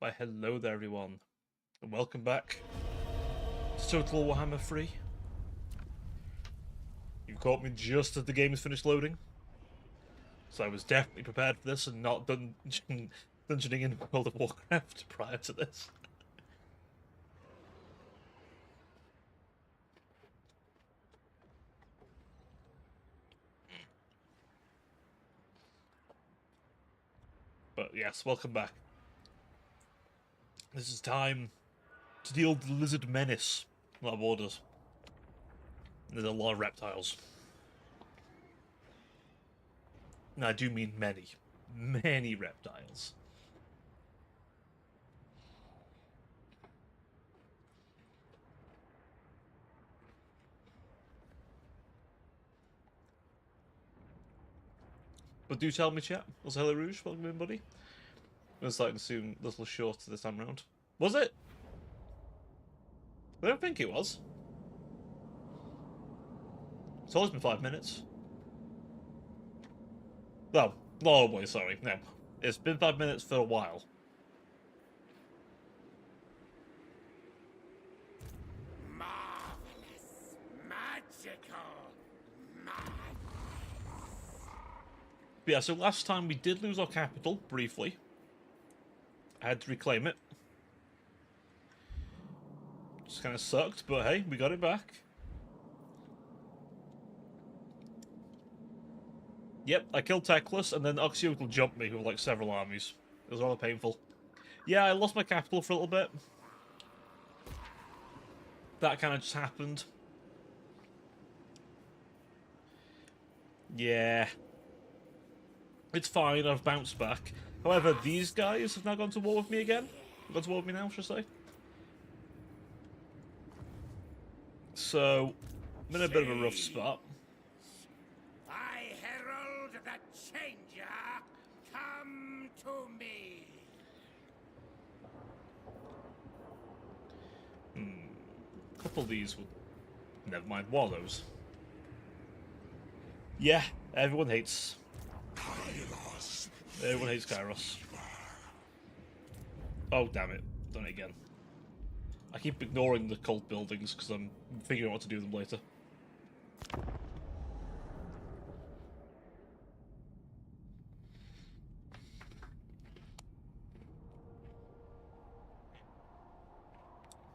Why, hello there, everyone, and welcome back to Total Warhammer 3. You caught me just as the game is finished loading, so I was definitely prepared for this and not dungeoning in World of Warcraft prior to this. But yes, welcome back. This is time to deal with the lizard menace on our borders. There's a lot of reptiles. And I do mean many. Many reptiles. But do tell me, chat. Was Hello Rouge? Welcome in, buddy. I'm starting to seem a little shorter this time around. Was it? I don't think it was. It's always been 5 minutes. No, oh boy, sorry. No. It's been 5 minutes for a while. Marvelous, magical, madness. But yeah, so last time we did lose our capital, briefly. I had to reclaim it. Just kind of sucked, but hey, we got it back. Yep, I killed Teclis, and then Oxyokel jumped me with like several armies. It was rather painful. Yeah, I lost my capital for a little bit. That kind of just happened. Yeah. It's fine, I've bounced back. However, these guys have now gone to war with me again. Gone to war with me now, should I say. So, I'm in a bit of a rough spot. I herald the changer. Come to me. A couple of these would... Never mind, wallows. Yeah, everyone hates... Everyone hates Kairos. Oh, damn it. Done it again. I keep ignoring the cult buildings because I'm figuring out what to do with them later.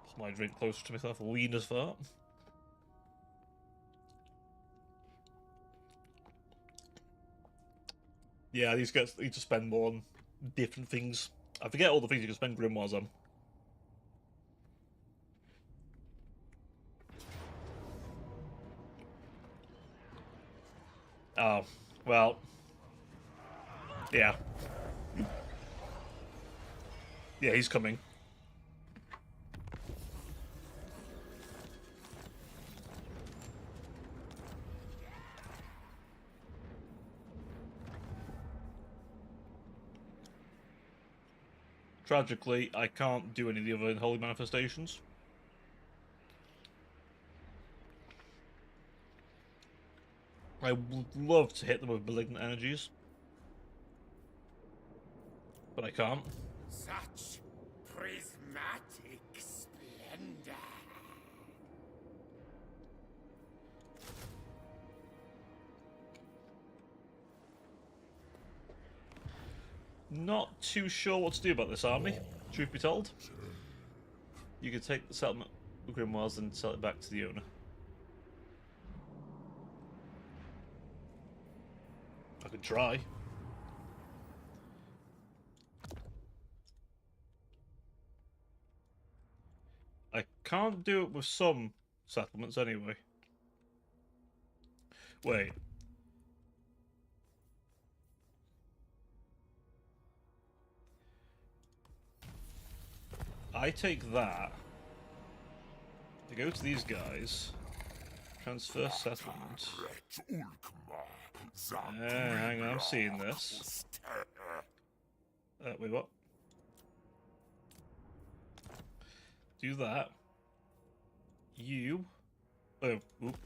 Put my drink closer to myself, lean as far. Yeah, these guys need to spend more on different things. I forget all the things you can spend grimoires on. Oh, well. Yeah. Yeah, he's coming. Tragically, I can't do any of the other unholy manifestations. I would love to hit them with malignant energies, but I can't. Such prismatic splendor. Not too sure what to do about this army, truth be told. You could take the settlement of grimoires and sell it back to the owner. I could try. I can't do it with some settlements anyway. Wait. I take that. I go to these guys. Transfer settlement. Hang on, I'm seeing this. Wait, what? Do that. You... Oh, oop.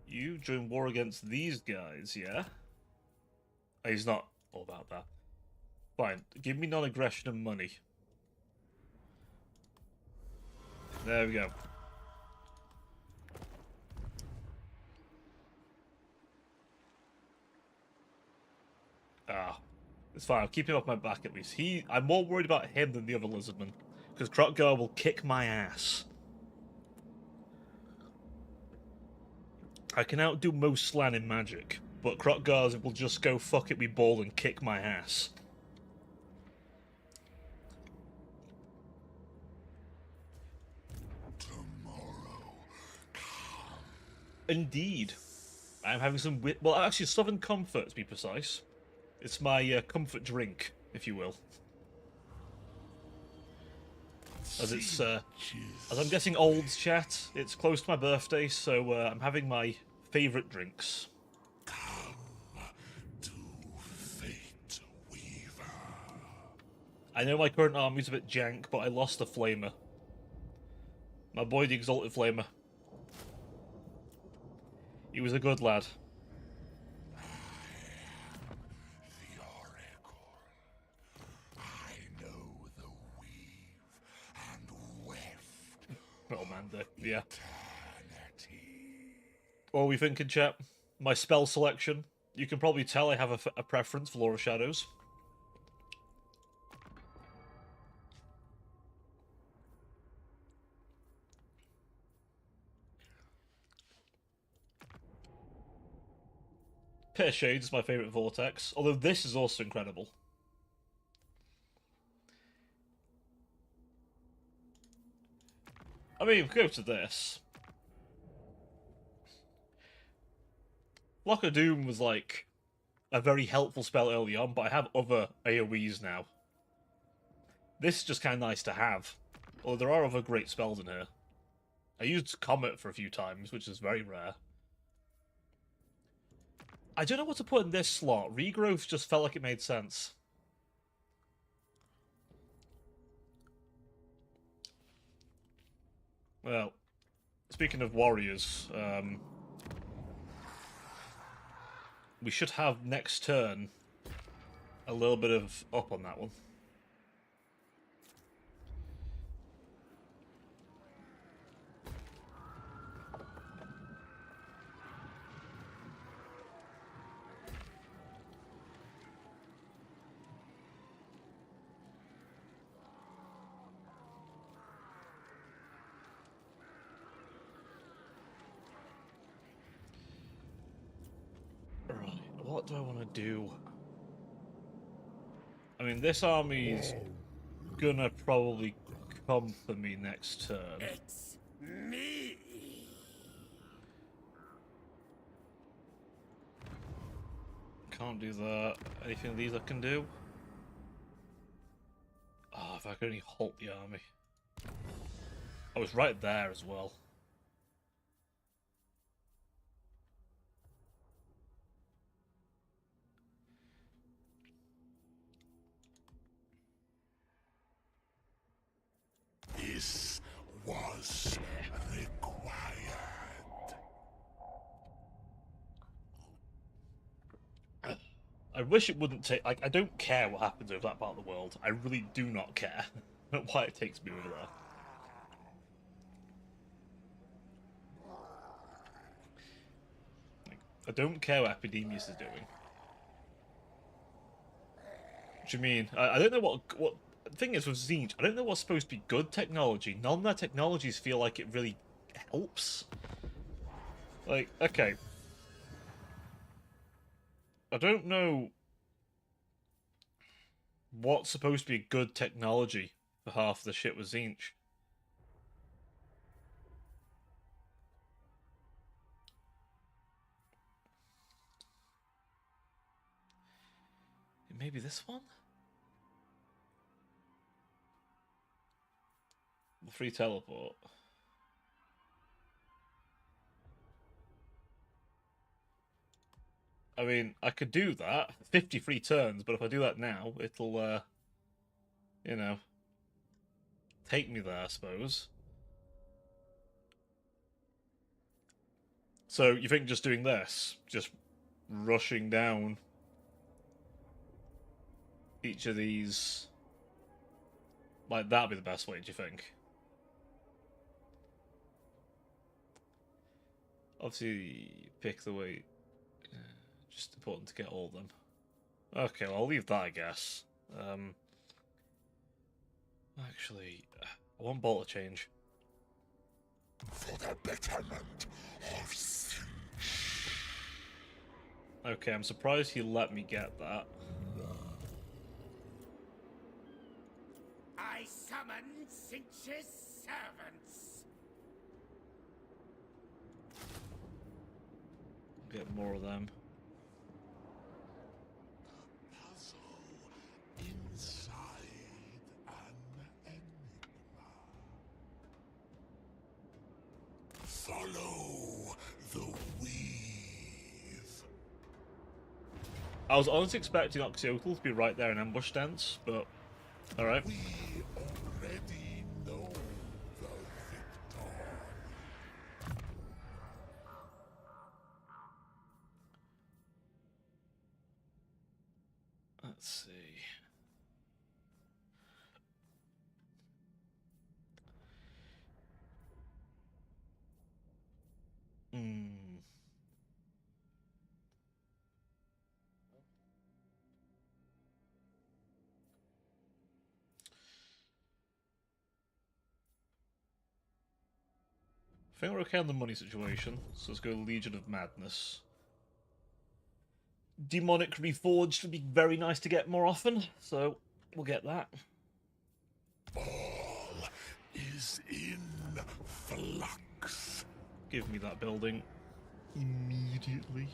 You join war against these guys, yeah? Oh, he's not all about that. Fine, give me non-aggression and money. There we go. Ah, it's fine. I'll keep him off my back at least. I'm more worried about him than the other lizardman, because Krotgar will kick my ass. I can outdo most Slan in magic, but Krotgars will just go fuck it, we ball and kick my ass. Tomorrow. Indeed. I'm having some well, actually, Southern Comfort, to be precise. It's my comfort drink, if you will. As I'm guessing old chat, it's close to my birthday, so I'm having my favourite drinks. Come to Fate Weaver. I know my current army's a bit jank, but I lost a flamer. My boy, the Exalted Flamer. He was a good lad. The Oracle. I know the weave and weft Oh man, yeah. eternity. What are we thinking, chat? My spell selection. You can probably tell I have a preference for Law of Shadows. Pear Shades is my favourite Vortex, although this is also incredible. I mean, go to this. Lock of Doom was like a very helpful spell early on, but I have other AoEs now. This is just kind of nice to have. Although there are other great spells in here. I used Comet for a few times, which is very rare. I don't know what to put in this slot. Regrowth just felt like it made sense. Well, speaking of warriors, we should have next turn a little bit of up on that one. Right, what do I want to do? I mean, this army's gonna probably come for me next turn. It's me. Can't do that. Anything of these I can do? Oh, if I could only halt the army. I was right there as well. This was required. I wish it wouldn't take... Like, I don't care what happens over that part of the world. I really do not care why it takes me over there. Like, I don't care what Epidemius is doing. What do you mean? I don't know what... The thing is with Zinj, I don't know what's supposed to be good technology. None of their technologies feel like it really helps. Like, okay. I don't know what's supposed to be good technology for half the shit with Zinch. Maybe this one? The free teleport. I mean, I could do that. 50 free turns, but if I do that now, it'll, you know, take me there, I suppose. So, you think just doing this, just rushing down each of these, like, that'd be the best way, do you think? Obviously, pick the way. Just important to get all of them. Okay, well, I'll leave that, I guess. Actually, I want bolt change. For the betterment of sin. Okay, I'm surprised he let me get that. I summon Cinch's servants. Get more of them. Puzzle inside an enigma. Follow the weave. I was honestly expecting Oxyotl to be right there in ambush stance, but alright. We already know the victor. Let's see. I think we're okay on the money situation, so let's go Legion of Madness. Demonic Reforged would be very nice to get more often, so we'll get that. All is in flux. Give me that building immediately.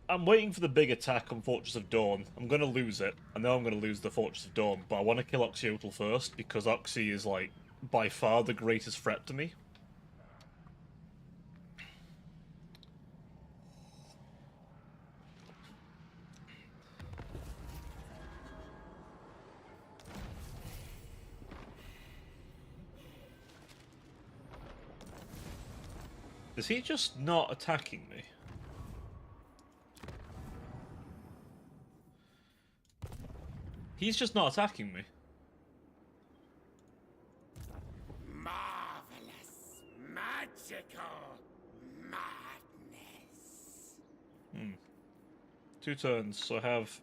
I'm waiting for the big attack on Fortress of Dawn. I'm going to lose it. I know I'm going to lose the Fortress of Dawn, but I want to kill Oxyotl first, because Oxy is, like, by far the greatest threat to me. Is he just not attacking me? He's just not attacking me. Marvelous, magical madness. 2 turns, so I have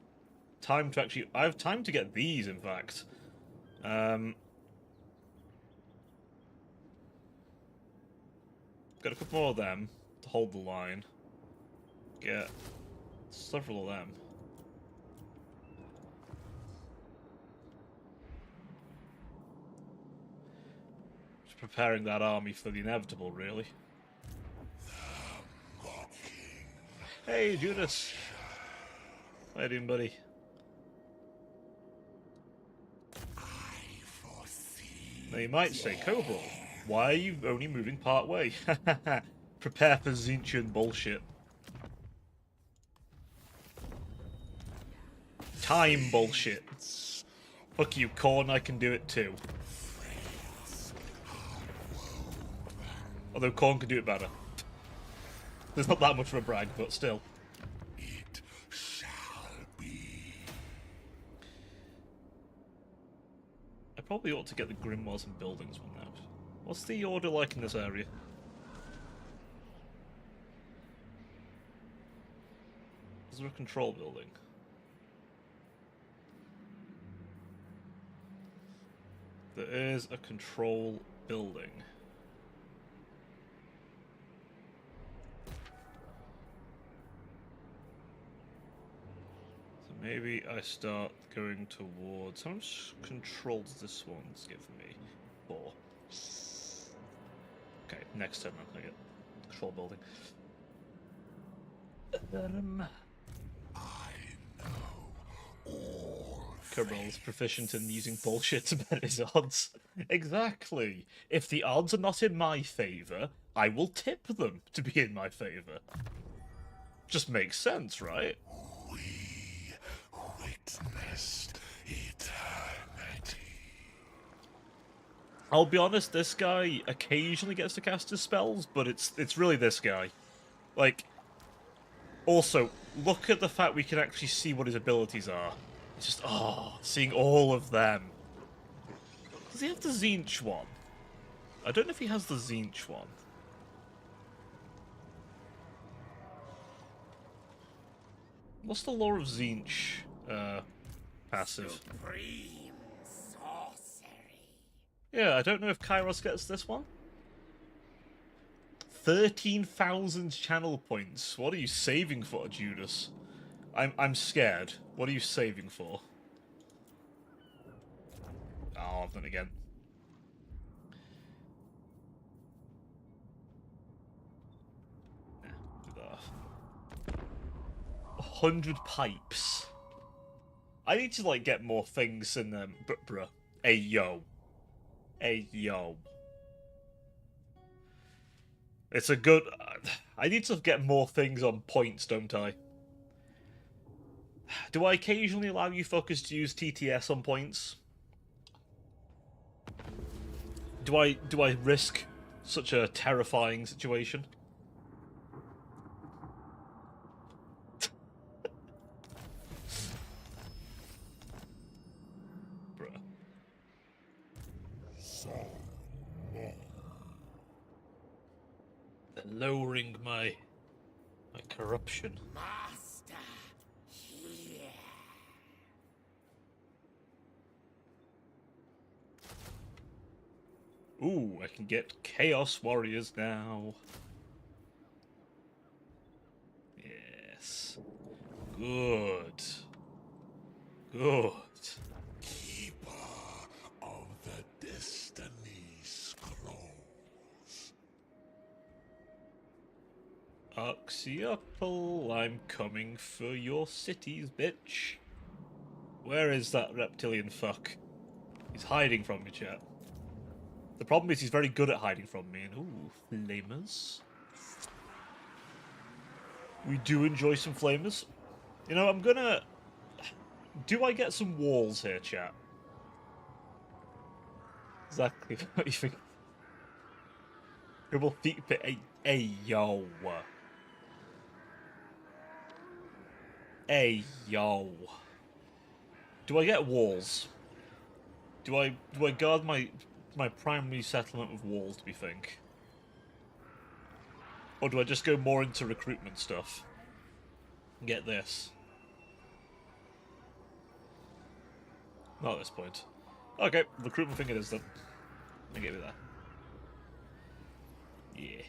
time to actually... I have time to get these, in fact. Got a couple more of them to hold the line. Get several of them. Just preparing that army for the inevitable, really. Hey, Judas! How you doing, buddy? Now you might say, Cobra, why are you only moving part way? Prepare for Zinchian bullshit. Time bullshit. Fuck you, Korn, I can do it too. Although Korn can do it better. There's not that much of a brag, but still. It shall be. I probably ought to get the Grimoires and Buildings one out. What's the order like in this area? Is there a control building? There is a control building. So maybe I start going towards... How much control does this one give me? 4. Okay, next turn I get control building. I know all. Cabral's proficient in using bullshit to bet his odds. Exactly. If the odds are not in my favour, I will tip them to be in my favour. Just makes sense, right? We witnessed eternity. I'll be honest, this guy occasionally gets to cast his spells, but it's really this guy. Like, also, look at the fact we can actually see what his abilities are. It's just, oh, seeing all of them. Does he have the Zinch one? I don't know if he has the Zinch one. What's the lore of Zinch passive? Supreme sorcery. Yeah, I don't know if Kairos gets this one. 13,000 channel points. What are you saving for, Judas? I'm scared. What are you saving for? Oh, I've done it again. Yeah, do that. 100 pipes. I need to, like, get more things in them. Bruh. Hey, yo. Hey, yo. It's a good... I need to get more things on points, don't I? Do I occasionally allow you fuckers to use TTS on points? Do I risk such a terrifying situation? Bruh. They're lowering my corruption. Master, here. Ooh, I can get Chaos Warriors now. Yes. Good. Good. Keeper of the Destiny Scrolls. Oxyapple, I'm coming for your cities, bitch. Where is that reptilian fuck? He's hiding from me, chat. The problem is he's very good at hiding from me. And ooh, flamers. We do enjoy some flamers. You know, I'm gonna... Do I get some walls here, chat? Exactly what you think. Dribble feet pit. Hey, yo. Hey, yo. Do I get walls? Do I guard my primary settlement with walls, do we think? Or do I just go more into recruitment stuff? Get this. Not at this point. Okay, recruitment thing it is then. I get it there. Yeah.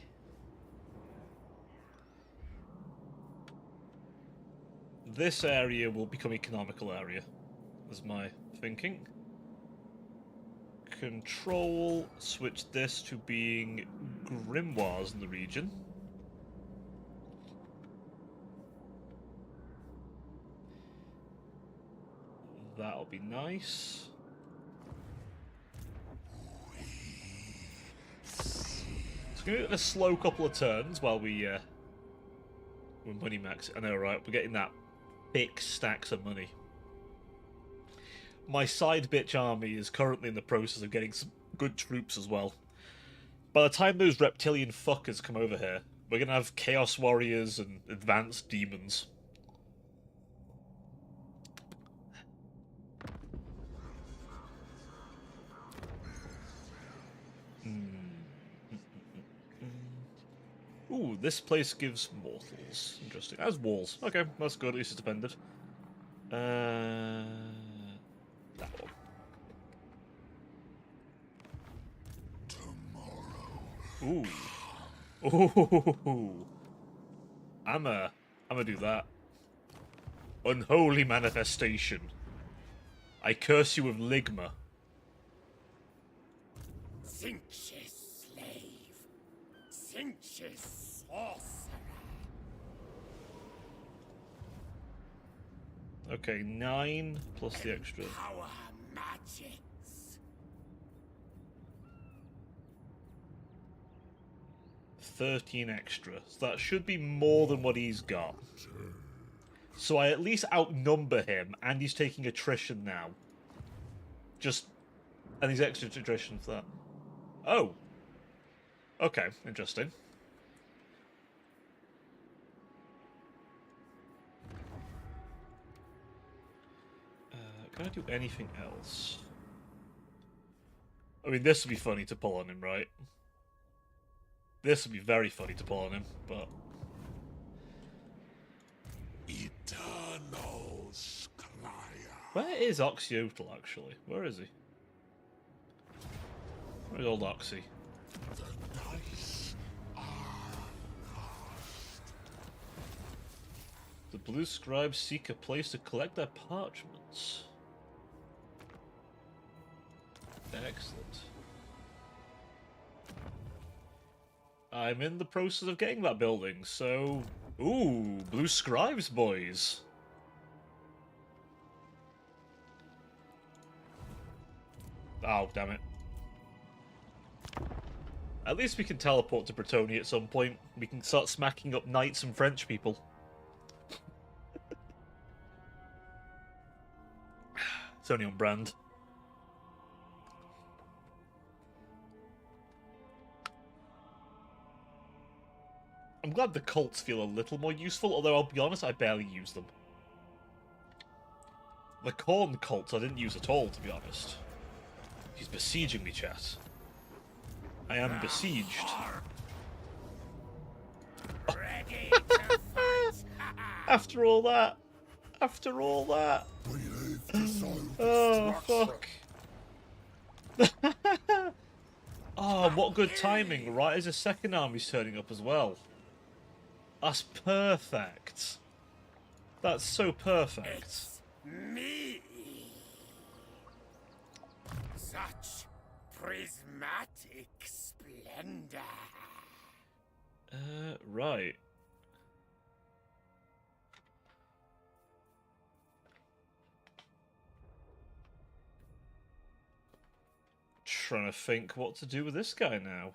This area will become economical area, is my thinking. Control, switch this to being grimoires in the region. That'll be nice. It's gonna be a slow couple of turns while we're money max. I know, right? We're getting that big stacks of money. My side bitch army is currently in the process of getting some good troops as well. By the time those reptilian fuckers come over here, we're gonna have Chaos Warriors and Advanced Demons. Ooh, this place gives mortals. Interesting. That's walls. Okay, that's good. At least it's defended. That one. Ooh. Ooh. I'ma do that. Unholy manifestation. I curse you with Ligma. Zinch's slave. Zinch's sorcerer. Okay, 9 plus the extra. Power magics. 13 extra. So that should be more than what he's got. So I at least outnumber him, and he's taking attrition now. And he's extra attrition for that. Oh. Okay, interesting. Can I do anything else? I mean, this would be funny to pull on him, right? This would be very funny to pull on him, but... Eternal Sclyer. Where is Oxyotl, actually? Where is he? Where's old Oxy? The dice are cast. The blue scribes seek a place to collect their parchments. Excellent. I'm in the process of getting that building, so... Ooh, blue scribes, boys. Oh, damn it. At least we can teleport to Bretonnia at some point. We can start smacking up knights and French people. It's only on brand. I'm glad the cults feel a little more useful, although I'll be honest, I barely use them. The corn cults I didn't use at all, to be honest. He's besieging me, chat. I am besieged. Ready to fight. After all that. After all that. We live to sow Oh, destruction. fuck. Oh, what good timing, right as the second army's turning up as well. That's perfect. That's so perfect. It's me. Such prismatic splendor. Right. Trying to think what to do with this guy now.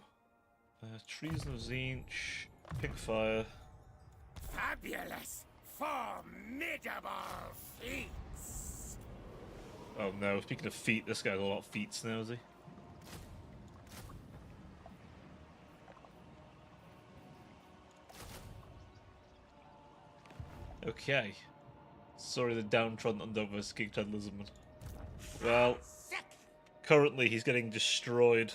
Treason of Zinch, Pink Fire. Fabulous, formidable feats. Oh no, speaking of feet, this guy's all about feats now, is he? Okay. Sorry, the downtrodden underover skig-tread lizardman. Well, currently he's getting destroyed.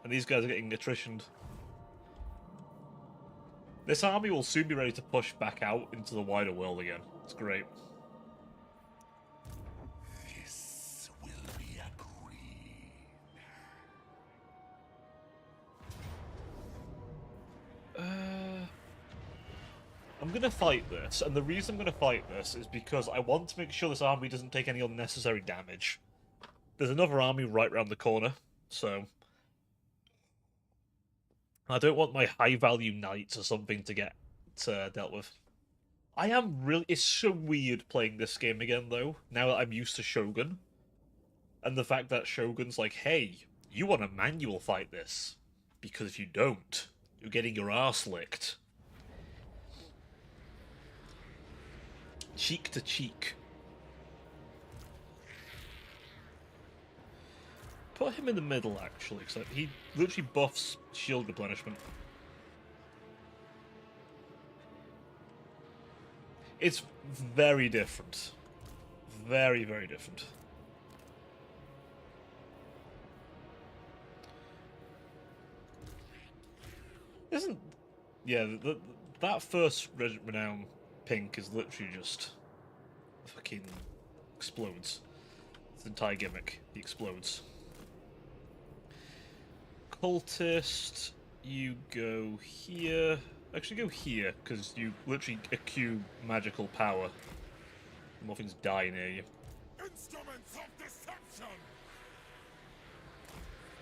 And these guys are getting attritioned. This army will soon be ready to push back out into the wider world again. It's great. This will be agreed. I'm gonna fight this, and the reason I'm gonna fight this is because I want to make sure this army doesn't take any unnecessary damage. There's another army right around the corner, so... I don't want my high-value knights or something to get dealt with. I am really... It's so weird playing this game again, though, now that I'm used to Shogun. And the fact that Shogun's like, hey, you want to manual fight this, because if you don't, you're getting your ass licked. Cheek to cheek. Put him in the middle, actually, because he literally buffs shield replenishment. It's very different. Very, very different. Isn't... Yeah, that first Renown pink is literally just... fucking explodes. It's the entire gimmick. He explodes. Cultist, you go here. Actually, go here, because you literally accrue magical power. More things die near you. Instruments of deception.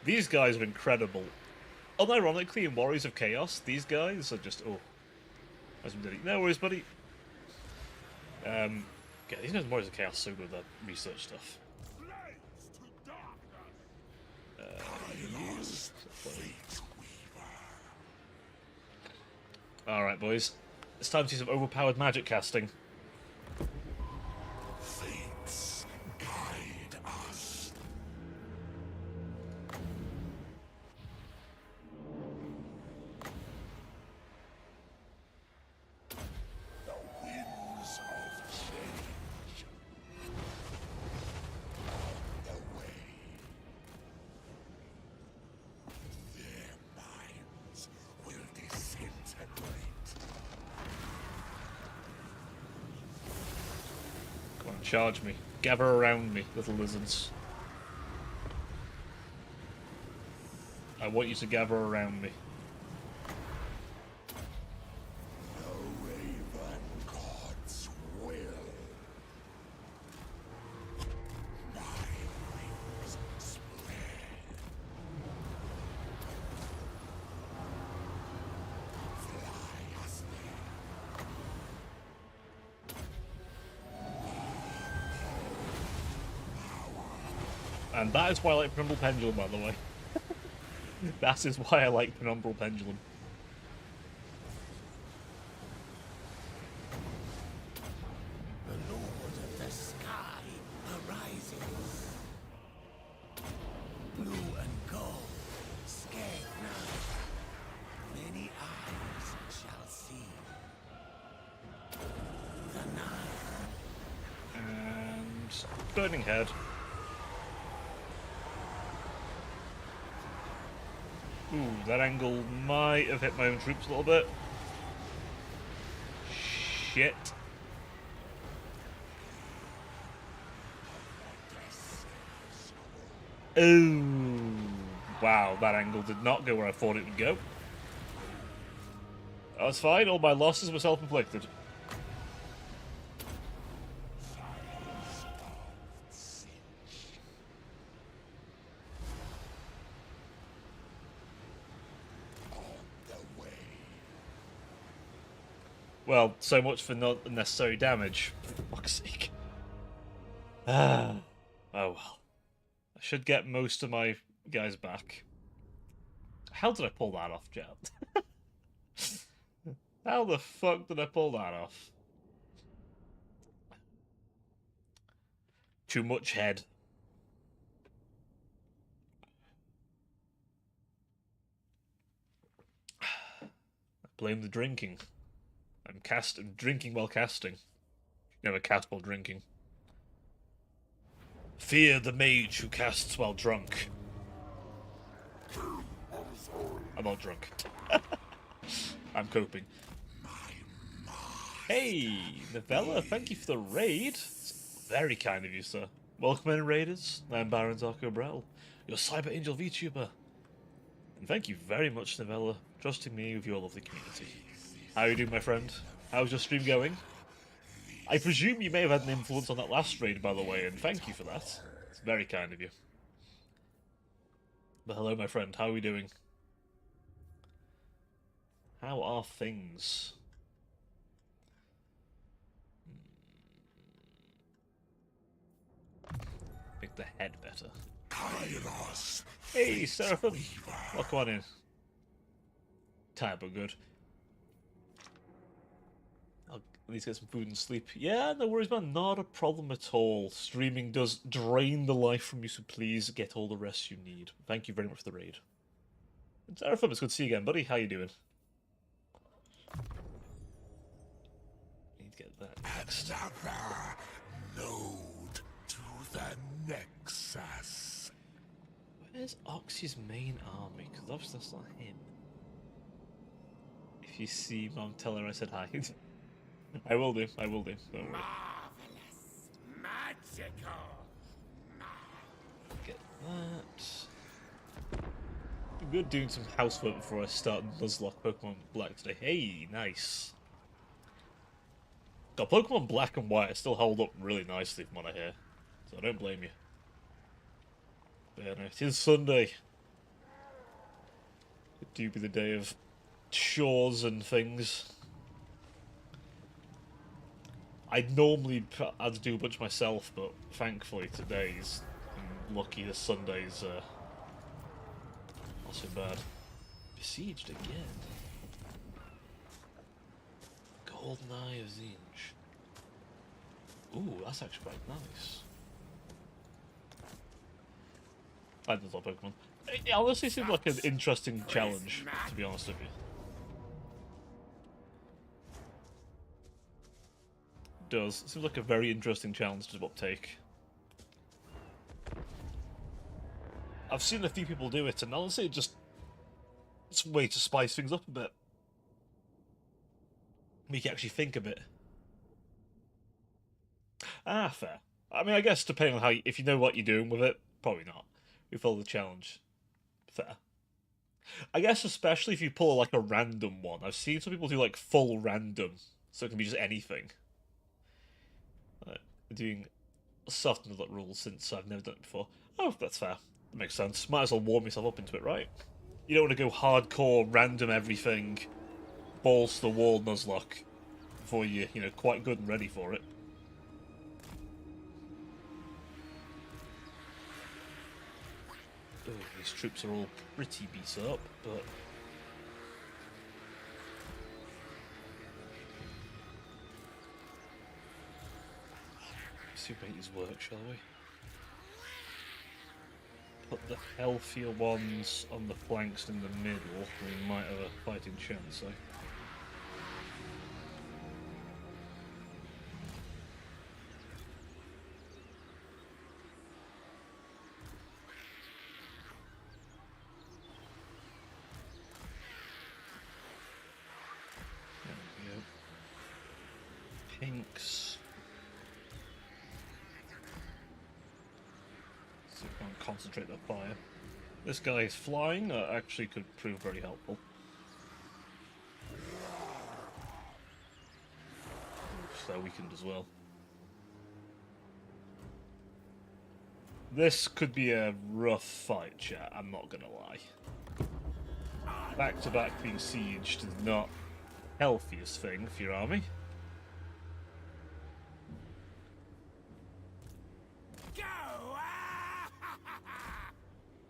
These guys are incredible. Unironically, in Warriors of Chaos, these guys are just... Oh. No worries, buddy. Yeah, these guys in Warriors of Chaos are so good at that research stuff. Alright, boys. It's time to see some overpowered magic casting. Fates guide us. The winds of change. Charge me. Gather around me, little lizards. I want you to gather around me. The Raven God's will. My wings spread. Fly us there. And that is why I like Penumbral Pendulum, by the way. That is why I like Penumbral Pendulum. The Lord of the Sky arises. Blue and gold, scared none. Many eyes shall see. The night. And Burning Head. Ooh, that angle might have hit my own troops a little bit. Shit. Oh, wow, that angle did not go where I thought it would go. That's fine, all my losses were self-inflicted. Well, so much for not unnecessary damage. For fuck's sake. Ah. Oh well. I should get most of my guys back. How did I pull that off, chat? How the fuck did I pull that off? Too much head. I blame the drinking. I'm drinking while casting. Never cast while drinking. Fear the mage who casts while drunk. I'm not drunk. I'm coping. Hey, Novella, thank you for the raid. It's very kind of you, sir. Welcome in, raiders. I'm Baron Zarko Brell, your Cyber Angel VTuber. And thank you very much, Novella, for trusting me with your lovely community. How are you doing, my friend? How's your stream going? I presume you may have had an influence on that last raid, by the way, and thank you for that. It's very kind of you. But hello, my friend. How are we doing? How are things? Make the head better. Kairos. Hey, Seraphim! Welcome on in. Tired but good. I'll at least get some food and sleep. Yeah, no worries, man. Not a problem at all. Streaming does drain the life from you, so please get all the rest you need. Thank you very much for the raid. And Seraphim, it's good to see you again, buddy. How you doing? Need to get that next. Another node to the Nexus. Where's Oxy's main army? Because obviously that's not him. If you see Mom, tell her I said hi. I will do. I will do. Don't worry. Marvelous. Magical. Get that. I'm good doing some housework before I start Nuzlocke Pokemon Black today. Hey, nice. God, Pokemon Black and White still hold up really nicely from what I hear. So I don't blame you. But yeah, no, it is Sunday. It do be the day of chores and things. I'd normally I'd do a bunch myself, but thankfully today's I'm lucky this Sunday's not so bad. Besieged again. Golden Eye of Zinj. Ooh, that's actually quite nice. I just love Pokemon. It honestly seems like an interesting challenge, to be honest with you. It does. It seems like a very interesting challenge to uptake. I've seen a few people do it, and honestly, it's a way to spice things up a bit. Make you actually think a bit. Ah, fair. I mean, I guess depending on how if you know what you're doing with it, probably not. You follow the challenge. Fair. I guess especially if you pull like a random one. I've seen some people do like full random, so it can be just anything. Doing softened that rule since I've never done it before. Oh, that's fair. That makes sense. Might as well warm yourself up into it, right? You don't want to go hardcore, random everything, balls to the wall Nuzlocke before you're quite good and ready for it. Oh, these troops are all pretty beat up, but let's see if we make these work, shall we? Put the healthier ones on the flanks in the middle. We might have a fighting chance, eh? There we go. Pinks. See if we can concentrate that fire. This guy is flying. That actually could prove very helpful. So weakened as well. This could be a rough fight, chat. I'm not gonna lie. Back to back being sieged is not healthiest thing for your army.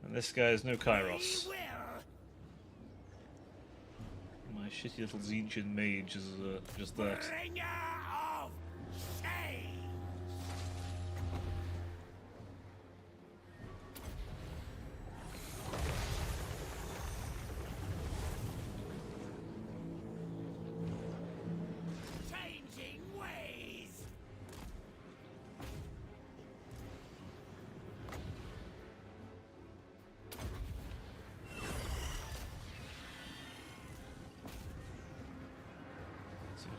And this guy has no Kairos. My shitty little Zinchian mage is just that.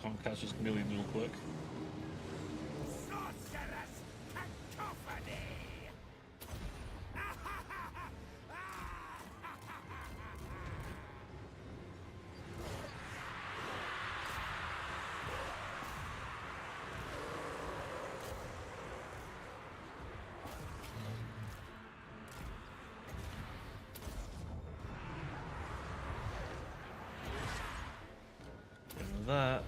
Can't catch this million real quick. Sorcerous cacophony! And that.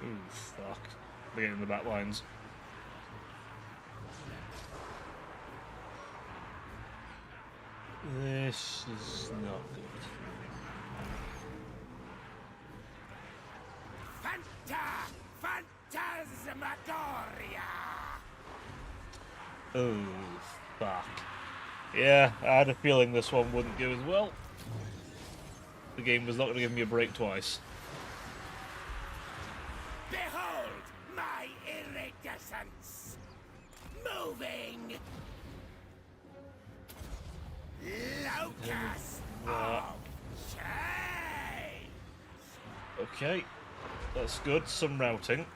Ooh, fuck. They're getting the back lines. This is not good. Phantasmagoria! Oh, fuck. Yeah, I had a feeling this one wouldn't go as well. The game was not going to give me a break twice. Behold my iridescence! Moving! Locust of change! Okay, that's good. Some routing.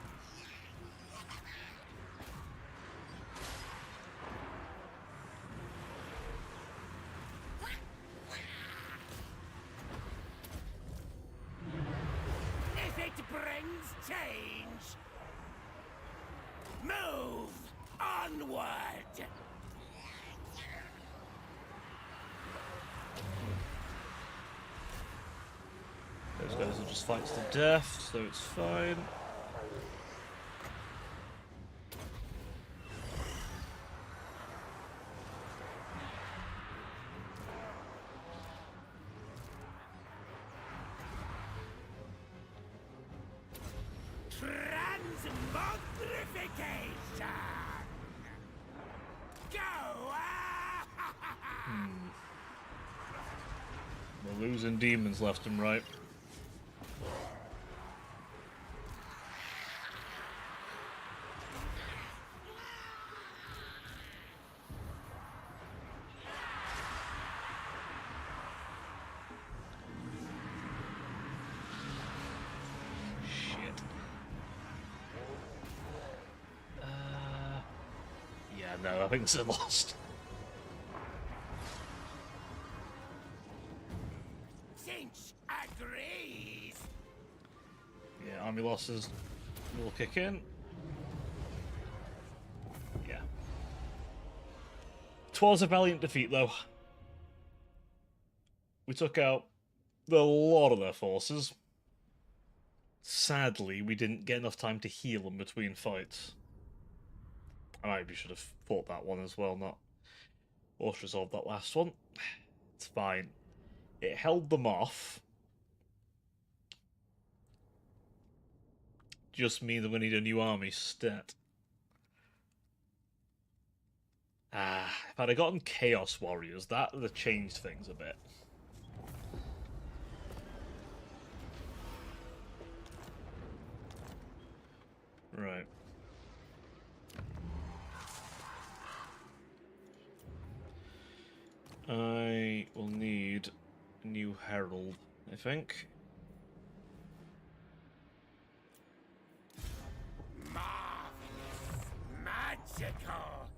If it brings change, move onward! Those guys will just fight to the death, so it's fine. Transmogrification! Go! We're losing demons left and right. no, I think this is lost. Cinch agrees. Yeah, army losses will kick in. Yeah. 'Twas a valiant defeat, though. We took out a lot of their forces. Sadly, we didn't get enough time to heal them between fights. I maybe should have fought that one as well, not auto-resolved that last one. It's fine. It held them off. Just means that we need a new army stat. If I'd have gotten Chaos Warriors, that would have changed things a bit. Right. I will need a new Herald, I think. Marvelous. Magical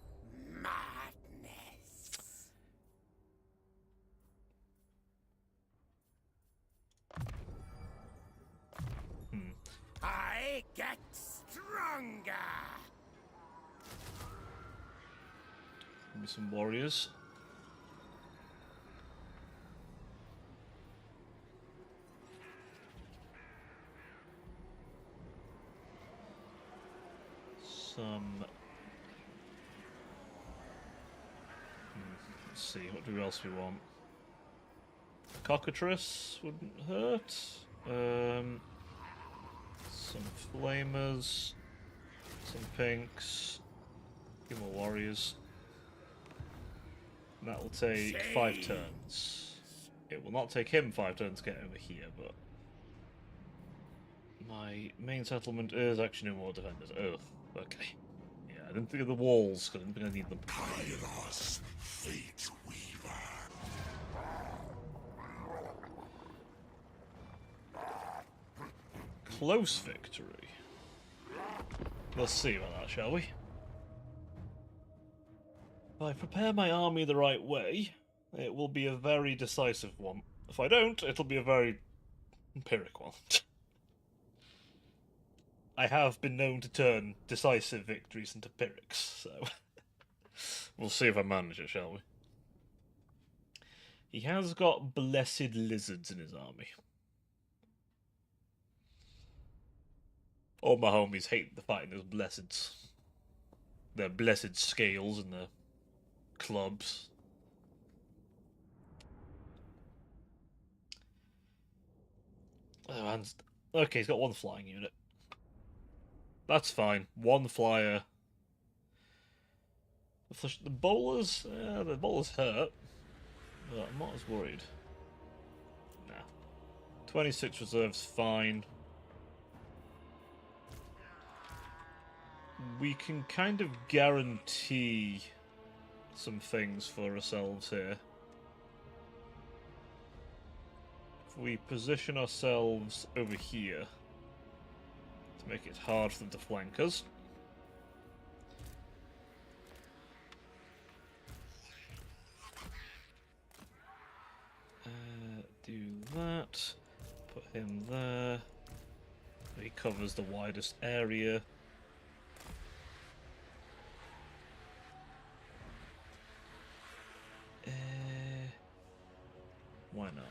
madness. I get stronger. Give me some warriors. Some. Let's see, what else we want? Cockatrice wouldn't hurt. Some flamers. Some pinks. A few more warriors. And that will take 5 turns. It will not take him 5 turns to get over here, but my main settlement is actually no more defenders. Oh, okay. Yeah, I didn't think of the walls, because I didn't think I need them. Kairos, Fate Weaver. Close victory. Let's see about that, shall we? If I prepare my army the right way, it will be a very decisive one. If I don't, it'll be a very empiric one. I have been known to turn decisive victories into Pyrrhics, so we'll see if I manage it, shall we? He has got blessed lizards in his army. All my homies hate the fighting those blesseds. Their blessed scales and their clubs. Oh, and okay, he's got one flying unit. That's fine. One flyer. The bowlers, the bowlers hurt, but I'm not as worried. Nah. 26 reserves, fine. We can kind of guarantee some things for ourselves here. If we position ourselves over here to make it hard for them to flank us. Do that. Put him there. He covers the widest area. Why not?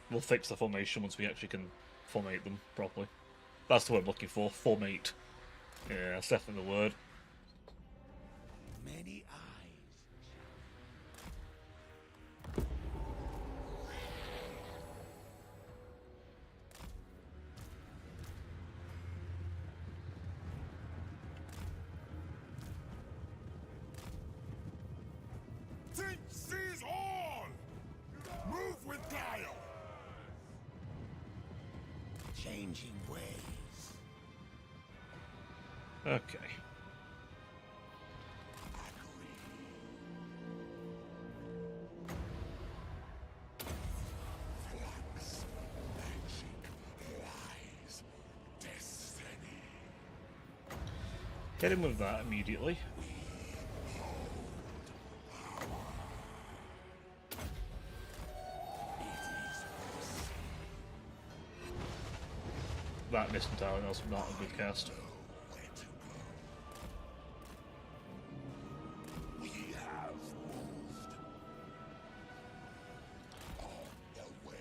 We'll fix the formation once we actually can formate them properly. That's the word I'm looking for. Formate. Yeah, that's definitely the word. Many eyes. Think sees all! Move with guile! Changing ways. Okay. Flux, magic, lies, destiny. Hit him with that immediately. That missed entirely, that was not a good cast. We have moved on the way.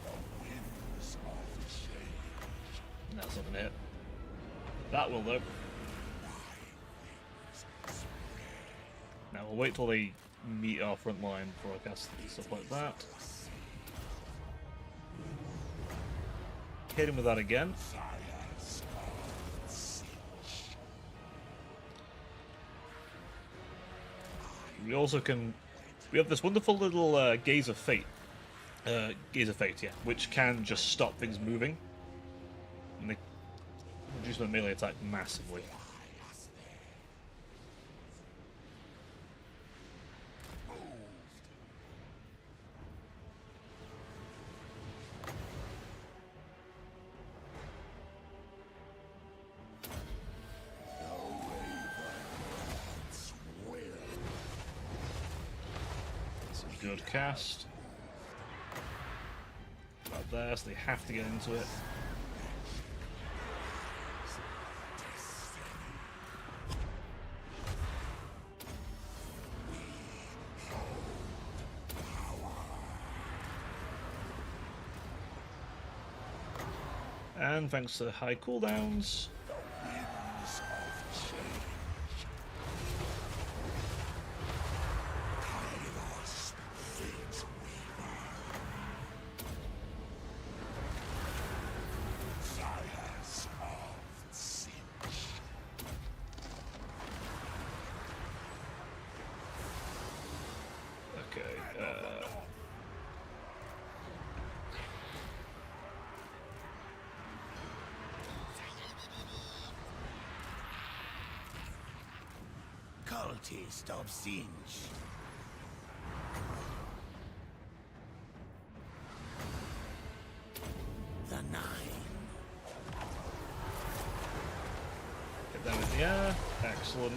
The winds of change. That's not gonna hit. That will though. Now we'll wait till they meet our front line before I cast stuff like that. Hit him with that again. We also can... We have this wonderful little Gaze of Fate. Gaze of Fate, yeah. Which can just stop things moving. And they reduce my melee attack massively. Good cast. About there, so they have to get into it. And thanks to high cooldowns. Cultist of Singe. The Nine. Get them in the air. Excellent.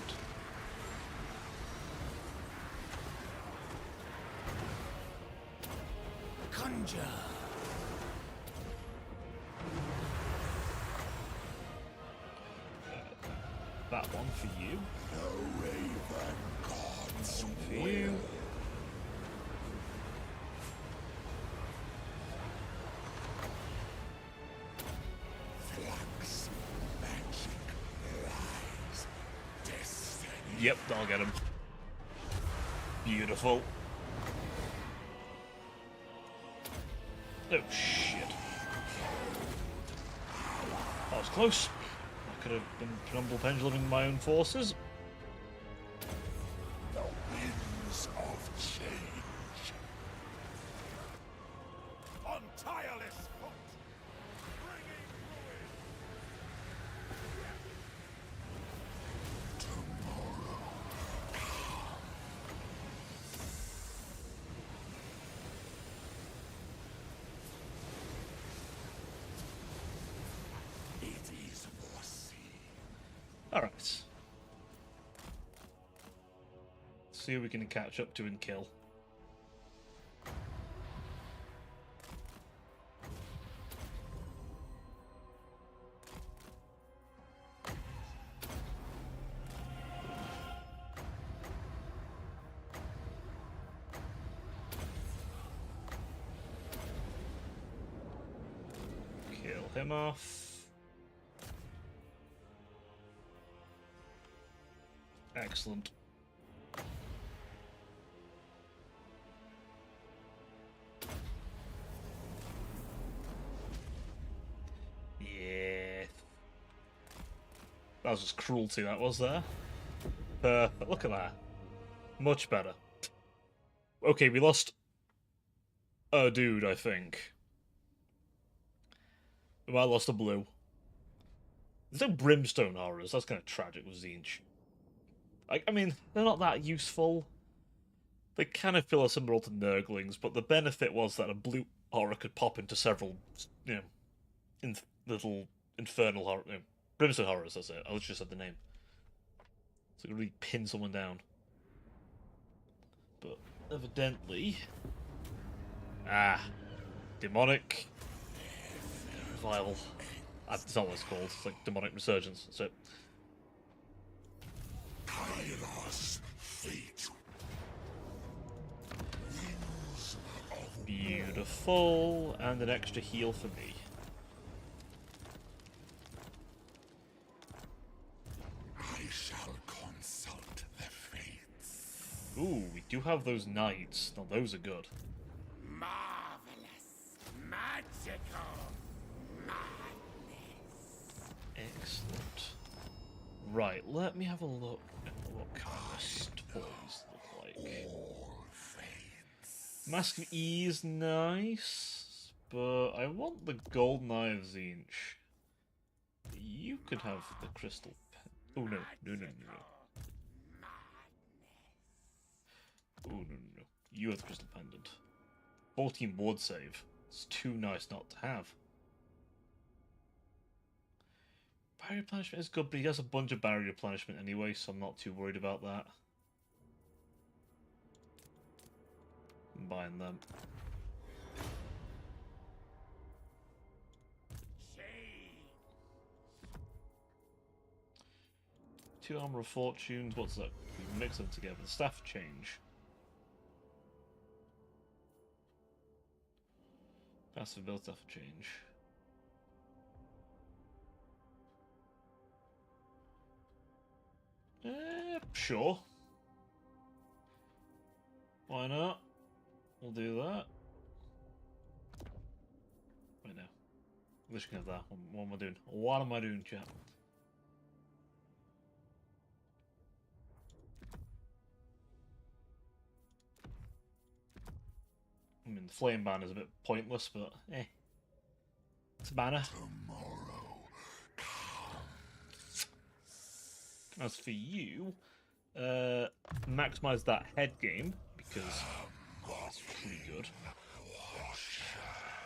Conjure. That one for you. The Raven God's One for you. flux, magic, lies, destiny. Yep, I'll get him. Beautiful. Oh shit. That was close. I could have been Trumbull Penduluming my own forces. The winds of change. On tireless foot, bringing ruin. Tomorrow. It is foreseen. Alright. See who we can catch up to and kill. Kill him off. Excellent. Yeah. That was just cruelty, that was there. Perfect. Look at that. Much better. Okay, we lost a dude, I think. Well, I lost a blue. There's no brimstone horrors. That's kind of tragic with Zinch. I mean, they're not that useful. They kind of feel similar to Nurglings, but the benefit was that a blue horror could pop into several, little infernal horror, brimstone horrors. That's it. I was just said the name. So it could really pin someone down. But evidently, demonic revival. That's not what it's called. It's like demonic resurgence. That's it. Kairos fate. Beautiful, and an extra heal for me. I shall consult the fates. Ooh, we do have those knights. Now those are good. Marvelous. Magical. Madness. Excellent. Right, let me have a look at what kind of toys look like. All fates. Mask of E is nice, but I want the golden eye of Zinch. You could have the crystal pen. Oh no, no, no, no, no. Oh no, no, no. You have the crystal pendant. 14 ward save. It's too nice not to have. Barrier replenishment is good, but he has a bunch of barrier replenishment anyway, so I'm not too worried about that. I'm buying them. Two armor of fortunes. What's that? We mix them together. The staff change. Passive build staff change. Sure. Why not? We'll do that. Right now. We should have that. What am I doing? What am I doing, chat? I mean, the flame ban is a bit pointless, but it's a banner. Tomorrow comes. As for you, maximize that head game because that's pretty good.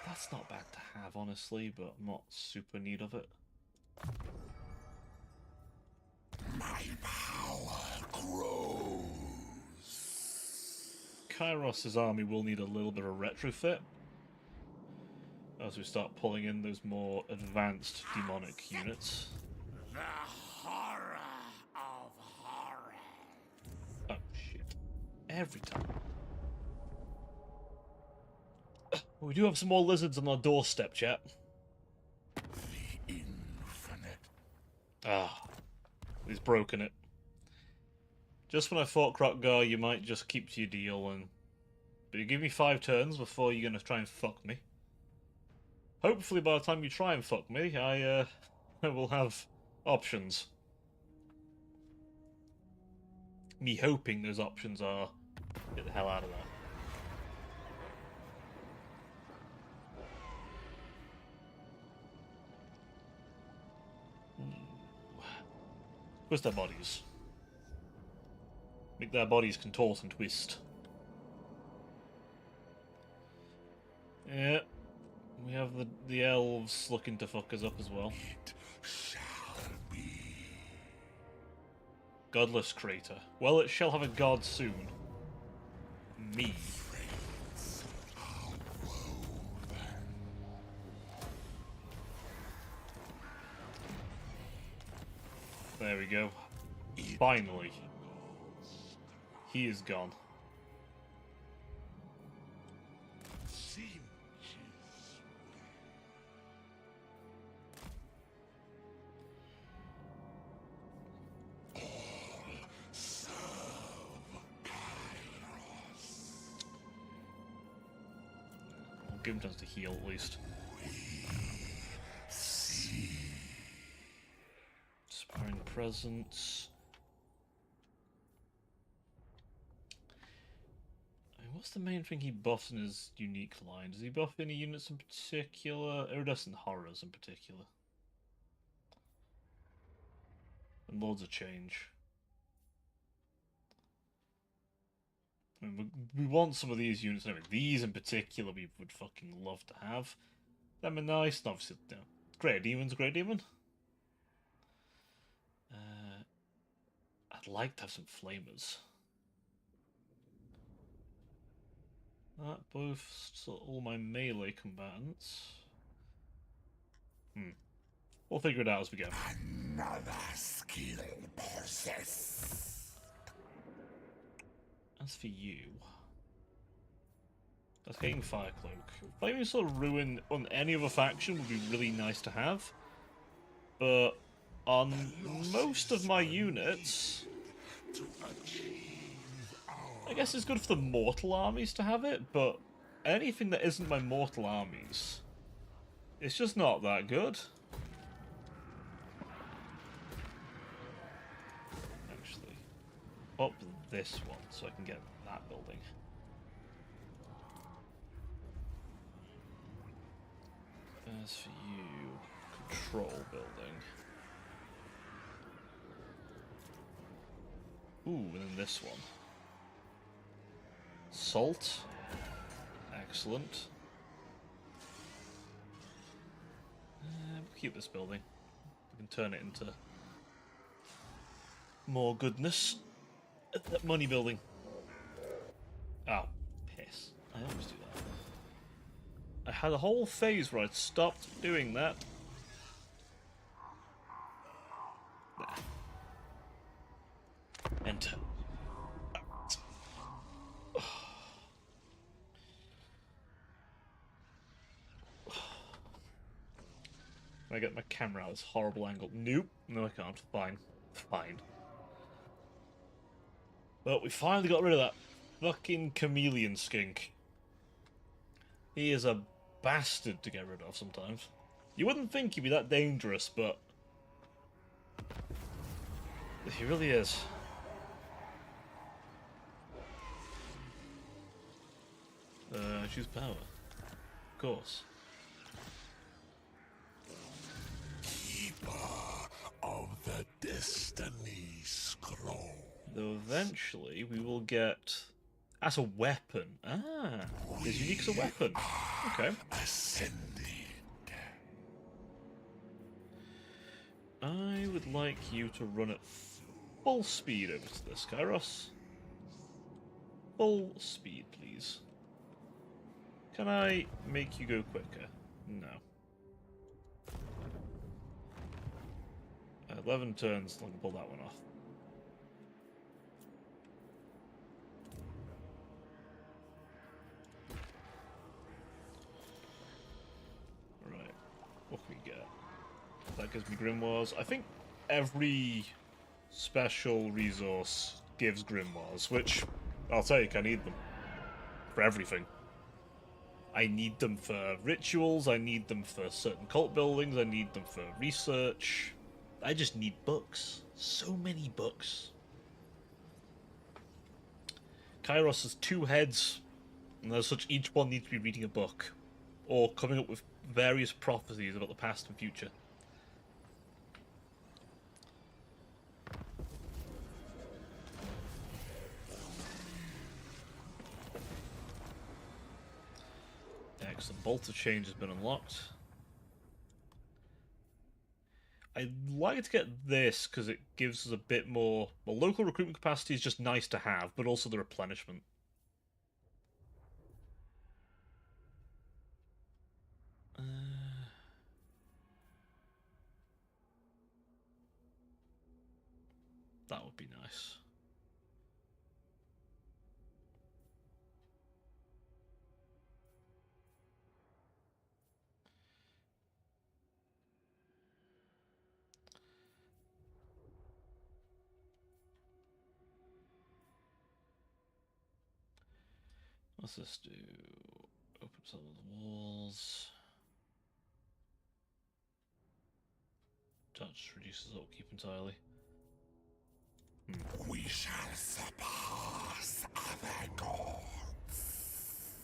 That's not bad to have, honestly, but I'm not super in need of it. My power grows. Kairos' army will need a little bit of retrofit as we start pulling in those more advanced demonic units. The horror of horror. Oh shit. Every time. We do have some more lizards on our doorstep, chat. The infinite. Ah. He's broken it. Just when I thought Krokgar, you might just keep to your deal, but you give me 5 turns before you're gonna try and fuck me. Hopefully by the time you try and fuck me, I will have options. Me hoping those options are get the hell out of there. Twist their bodies. Make their bodies contort and twist. Yeah. We have the elves looking to fuck us up as well. It shall be. Godless crater. Well, it shall have a god soon. Me. Fates are woven. There we go. Finally. He is gone. I'll give him a chance to heal at least. Inspiring presence. I mean, what's the main thing he buffs in his unique line? Does he buff any units in particular? Iridescent horrors in particular. And loads of change. I mean, we want some of these units. I mean, these in particular we would fucking love to have. Them are nice. And obviously, you know, Great Demon's a Great Demon. I'd like to have some flamers. That boasts all my melee combatants. We'll figure it out as we go. Another skill possessed. As for you, that's getting Firecloak. Flaming Sword Ruin on any other faction would be really nice to have, but on most of my units, I guess it's good for the mortal armies to have it, but anything that isn't my mortal armies, it's just not that good. Actually, up this one so I can get that building. As for you, control building. Ooh, and then this one. Salt. Excellent. We'll keep this building. We can turn it into more goodness. That money building. Oh, piss. I always do that. I had a whole phase where I'd stopped doing that. Nah. Enter. Can I get my camera out of this horrible angle? Nope. No, I can't. Fine. Fine. Well, we finally got rid of that fucking chameleon skink. He is a bastard to get rid of sometimes. You wouldn't think he'd be that dangerous, but he really is. Choose power. Of course. Keeper of the Destiny Scroll. Though eventually we will get as a weapon. Ah, it's unique as a weapon. Okay. Ascended. I would like you to run at full speed over to this, Kairos. Full speed, please. Can I make you go quicker? No. 11 turns, I can pull that one off. Right, what can we get? That gives me Grimoires. I think every special resource gives Grimoires, which, I'll take, I need them. For everything. I need them for rituals, I need them for certain cult buildings, I need them for research. I just need books. So many books. Kairos has 2 heads, and as such each one needs to be reading a book, or coming up with various prophecies about the past and future. Excellent. Bolt of Change has been unlocked. I'd like to get this because it gives us a bit more. Well, local recruitment capacity is just nice to have, but also the replenishment. That would be nice. What's this do? Open some of the walls. Touch reduces upkeep entirely. We shall surpass other gods.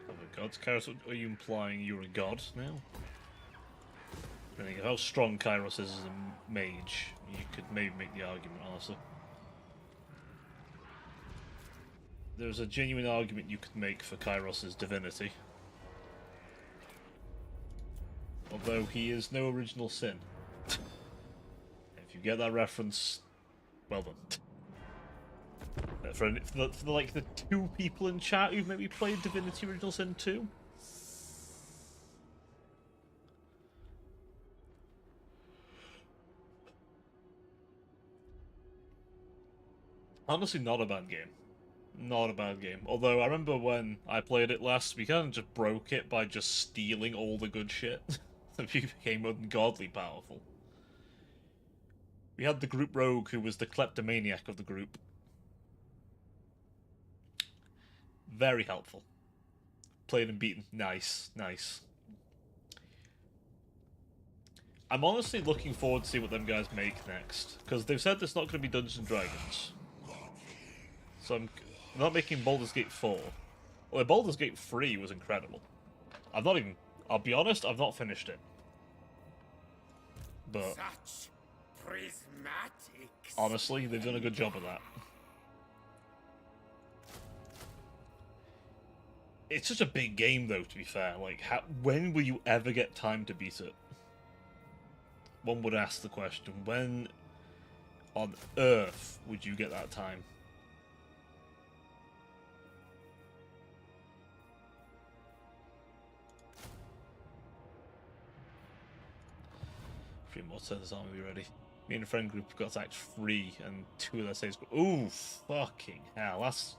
Other gods? Kairos, are you implying you're a god now? I think how strong Kairos is as a mage, you could maybe make the argument, honestly. there's a genuine argument you could make for Kairos' divinity. Although he is no original sin. If you get that reference, well done. For like the 2 people in chat who've maybe played Divinity Original Sin 2. Honestly, not a bad game. Not a bad game. Although, I remember when I played it last, we kind of just broke it by just stealing all the good shit. And we became ungodly powerful. We had the group rogue who was the kleptomaniac of the group. Very helpful. Played and beaten. Nice, nice. I'm honestly looking forward to see what them guys make next. Because they've said there's not going to be Dungeons & Dragons. So I'm not making Baldur's Gate 4. Well, Baldur's Gate 3 was incredible. I've not even... I'll be honest, I've not finished it. But... Such prismatics. honestly, they've done a good job of that. It's such a big game, though, to be fair. Like, when will you ever get time to beat it? One would ask the question, when on earth would you get that time? Three more turns, aren't we ready? Me and a friend group got to Act 3, and 2 of their saves go, ooh, fucking hell, that's...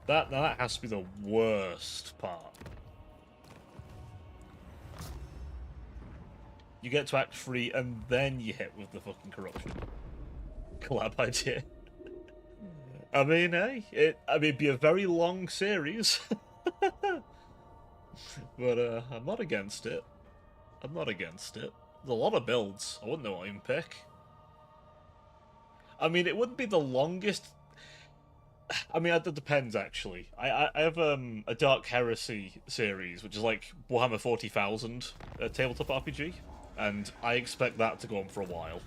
That has to be the worst part. You get to Act 3, and then you hit with the fucking corruption. Collab idea. I mean, hey, it'd be a very long series. But, I'm not against it. I'm not against it. There's a lot of builds. I wouldn't know what I even pick. I mean, it wouldn't be the longest... I mean, that depends, actually. I have a Dark Heresy series, which is like Warhammer 40,000 tabletop RPG, and I expect that to go on for a while.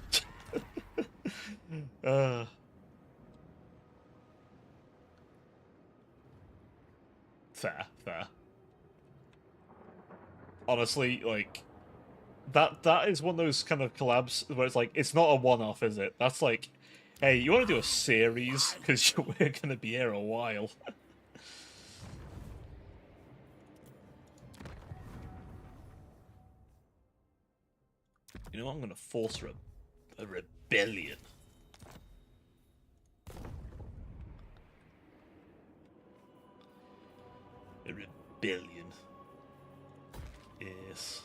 Fair, fair. Honestly, like, that is one of those kind of collabs where it's like, it's not a one-off, is it? That's like, hey, you want to do a series? Because we're going to be here a while. You know what? I'm going to force a rebellion. A rebellion. Yes.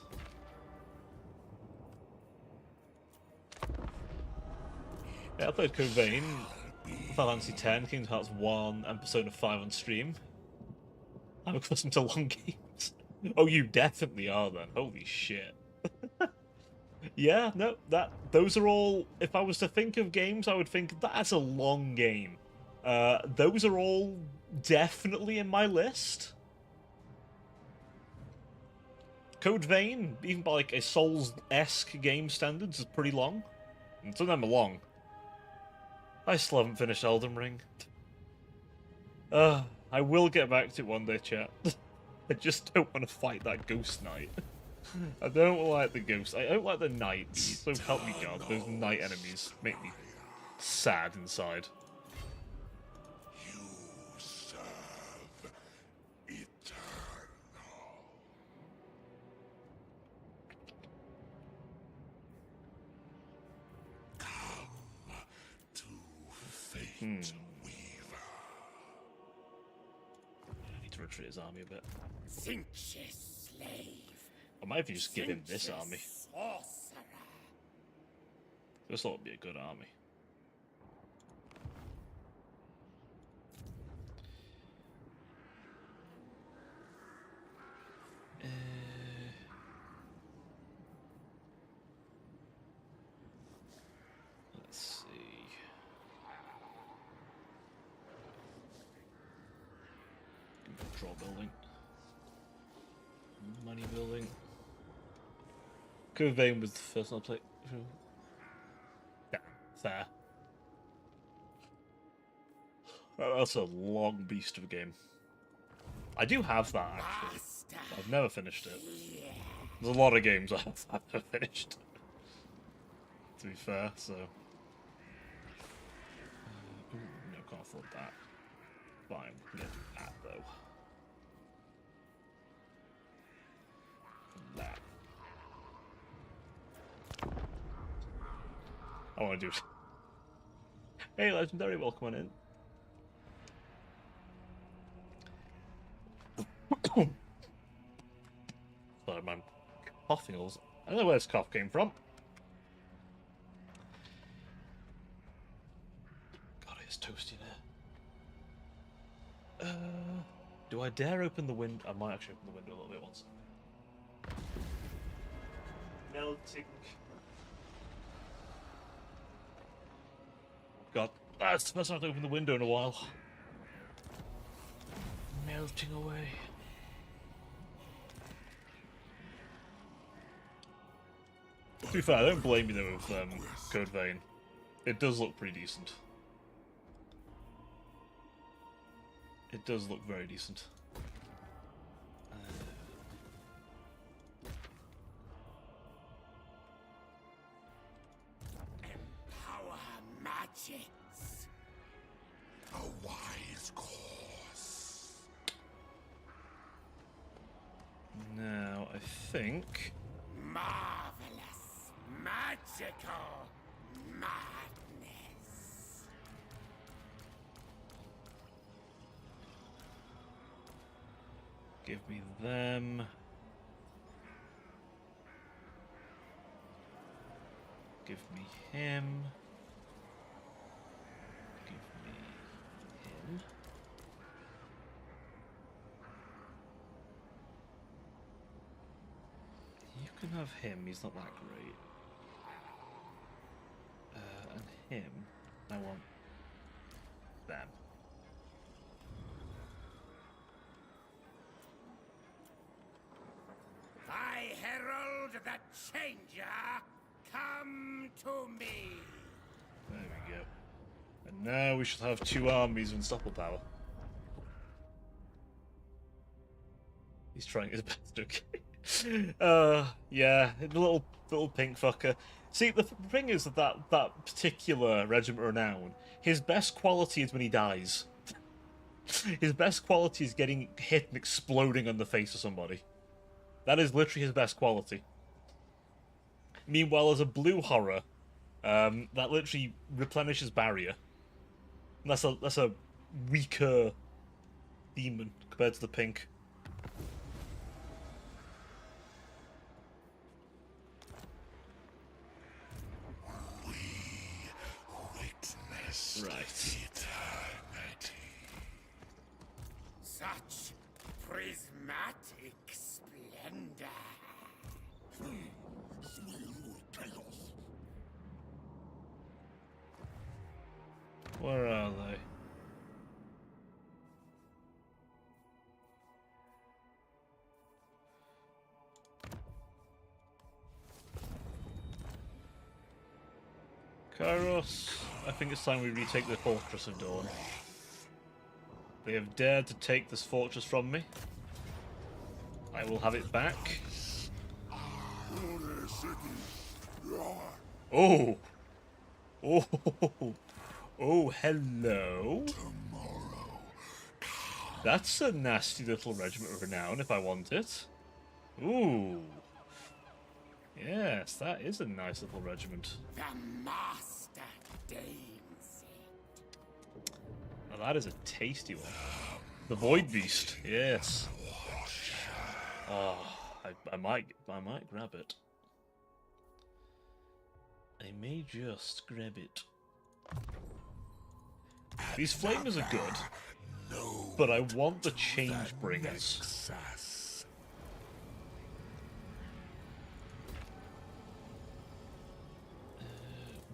Yeah, I played Code Vein, Final Fantasy X, Kingdom Hearts 1, and Persona 5 on stream. I'm accustomed to long games. Oh, you definitely are then. Holy shit. Yeah, no, those are all... If I was to think of games, I would think that's a long game. Those are all definitely in my list. Code Vein, even by like a Souls-esque game standards, is pretty long. And some of them are long. I still haven't finished Elden Ring. I will get back to it one day, chat. I just don't want to fight that Ghost Knight. I don't like the ghosts. I don't like the knights. So help me God, those knight enemies make me sad inside. You serve eternal. Come to Fate Weaver. I need to retreat his army a bit. Cinches slave. I might even just give him this army. Sorcerer. This thought would be a good army. Let's see. Control building. Money building. Code Vein was the first one I played. Yeah, fair. That's a long beast of a game. I do have that, actually. Master. I've never finished it. Yeah. There's a lot of games I've never finished. To be fair, so... Ooh, no, can't afford that. Fine, we can get that, though. And that. I want to do... Hey, Legendary, welcome on in. Sorry, man. Coughing all. I don't know where this cough came from. God, it's toasty there. Do I dare open the window? I might actually open the window a little bit once. Melting. God, that's the first time I've opened the window in a while. Melting away. To be fair, I don't blame you though with Code Vein. It does look pretty decent. It does look very decent. Empower magics. A wise course. Now, I think... Marvelous. Magical madness. Give me them. Give me him. Give me him. You can have him, he's not that great. And him, I want them. I herald the changer. Come to me. There we go. And now we should have 2 armies of unstoppable power. He's trying his best, okay. Yeah, the little pink fucker. See, the thing is that particular Regiment Renown, his best quality is when he dies. His best quality is getting hit and exploding on the face of somebody. That is literally his best quality. Meanwhile, as a blue horror, that literally replenishes barrier. And that's a weaker demon compared to the pink. Witness Right. eternity. Such prismatic splendor. Where are they? Kairos, I think it's time we retake the Fortress of Dawn. They have dared to take this fortress from me. I will have it back. Oh! Oh! Oh, hello. Tomorrow. That's a nasty little regiment of renown if I want it. Ooh. Yes, that is a nice little regiment. The master deigns it. Now that is a tasty one. The Void Beast, yes. Oh, I might grab it. I may just grab it. These flamers are good, but I want the change bringers. Nexus.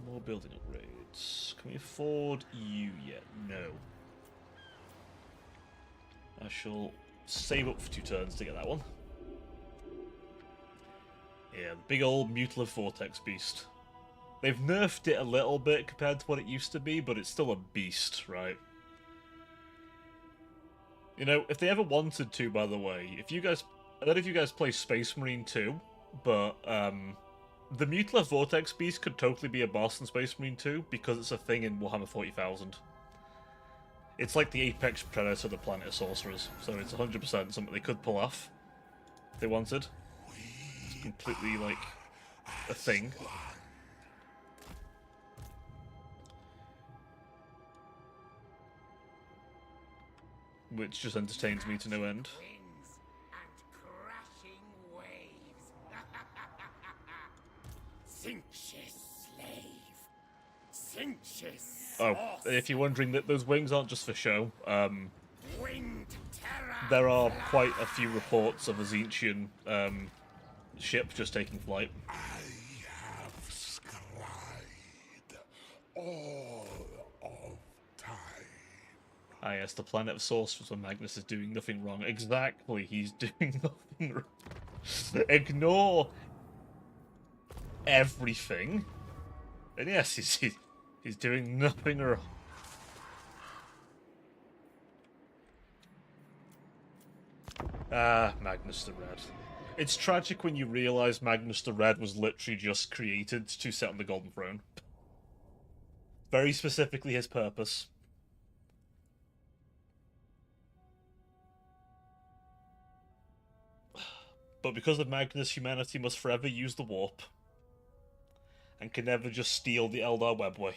More building upgrades. Can we afford you yet? No. I shall save up for 2 turns to get that one. Yeah, the big old Mutilative Vortex Beast. They've nerfed it a little bit compared to what it used to be, but it's still a beast, right? You know, if they ever wanted to, by the way, if you guys, I don't know if you guys play Space Marine 2, but the Mutilator Vortex Beast could totally be a boss in Space Marine 2 because it's a thing in Warhammer 40,000. It's like the apex predator of the planet of sorcerers, so it's 100% something they could pull off if they wanted. It's completely, like, a thing. Which just entertains me to no end. Winds and crashing waves. Cinches slave. Cinches. Oh, if you're wondering, that those wings aren't just for show. Winged terror. There are quite a few reports of a Zinchian ship just taking flight. I have scried all of time. Ah yes, the planet of sorcerers where Magnus is doing nothing wrong. Exactly, he's doing nothing wrong. Ignore everything. And yes, he's doing nothing wrong. Ah, Magnus the Red. It's tragic when you realise Magnus the Red was literally just created to sit on the Golden Throne. Very specifically his purpose. But because of Magnus, humanity must forever use the warp. And can never just steal the Eldar webway.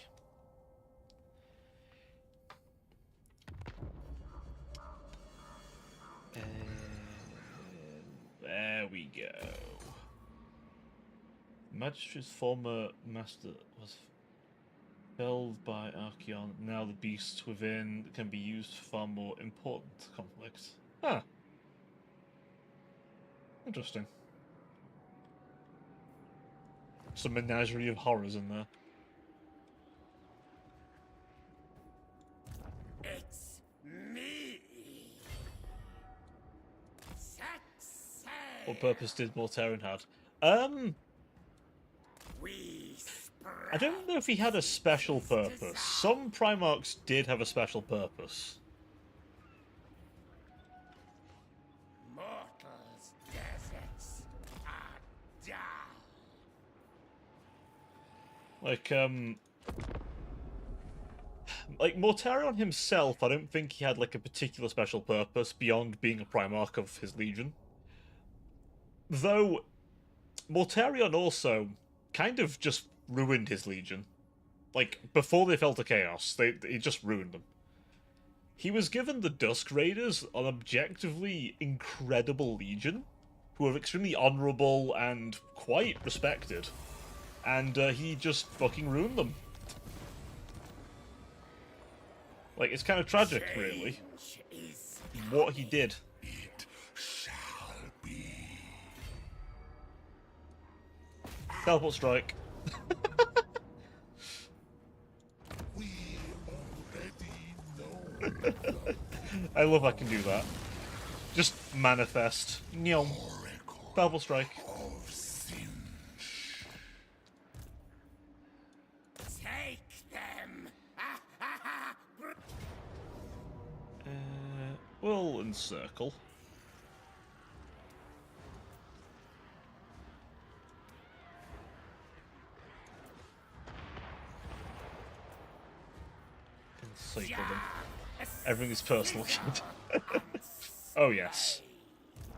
There we go. Magistrate's former master was felled by Archeon. Now the beasts within can be used for far more important conflicts. Ah. Interesting. Some menagerie of horrors in there. It's me. Success. What purpose did Mortarion have? We I don't know if he had a special purpose. Some Primarchs did have a special purpose. Mortals' deserts are dull. Like Mortarion himself, I don't think he had like a particular special purpose beyond being a Primarch of his legion. Though Mortarion also kind of just ruined his legion. Like before they fell to chaos, he just ruined them. He was given the Dusk Raiders, an objectively incredible legion, who are extremely honourable and quite respected. And he just fucking ruined them. Like, it's kind of tragic, really, what he did. It shall be. Teleport strike. We already know. I love I can do that. Just manifest. Nyom. Oracle Teleport strike. of Sinch. Take them. We'll encircle. Encircle them. Everything is personal, kid. Oh yes.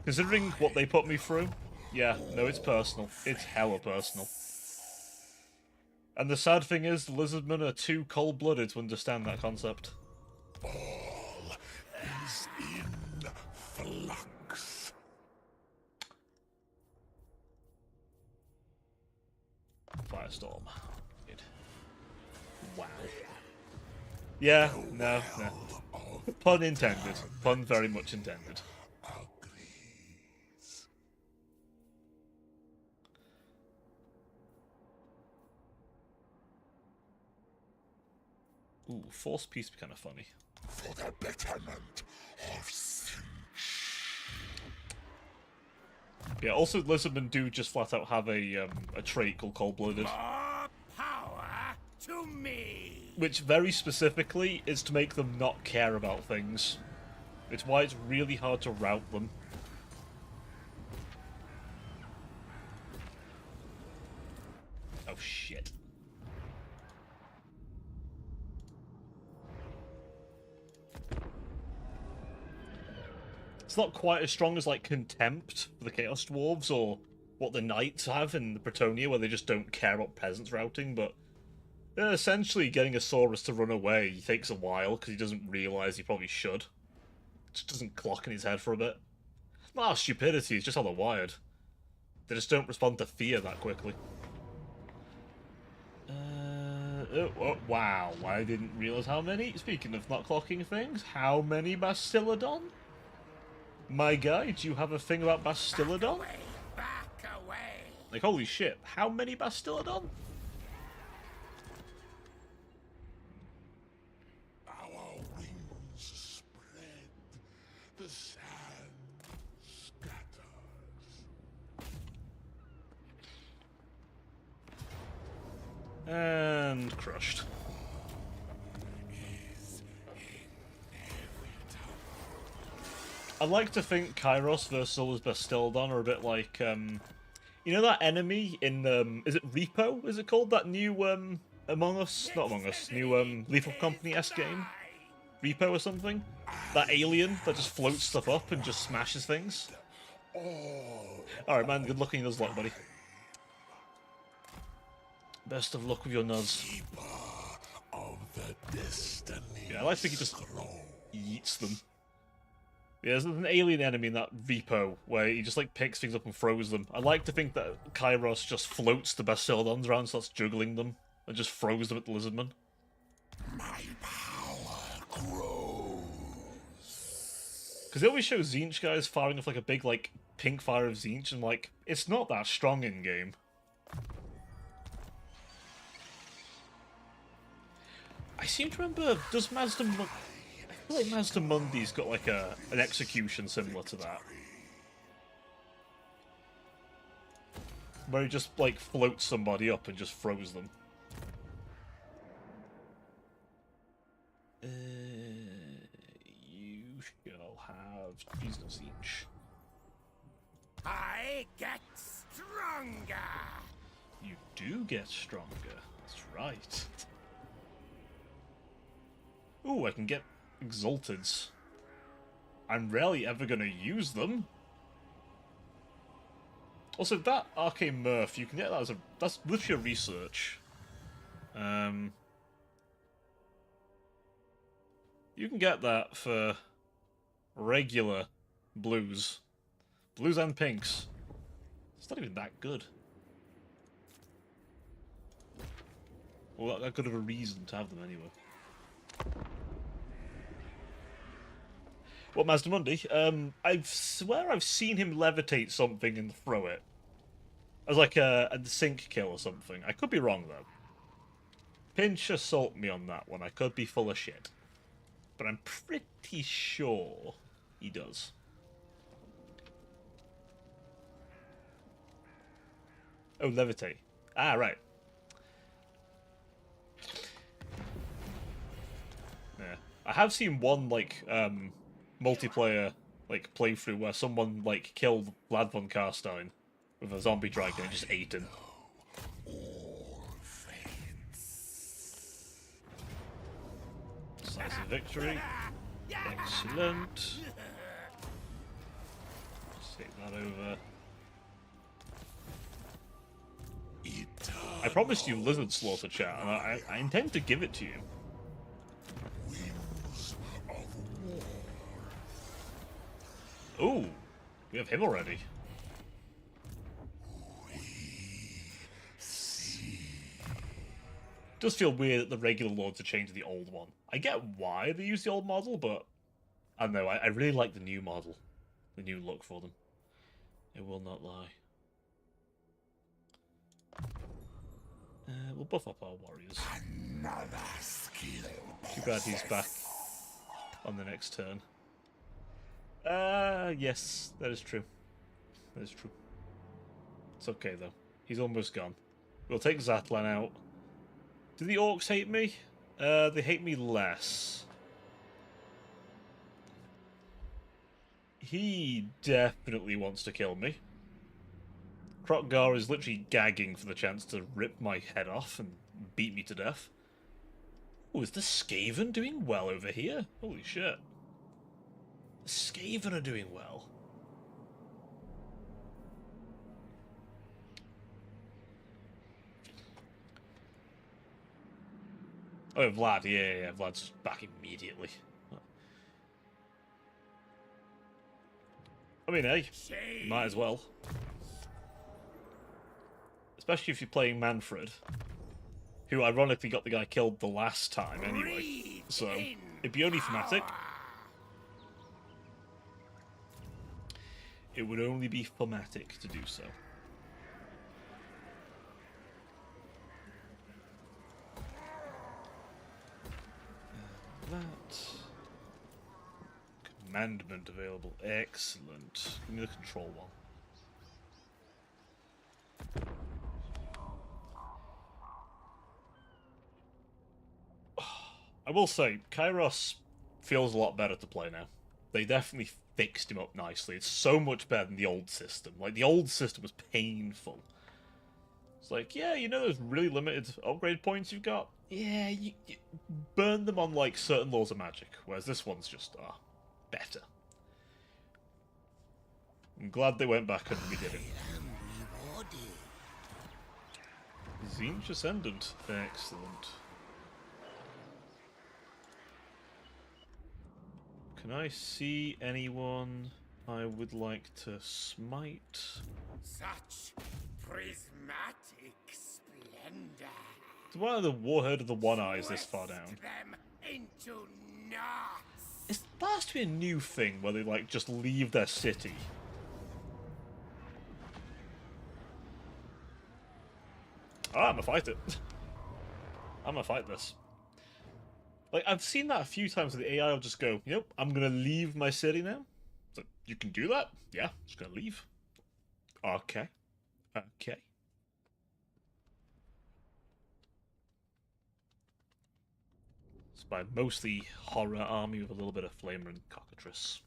Considering what they put me through, yeah, no, it's personal. It's hella personal. And the sad thing is, the Lizardmen are too cold-blooded to understand that concept. All is in flux. Firestorm. Good. Wow. Yeah, no. Pun intended. Pun very much intended. Agrees. Ooh, Force Peace be kind of funny. For the betterment of Sinch. Yeah, also Lizardmen do just flat out have a trait called Cold-Blooded, More power to me. which very specifically is to make them not care about things. It's why it's really hard to route them. Oh shit. It's not quite as strong as, like, Contempt for the Chaos Dwarves, or what the Knights have in the Bretonia, where they just don't care about peasants routing, but essentially getting a Saurus to run away takes a while, because he doesn't realise he probably should. It just doesn't clock in his head for a bit. Not stupidity, it's just how they're wired. They just don't respond to fear that quickly. Oh, wow, I didn't realise how many. Speaking of not clocking things, how many Bastiladon? My guy, do you have a thing about Bastiladon? Back away! Like, holy shit, how many Bastiladon? Our wings spread, the sand scatters. And crushed. I like to think Kairos versus all his Bastiladon are a bit like, you know that enemy in, is it Repo, is it called? That new, Among Us? Not Among Us, new, Lethal Company-esque game? Repo or something? That alien that just floats stuff up and just smashes things? Alright, man, good luck in your Nuzlocke, buddy. Best of luck with your Nuz. Keeper of the destiny. Yeah, I like to think he just eats them. Yeah, there's an alien enemy in that Repo where he just, like, picks things up and throws them. I like to think that Kairos just floats the Bastiladons around, starts juggling them, and just throws them at the Lizardman. My power grows. Because they always show Tzeentch guys firing off, like, a big, like, pink fire of Tzeentch, and, like, it's not that strong in-game. I seem to remember, does Mazda... I feel like Mazda Mundi's got, like, an execution similar to that. Where he just, like, floats somebody up and just throws them. You shall have... He's no Tzeentch. I get stronger! You do get stronger. That's right. Ooh, I can get Exalteds. I'm rarely ever gonna use them. Also, that Arcane Murph, you can get that as a... That's literally a research. You can get that for regular blues. Blues and pinks. It's not even that good. Well, that good of a reason to have them anyway. What, Mazda Mundi? I swear I've seen him levitate something and throw it. As like a sink kill or something. I could be wrong, though. Pinch assault me on that one. I could be full of shit. But I'm pretty sure he does. Oh, levitate. Ah, right. Yeah. I have seen one, like, multiplayer, like, playthrough where someone, like, killed Vlad von Karstein with a zombie dragon and just ate him. Decisive victory. Excellent. Let's take that over. I promised you Lizard Slaughter, chat, and I intend to give it to you. Wings of war. Ooh, we have him already. Does feel weird that the regular lords are changing the old one. I get why they use the old model, but I don't know, I really like the new model. The new look for them. It will not lie. We'll buff up our warriors. Another skill. Too bad he's back on the next turn. Yes, that is true. That is true. It's okay, though. He's almost gone. We'll take Zatlan out. Do the orcs hate me? They hate me less. He definitely wants to kill me. Krokgar is literally gagging for the chance to rip my head off and beat me to death. Oh, is the Skaven doing well over here? Holy shit. The Skaven are doing well. Oh, Vlad, yeah, Vlad's back immediately. I mean, hey, might as well. Especially if you're playing Manfred, who ironically got the guy killed the last time anyway. So, it'd be only thematic. It would only be thematic to do so. That. Commandment available. Excellent. Give me the control one. I will say, Kairos feels a lot better to play now. They definitely fixed him up nicely. It's so much better than the old system. Like, the old system was painful. It's like, yeah, you know those really limited upgrade points you've got? Yeah, you burn them on, like, certain laws of magic. Whereas this one's just, better. I'm glad they went back and redid it. Zinch Ascendant. Excellent. Can I see anyone I would like to smite? Such prismatic splendor. It's one of the Warhead of the One Eyes this far down. Twist them into knots. It's supposed to be a new thing where they, like, just leave their city. I'm gonna fight it. I'm gonna fight this. Like, I've seen that a few times where the AI will just go, yep, I'm gonna leave my city now. It's like, you can do that? Yeah, just gonna leave. Okay. Okay. It's by mostly horror army with a little bit of flamer and cockatrice.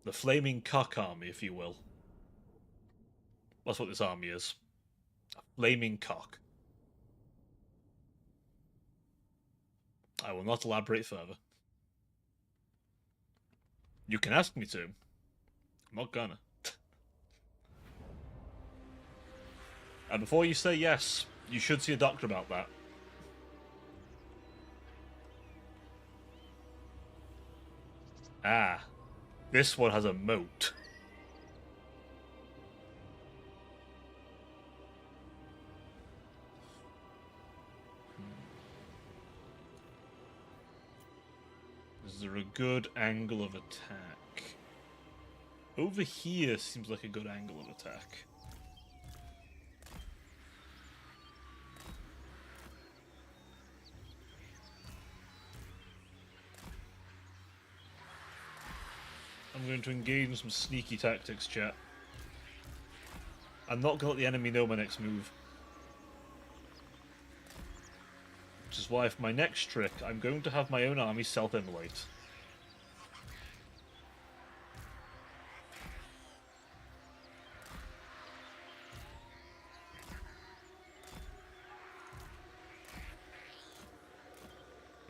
The flaming cock army, if you will. That's what this army is. A flaming cock. I will not elaborate further. You can ask me to. I'm not gonna. And before you say yes, you should see a doctor about that. Ah, this one has a moat. Is there a good angle of attack? Over here seems like a good angle of attack. I'm going to engage in some sneaky tactics, chat. I'm not going to let the enemy know my next move. Which is why for my next trick, I'm going to have my own army self-immolate.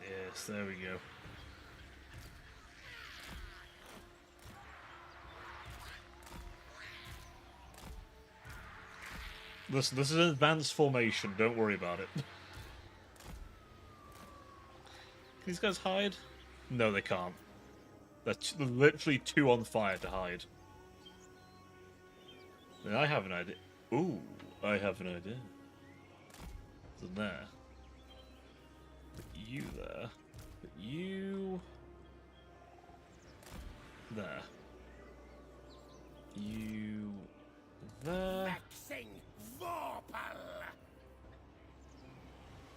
Yes, there we go. Listen, this is an advanced formation, don't worry about it. Can these guys hide? No, they can't. They're literally too on fire to hide. Then I have an idea. Ooh, I have an idea. Then there. Put you there. Put you... there. You... there. Maxing Vorpal.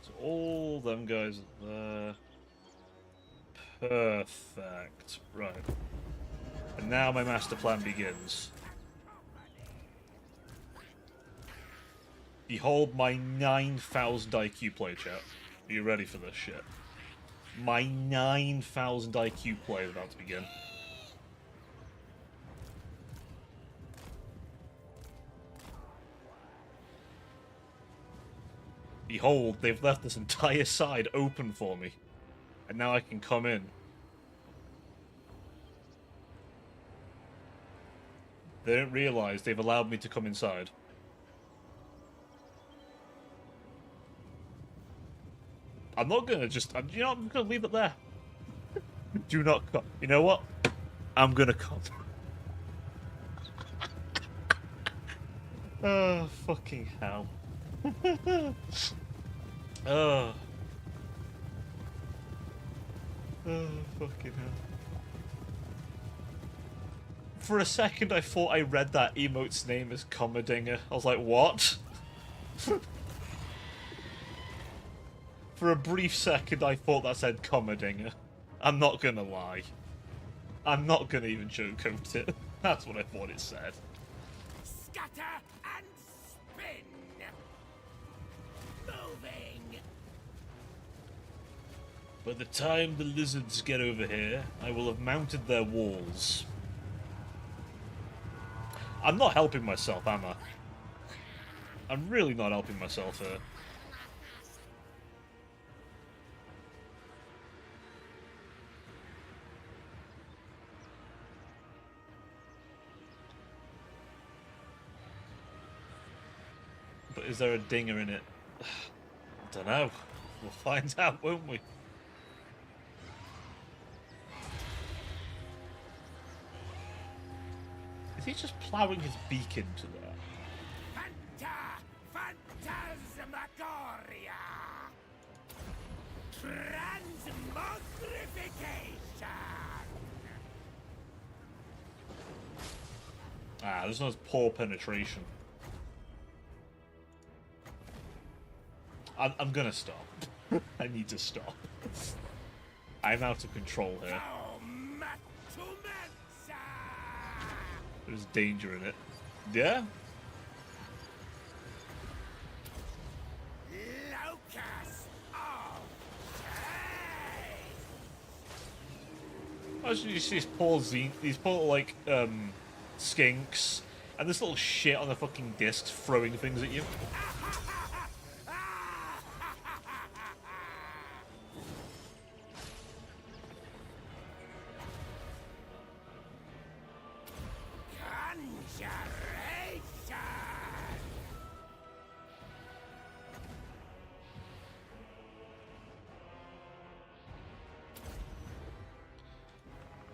So all them guys are there. Perfect. Right. And now my master plan begins. Behold my 9,000 IQ play, chat. Are you ready for this shit? My 9,000 IQ play is about to begin. Behold, they've left this entire side open for me. And now I can come in. They don't realise they've allowed me to come inside. I'm not gonna just... you know, I'm gonna leave it there. Do not come. You know what? I'm gonna come. Oh, fucking hell. Oh. Oh, fucking hell. For a second, I thought I read that emote's name as Commodinger. I was like, what? For a brief second, I thought that said Commodinger. I'm not gonna lie. I'm not gonna even sugarcoat it. That's what I thought it said. Scatter and spin. Moving. By the time the lizards get over here, I will have mounted their walls. I'm not helping myself, am I? I'm really not helping myself here. But is there a dinger in it? I don't know. We'll find out, won't we? Is he just ploughing his beak into there? Phantasmagoria. Transmogrification. Ah, this one's poor penetration. I'm gonna stop. I need to stop. I'm out of control here. There's danger in it. Yeah? Locus of Imagine you see these poor these poor, like, skinks, and this little shit on the fucking discs throwing things at you.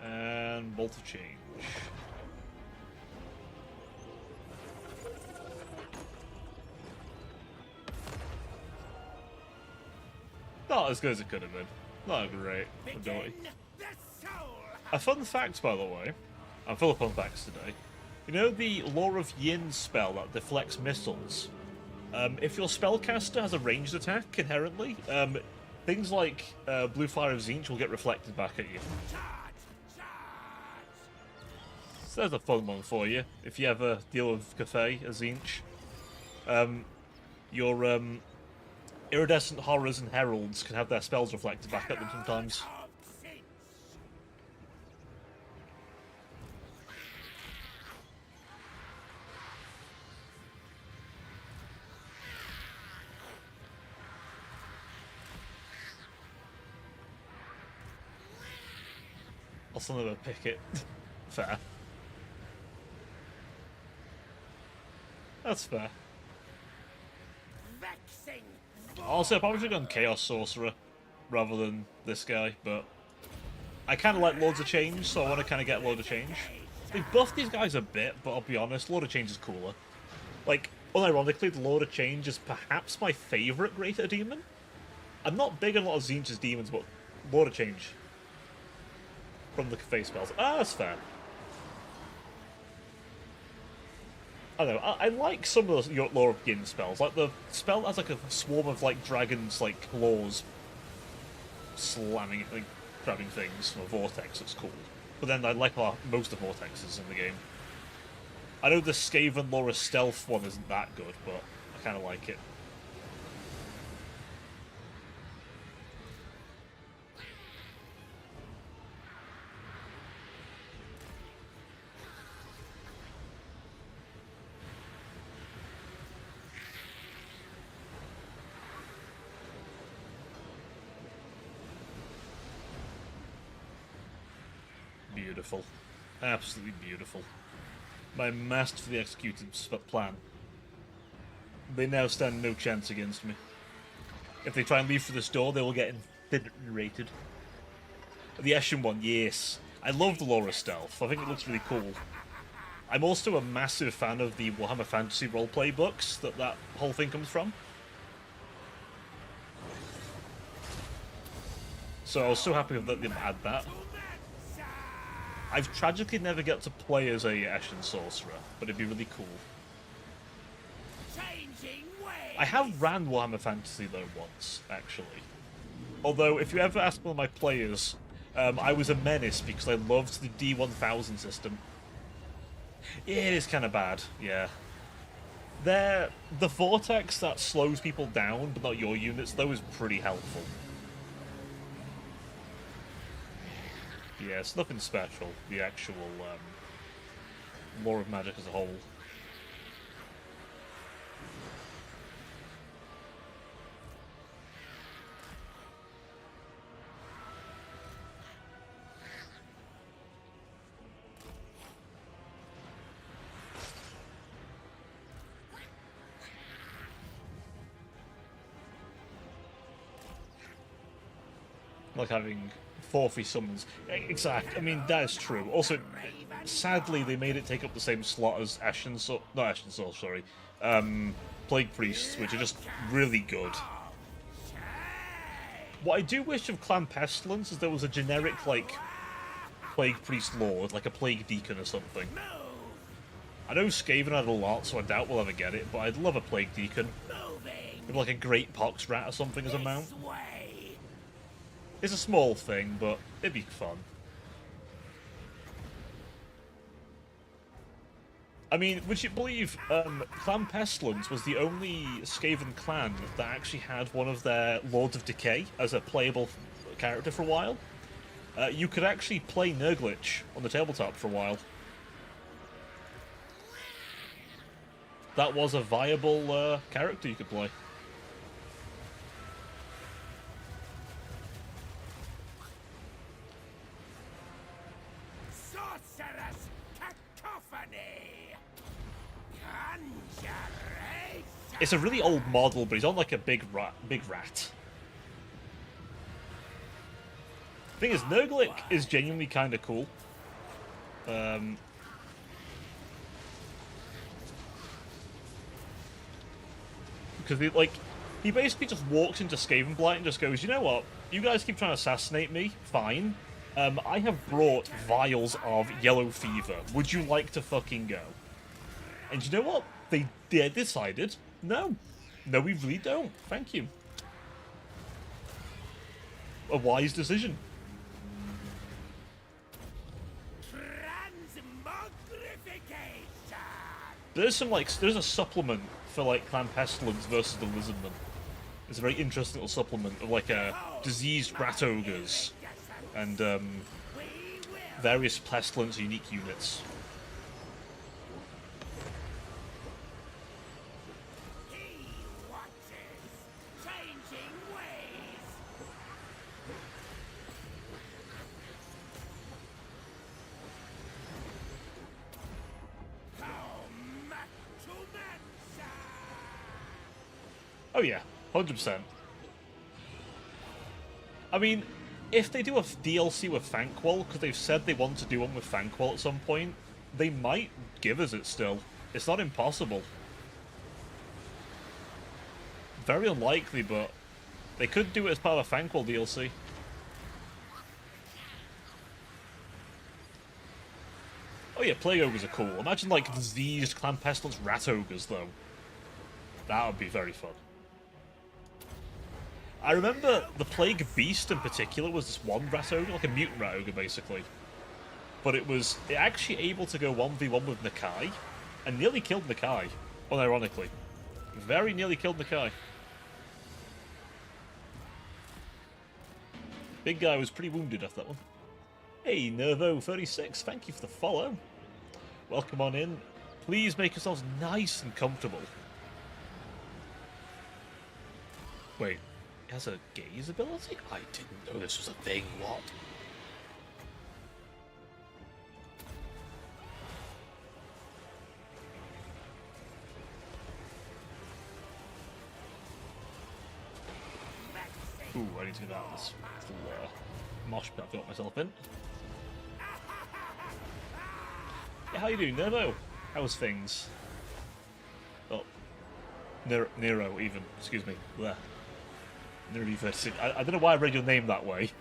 And bolt of change. Not as good as it could have been. Not a great ability. A fun fact, by the way. I'm full of fun facts today. You know the Law of Yin spell that deflects missiles? If your spellcaster has a ranged attack inherently, things like Blue Fire of Tzeentch will get reflected back at you. So there's a fun one for you, if you ever deal with Cafe as Tzeentch. Your iridescent horrors and heralds can have their spells reflected back at them sometimes. I'll still never pick it. Fair. That's fair. Also, I probably should have gone Chaos Sorcerer rather than this guy, but I kind of like Lords of Change, so I want to kind of get Lord of Change. They buffed these guys a bit, but I'll be honest, Lord of Change is cooler. Like, unironically, the Lord of Change is perhaps my favourite Greater Demon. I'm not big on a lot of Tzeentch's demons, but Lord of Change from the face spells. Ah, that's fair. I don't know, I like some of those Law of Yin spells. Like, the spell has like a swarm of, like, dragons, like, claws slamming, like, grabbing things from a vortex. It's cool. But then I like most of the vortexes in the game. I know the Skaven Law of Stealth one isn't that good, but I kind of like it. beautiful. Absolutely beautiful. My masterfully executed plan. They now stand no chance against me. If they try and leave through this door, they will get incinerated. The Eshin one, yes. I love the Laura stealth. I think it looks really cool. I'm also a massive fan of the Warhammer Fantasy roleplay books that whole thing comes from. So I was so happy that they've had that. I've tragically never get to play as a Eshin sorcerer, but it'd be really cool. I have ran Warhammer Fantasy though once, actually. Although, if you ever ask one of my players, I was a menace because I loved the D1000 system. It is kind of bad, yeah. The vortex that slows people down, but not your units, though, is pretty helpful. Yeah, it's nothing special, the actual lore of magic as a whole. Like having 4 free summons. Exact. I mean, that is true. Also, sadly, they made it take up the same slot as Plague Priests, which are just really good. What I do wish of Clan Pestilence is there was a generic, like, Plague Priest Lord, like a Plague Deacon or something. I know Skaven had a lot, so I doubt we'll ever get it, but I'd love a Plague Deacon. With like a Great Pox Rat or something as a mount. It's a small thing, but it'd be fun. I mean, would you believe Clan Pestilence was the only Skaven clan that actually had one of their Lords of Decay as a playable character for a while? You could actually play Nurglich on the tabletop for a while. That was a viable character you could play. It's a really old model, but he's on like a big rat. The thing is, Nurglich is genuinely kind of cool. Because he basically just walks into Skavenblight and just goes, you know what? You guys keep trying to assassinate me. Fine. I have brought vials of yellow fever. Would you like to fucking go? And you know what? They decided, no. No, we really don't. Thank you. A wise decision. There's a supplement for like Clan Pestilence versus the Lizardmen. It's a very interesting little supplement of like diseased rat ogres and various Pestilence unique units. Oh yeah, 100%. I mean, if they do a DLC with Thanquol, because they've said they want to do one with Thanquol at some point, they might give us it still. It's not impossible. Very unlikely, but they could do it as part of a Thanquol DLC. Oh yeah, Plague Ogres are cool. Imagine like diseased Clan Pestilence Rat Ogres, though. That would be very fun. I remember the Plague Beast in particular was this one rat ogre, like a mutant rat ogre basically. But it actually able to go 1v1 with Nakai, and nearly killed Nakai, unironically. Very nearly killed Nakai. Big guy was pretty wounded after that one. Hey, Nervo36, thank you for the follow. Welcome on in. Please make yourselves nice and comfortable. Wait. It has a gaze ability? I didn't know this was a thing, what? Ooh, I need to get out of this little mosh pit I've got myself in. Yeah, how you doing, Nervo? How's things? Oh, Nero, even. Excuse me. There. Nero University. I don't know why I read your name that way.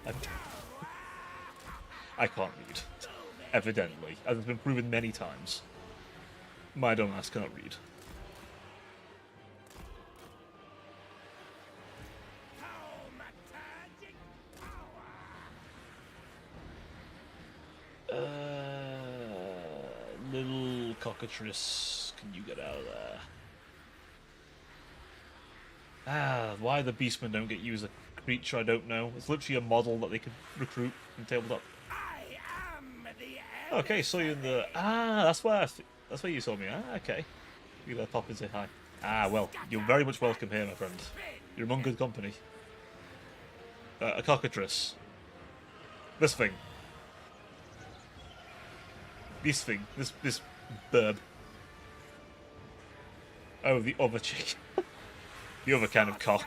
I can't read. Evidently. As it's been proven many times. My dumbass cannot read. Little cockatrice, can you get out of there? Ah, why the beastmen don't get used as a creature, I don't know. It's literally a model that they could recruit in tabletop. I am the Okay, saw you in the... Ah, that's where you saw me. Ah, okay. You gotta pop and say hi. Ah, well, you're very much welcome here, my friend. You're among good company. A cockatrice. This thing. This thing. This burb. Oh, the other chick. The other kind of cock.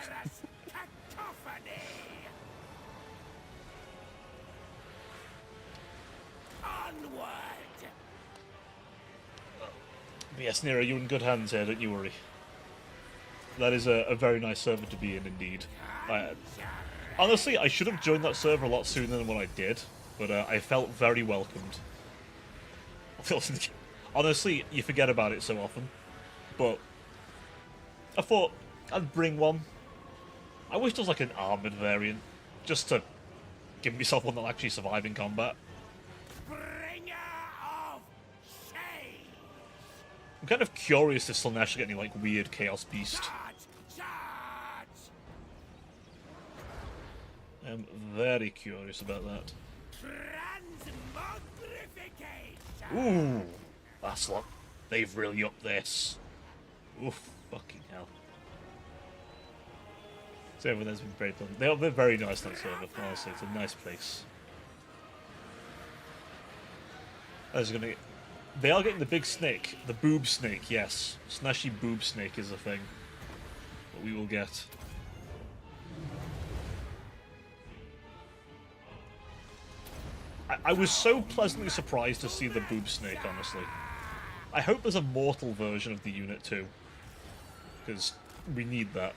cacophony. Onward. But yes, Nero, you're in good hands here, don't you worry. That is a very nice server to be in, indeed. Honestly, I should have joined that server a lot sooner than what I did, but I felt very welcomed. Honestly, you forget about it so often, but I thought I'd bring one. I wish there was like an armoured variant, just to give myself one that'll actually survive in combat. Bringer of shame. I'm kind of curious if Slaanesh get any like weird Chaos Beast. Charge. I'm very curious about that. Transmogrification. Ooh, that's like they've really upped this. Oof, fucking hell. So everyone's been very pleasant. They're very nice on server, honestly. It's a nice place. They are getting the big snake, the boob snake. Yes, Snashy boob snake is a thing that we will get. I was so pleasantly surprised to see the boob snake, honestly. I hope there's a mortal version of the unit too, because we need that.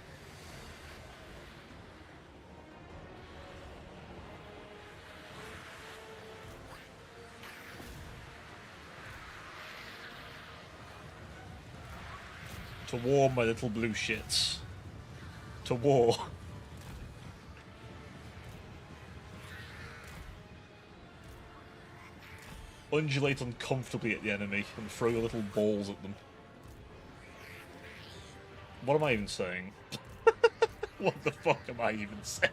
To war, my little blue shits. To war. Undulate uncomfortably at the enemy and throw your little balls at them. What am I even saying? What the fuck am I even saying?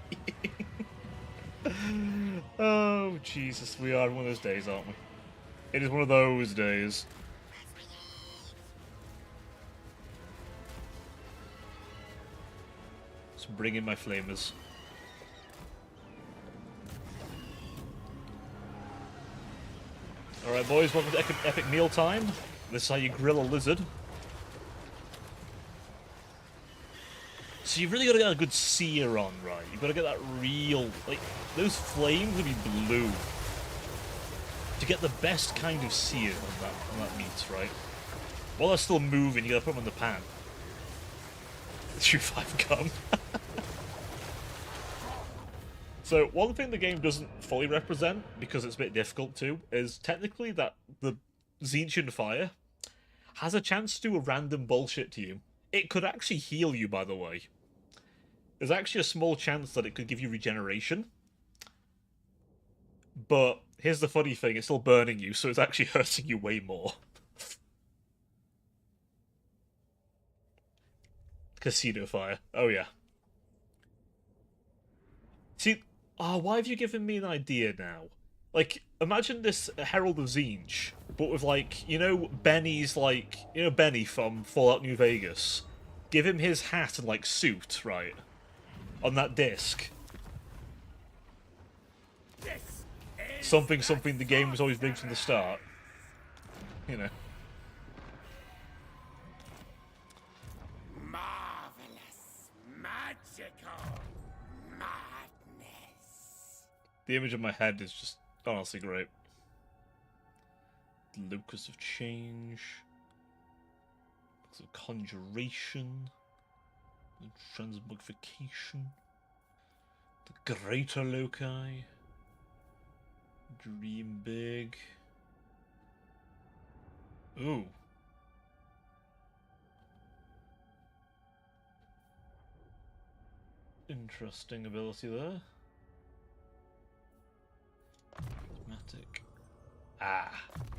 Oh, Jesus, we are in one of those days, aren't we? It is one of those days. Let's bring in my flamers. Alright boys, welcome to Epic Meal Time. This is how you grill a lizard. So you've really got to get a good sear on, right? You've got to get that real... like, those flames will be blue. To get the best kind of sear on that meat, right? While they're still moving, you gotta put them in the pan. 2-5 gun. So, one thing the game doesn't fully represent, because it's a bit difficult to, is technically that the Zinchian Fire has a chance to do a random bullshit to you. It could actually heal you, by the way. There's actually a small chance that it could give you regeneration. But, here's the funny thing, it's still burning you, so it's actually hurting you way more. Casino Fire. Oh, yeah. See... oh, why have you given me an idea now? Like, imagine this Herald of Tzeentch, but with, like, you know, Benny's, like... you know Benny from Fallout New Vegas? Give him his hat and, like, suit, right? On that disc. Something the game was always big from the start. You know. Marvelous. Magical. madness. The image in my head is just honestly great. The Locus of Change. Locus of Conjuration. The Transmogrification. The Greater Loci. Dream Big. Ooh. Interesting ability there. Automatic. Ah,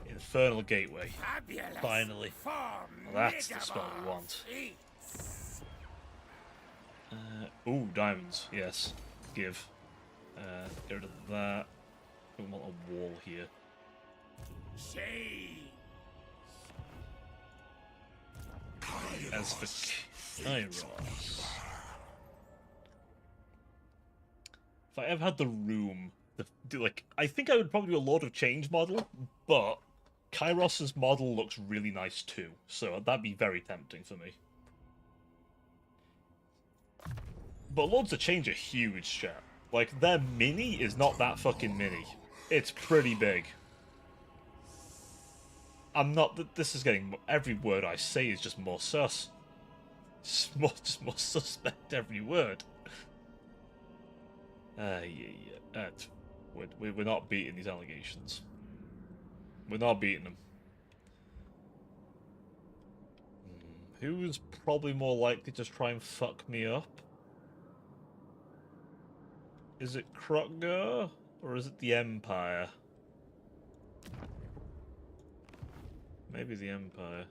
Infernal Gateway. Fabulous. Finally. Well, that's the spell we want. Feats. Ooh, diamonds. Yes. Give. Get rid of that. We want a wall here. Shades. As for Kairos. If I ever had the room, I think I would probably do a Lord of Change model, but Kairos's model looks really nice too, so that'd be very tempting for me. But Lords of Change are huge, chat. Like, their mini is not that fucking mini. It's pretty big. I'm not... This is getting... Every word I say is just more sus. Just more suspect every word. Yeah. We're not beating these allegations. We're not beating them. Who's probably more likely to try and fuck me up? Is it Krutgar? Or is it the Empire? Maybe the Empire.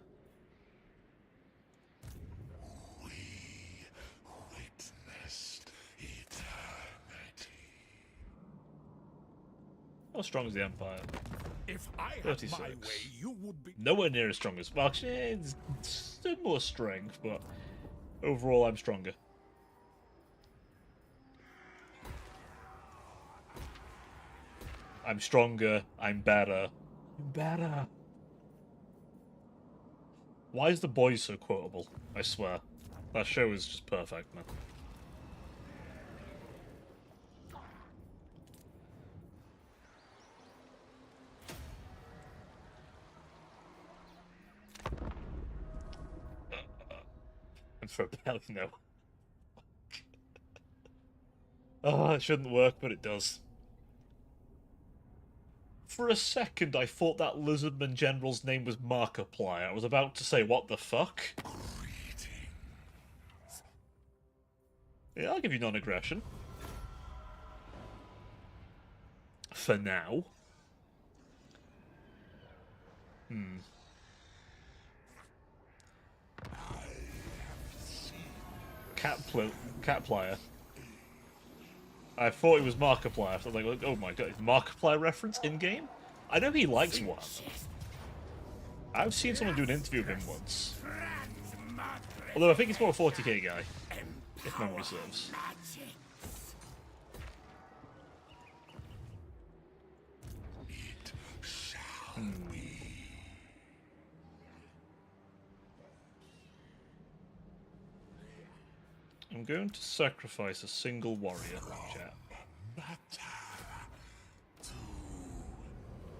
We witnessed eternity. How strong is the Empire? If I had 36. my way, you would be. Nowhere near as strong as... Well, actually, it's similar strength, but overall I'm stronger. I'm stronger. I'm better. I'm better. Why is The Boys so quotable? I swear. That show is just perfect, man. And for a belly, no. Oh, it shouldn't work, but it does. For a second, I thought that Lizardman General's name was Markiplier. I was about to say, what the fuck? Greetings. Yeah, I'll give you non-aggression. For now. Catplier. I thought it was Markiplier. So I was like, oh my god, is Markiplier reference in-game? I know he likes Warhammer. I've seen someone do an interview of him once. Although I think he's more a 40k guy, if memory serves. It shall be. I'm going to sacrifice a single warrior, chat.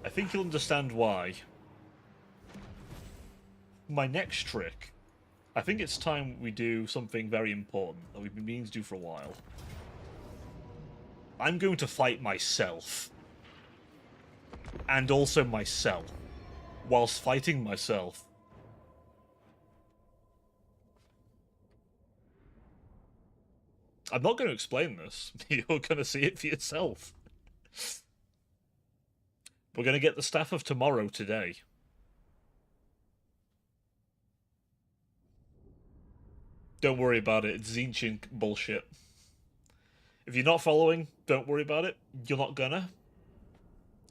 I think you'll understand why. My next trick, I think it's time we do something very important that we've been meaning to do for a while. I'm going to fight myself. And also myself. Whilst fighting myself. I'm not going to explain this. You're going to see it for yourself. We're going to get the Staff of Tomorrow today. Don't worry about it. It's Zinchian bullshit. If you're not following, don't worry about it. You're not gonna.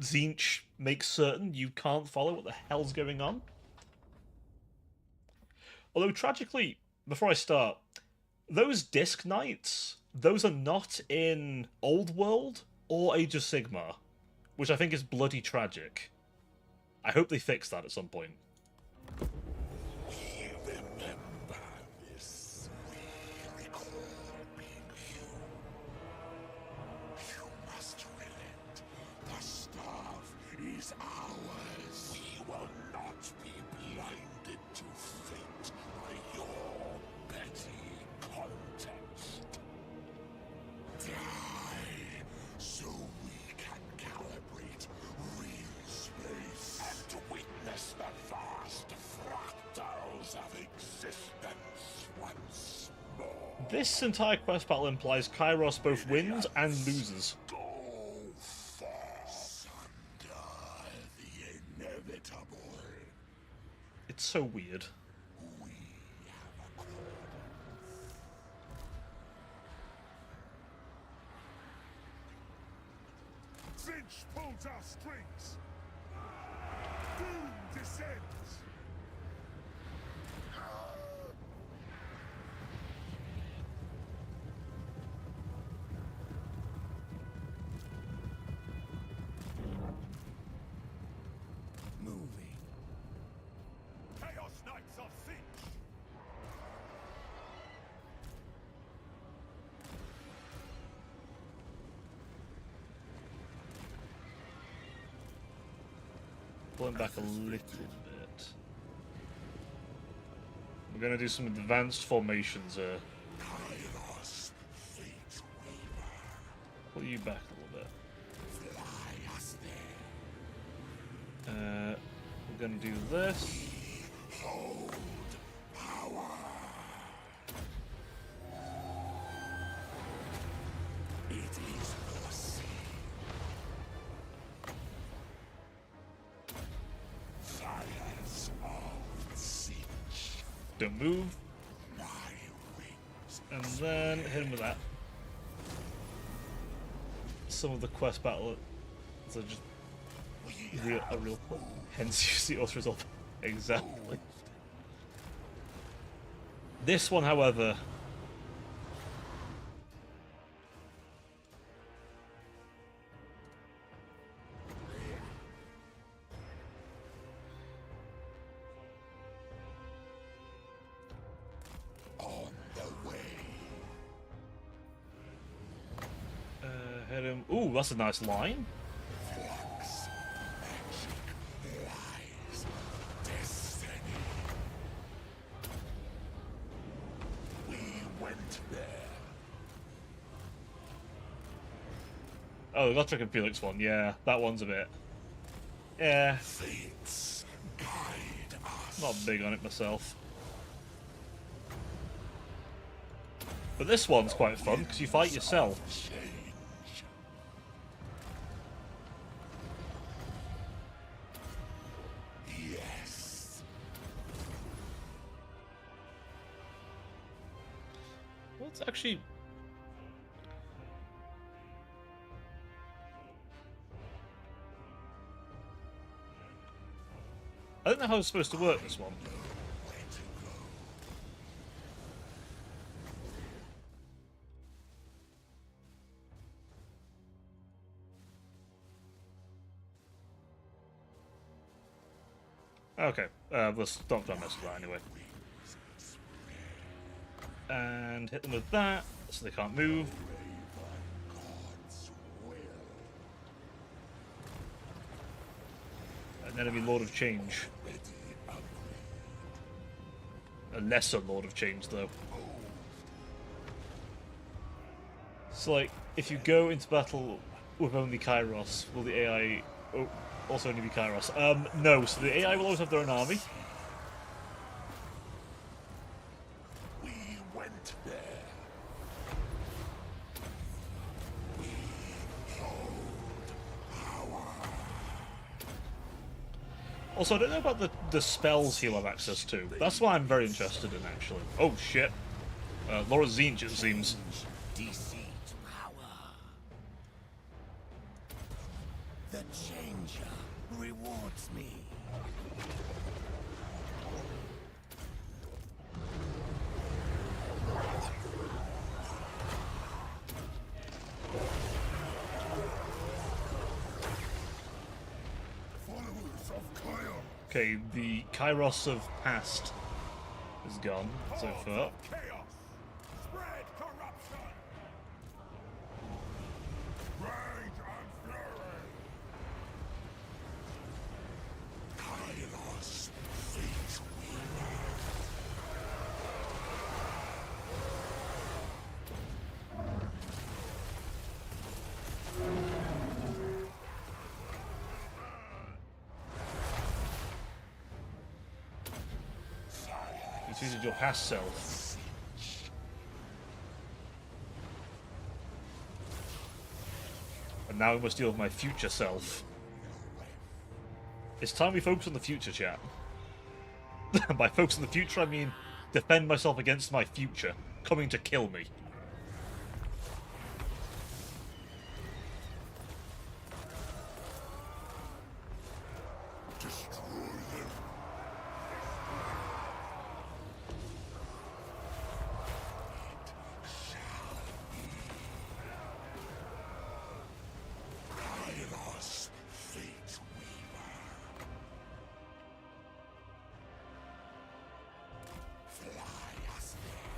Zinch makes certain you can't follow what the hell's going on. Although, tragically, before I start, those Disc Knights, those are not in Old World or Age of Sigmar, which I think is bloody tragic. I hope they fix that at some point. Remember this. We recall being This entire quest battle implies Kairos both wins and loses. Asunder the inevitable. It's so weird. We have accordance. Finch pulls our strings. Doom descends. Moving. Chaos Knights of Finch. Pulling back a little bit. We're gonna do some advanced formations here. Kairos, fate weaver. Pull you back a little bit. Fly us there. We're gonna do this. Hold power. It is the sea. Fires of siege. Don't move. My wings. And then hit him with that. Some of the quest battle are just a real point. Hence you see us result. Exactly. This one, however, On the way. hit him. Ooh, that's a nice line. Flux. Magic. Lies. Destiny. We went there. Oh, the Gotrek and Felix one. Yeah, that one's a bit. Yeah, Fates guide us. not big on it myself. But this one's quite fun because you fight yourself. Change. Yes. Well, it's actually. I don't know how it's supposed to work, this one. Where to go? Okay, let's don't mess with that anyway. And hit them with that, so they can't move. God's will. An enemy Lord of Change. Ready upgrade. A lesser Lord of Change, though. So, like, if you go into battle with only Kairos, will the AI also only be Kairos? No, so the AI will always have their own army. We went there. Also, I don't know about the spells he'll have access to. That's what I'm very interested in, actually. Oh, shit. Laura Zinj, it seems. Deceit power. The changer rewards me. Followers of Kyle. Okay, the Kairos of past is gone so far. Chaos. Spread corruption. Rage and fury. Kairos, fate weaver. It's using your past self. Now I must deal with my future self. It's time we focus on the future, chat. By focus on the future, I mean defend myself against my future, coming to kill me. Destroy them. Kairos, Fate Weaver. Fly us there.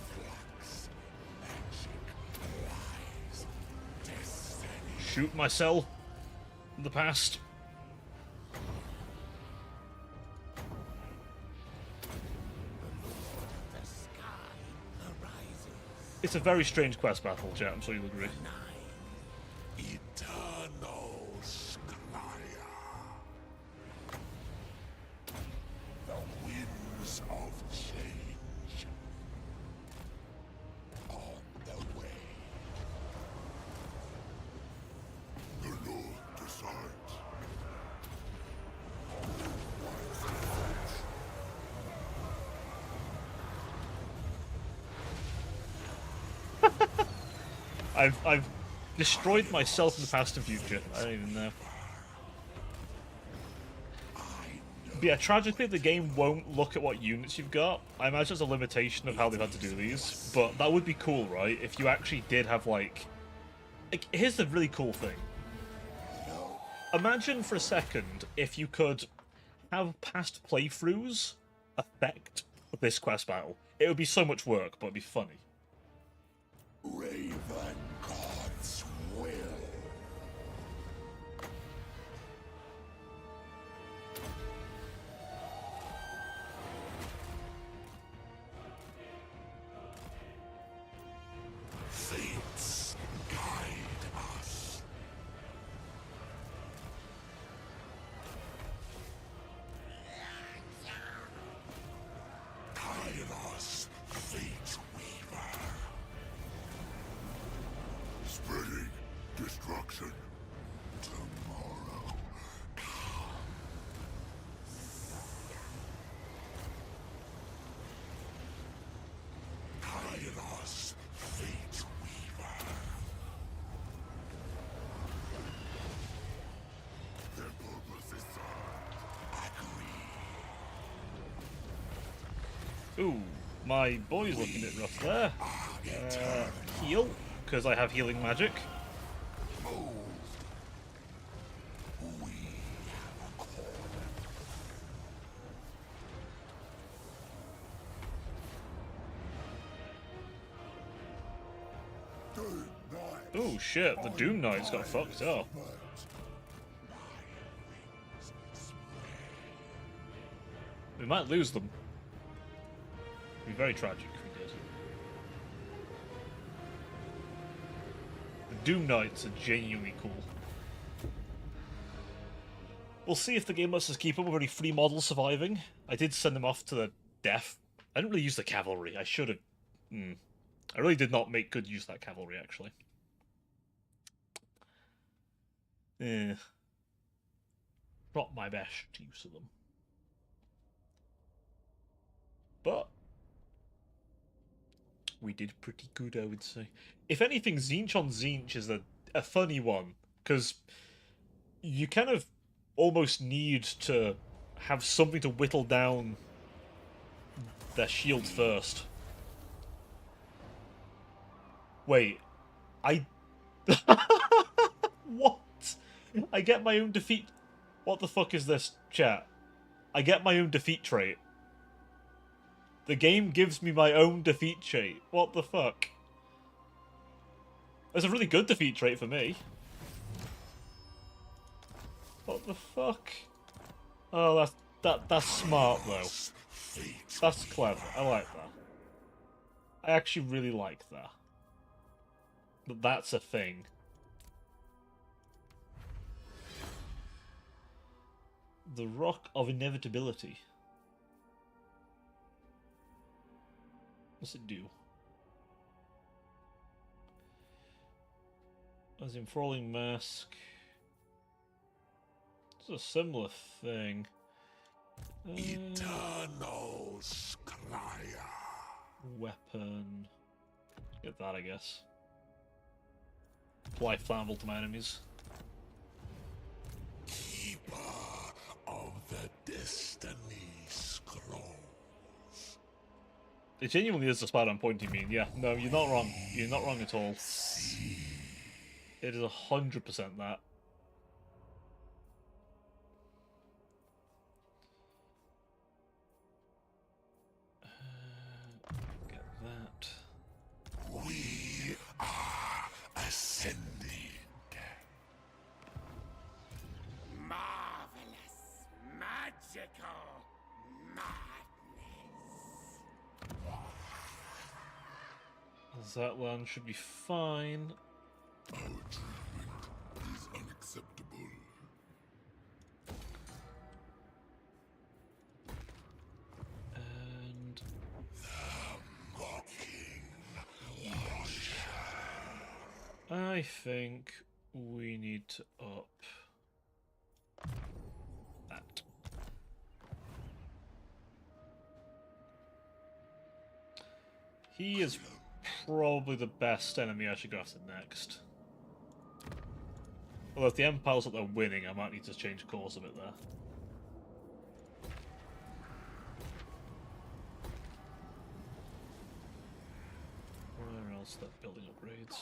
Flux, magic, lies, destiny. Shoot myself in the past. The sky arises. It's a very strange quest battle, chat. I'm sure you'll agree. Eternal Sklia. The winds of change. On the way. The Lord decides. I've destroyed myself in the past and future. I don't even know. But yeah, tragically the game won't look at what units you've got. I imagine there's a limitation of how they've had to do these. But that would be cool, right? If you actually did have like here's the really cool thing. Imagine for a second if you could have past playthroughs affect this quest battle. It would be so much work, but it'd be funny. Raven God's will. Fates guide us. Kairos, Fate Weaver. Spreading destruction. Tomorrow. Kairos, Fate Weaver. Their purpose is agree. Ooh, my boy's looking a bit rough there. Heal, because I have healing magic. We have a call. Good night. Oh shit, the Doom Knights got fucked up. We might lose them. It'd be very tragic if we did. The Doom Knights are genuinely cool. We'll see if the game lets us keep up with any free models surviving. I did send them off to the death. I didn't really use the cavalry. I should have. I really did not make good use of that cavalry, actually. Not my best use of them. But we did pretty good, I would say. If anything, Zinch on Zinch is a funny one, because you kind of almost need to have something to whittle down their shield first. Wait, what? I get my own defeat... What the fuck is this, chat? I get my own defeat trait. The game gives me my own defeat trait. What the fuck? That's a really good defeat trait for me. What the fuck? Oh, that's smart though. That's clever. I like that. I actually really like that. But that's a thing. The Rock of Inevitability. What's it do? As enthralling mask. It's a similar thing. Eternal Scryer. Weapon. Get that, I guess. Apply flammable to my enemies. Keeper of the Destiny Scroll. It genuinely is the spot I'm pointing me. Yeah, no, you're not wrong. You're not wrong at all. It is 100% that. Get that. We are ascending. Marvelous, magical madness. That land should be fine. Our treatment is unacceptable. And Mocking I think we need to up that. He is probably the best enemy I should go after next. Although if the Empire's that they're winning, I might need to change course a bit there. Where else that building upgrades?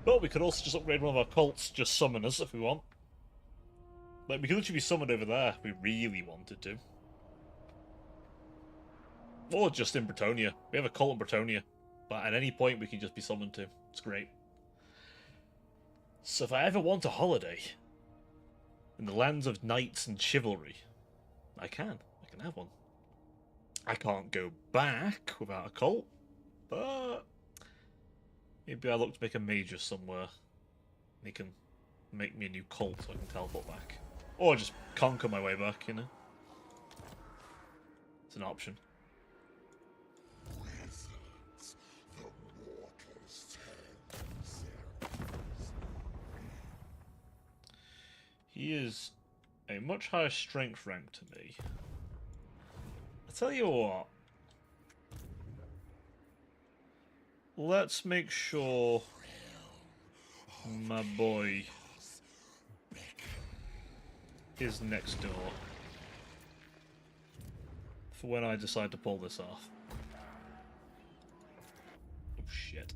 But we could also just upgrade one of our cults, just summoners if we want. Like, we could literally be summoned over there if we really wanted to. Or just in Bretonia. We have a cult in Bretonia. But at any point we can just be summoned to. It's great. So if I ever want a holiday in the lands of knights and chivalry, I can have one. I can't go back without a cult, but maybe I look to make a major somewhere. He can make me a new cult so I can teleport back. Or just conquer my way back, you know? It's an option. wizards, the mortals turn themselves. He is a much higher strength rank to me. I tell you what. Let's make sure my boy is next door for when I decide to pull this off. Oh shit.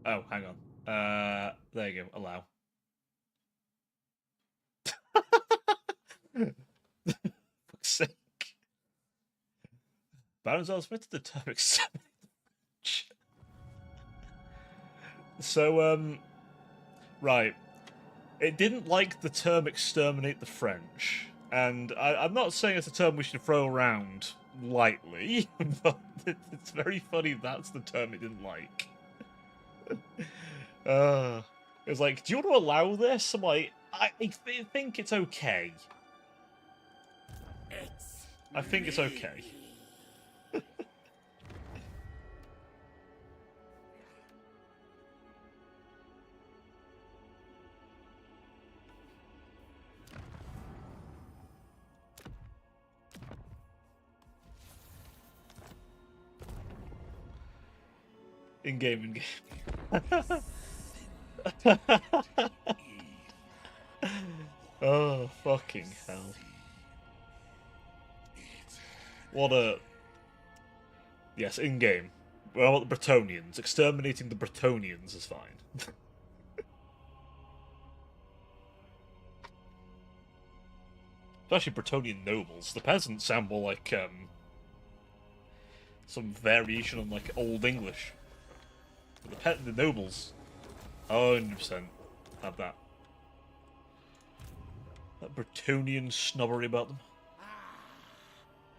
Oh, hang on. There you go. Allow. Fuck's sake. Barons are submitted to the term exterminate. So, right. It didn't like the term exterminate the French. And I'm not saying it's a term we should throw around lightly, but it's very funny that's the term it didn't like. It was like, do you want to allow this? I'm like, I think it's okay. I think it's okay. In game. Oh, fucking hell. What a... Yes, in-game. Well, the Bretonians. Exterminating the Bretonians is fine. Especially Bretonian nobles. The peasants sound more like, some variation on, like, Old English. But the nobles, 100% have that. That Bretonian snobbery about them.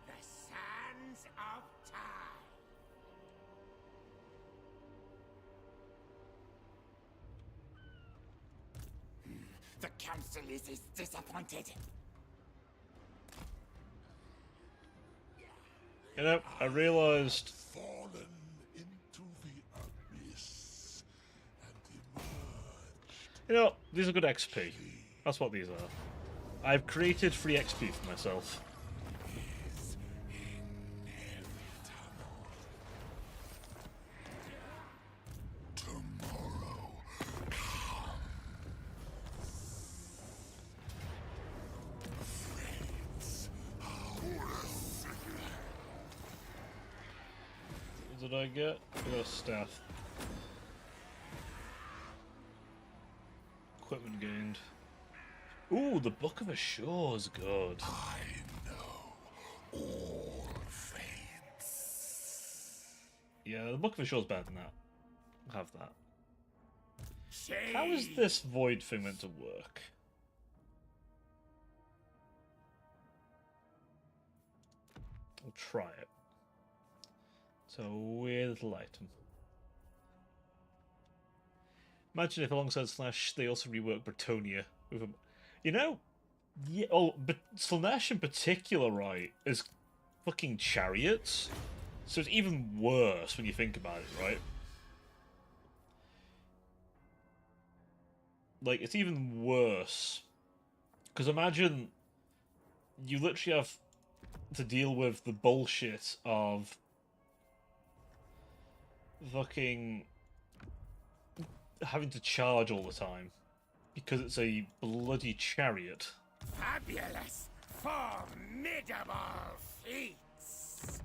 The sands of time. The council is disappointed. You know, I realised... Fallen into the abyss and emerged. You know, these are good XP. That's what these are. I've created free XP for myself. Is inevitable. Tomorrow friends What did I get? I got a staff. Equipment gained. Ooh, the Book of Assure's good. I know all fates. Yeah, the Book of Assure's better than that. I'll have that. Shame. How is this void thing meant to work? I'll try it. It's a weird little item. Imagine if alongside Slash they also rework Bretonia with a... You know, yeah, oh, but Slanesh in particular, right, is fucking chariots. So it's even worse when you think about it, right? Like, it's even worse. Because imagine you literally have to deal with the bullshit of fucking having to charge all the time because it's a bloody chariot. Fabulous, formidable feats.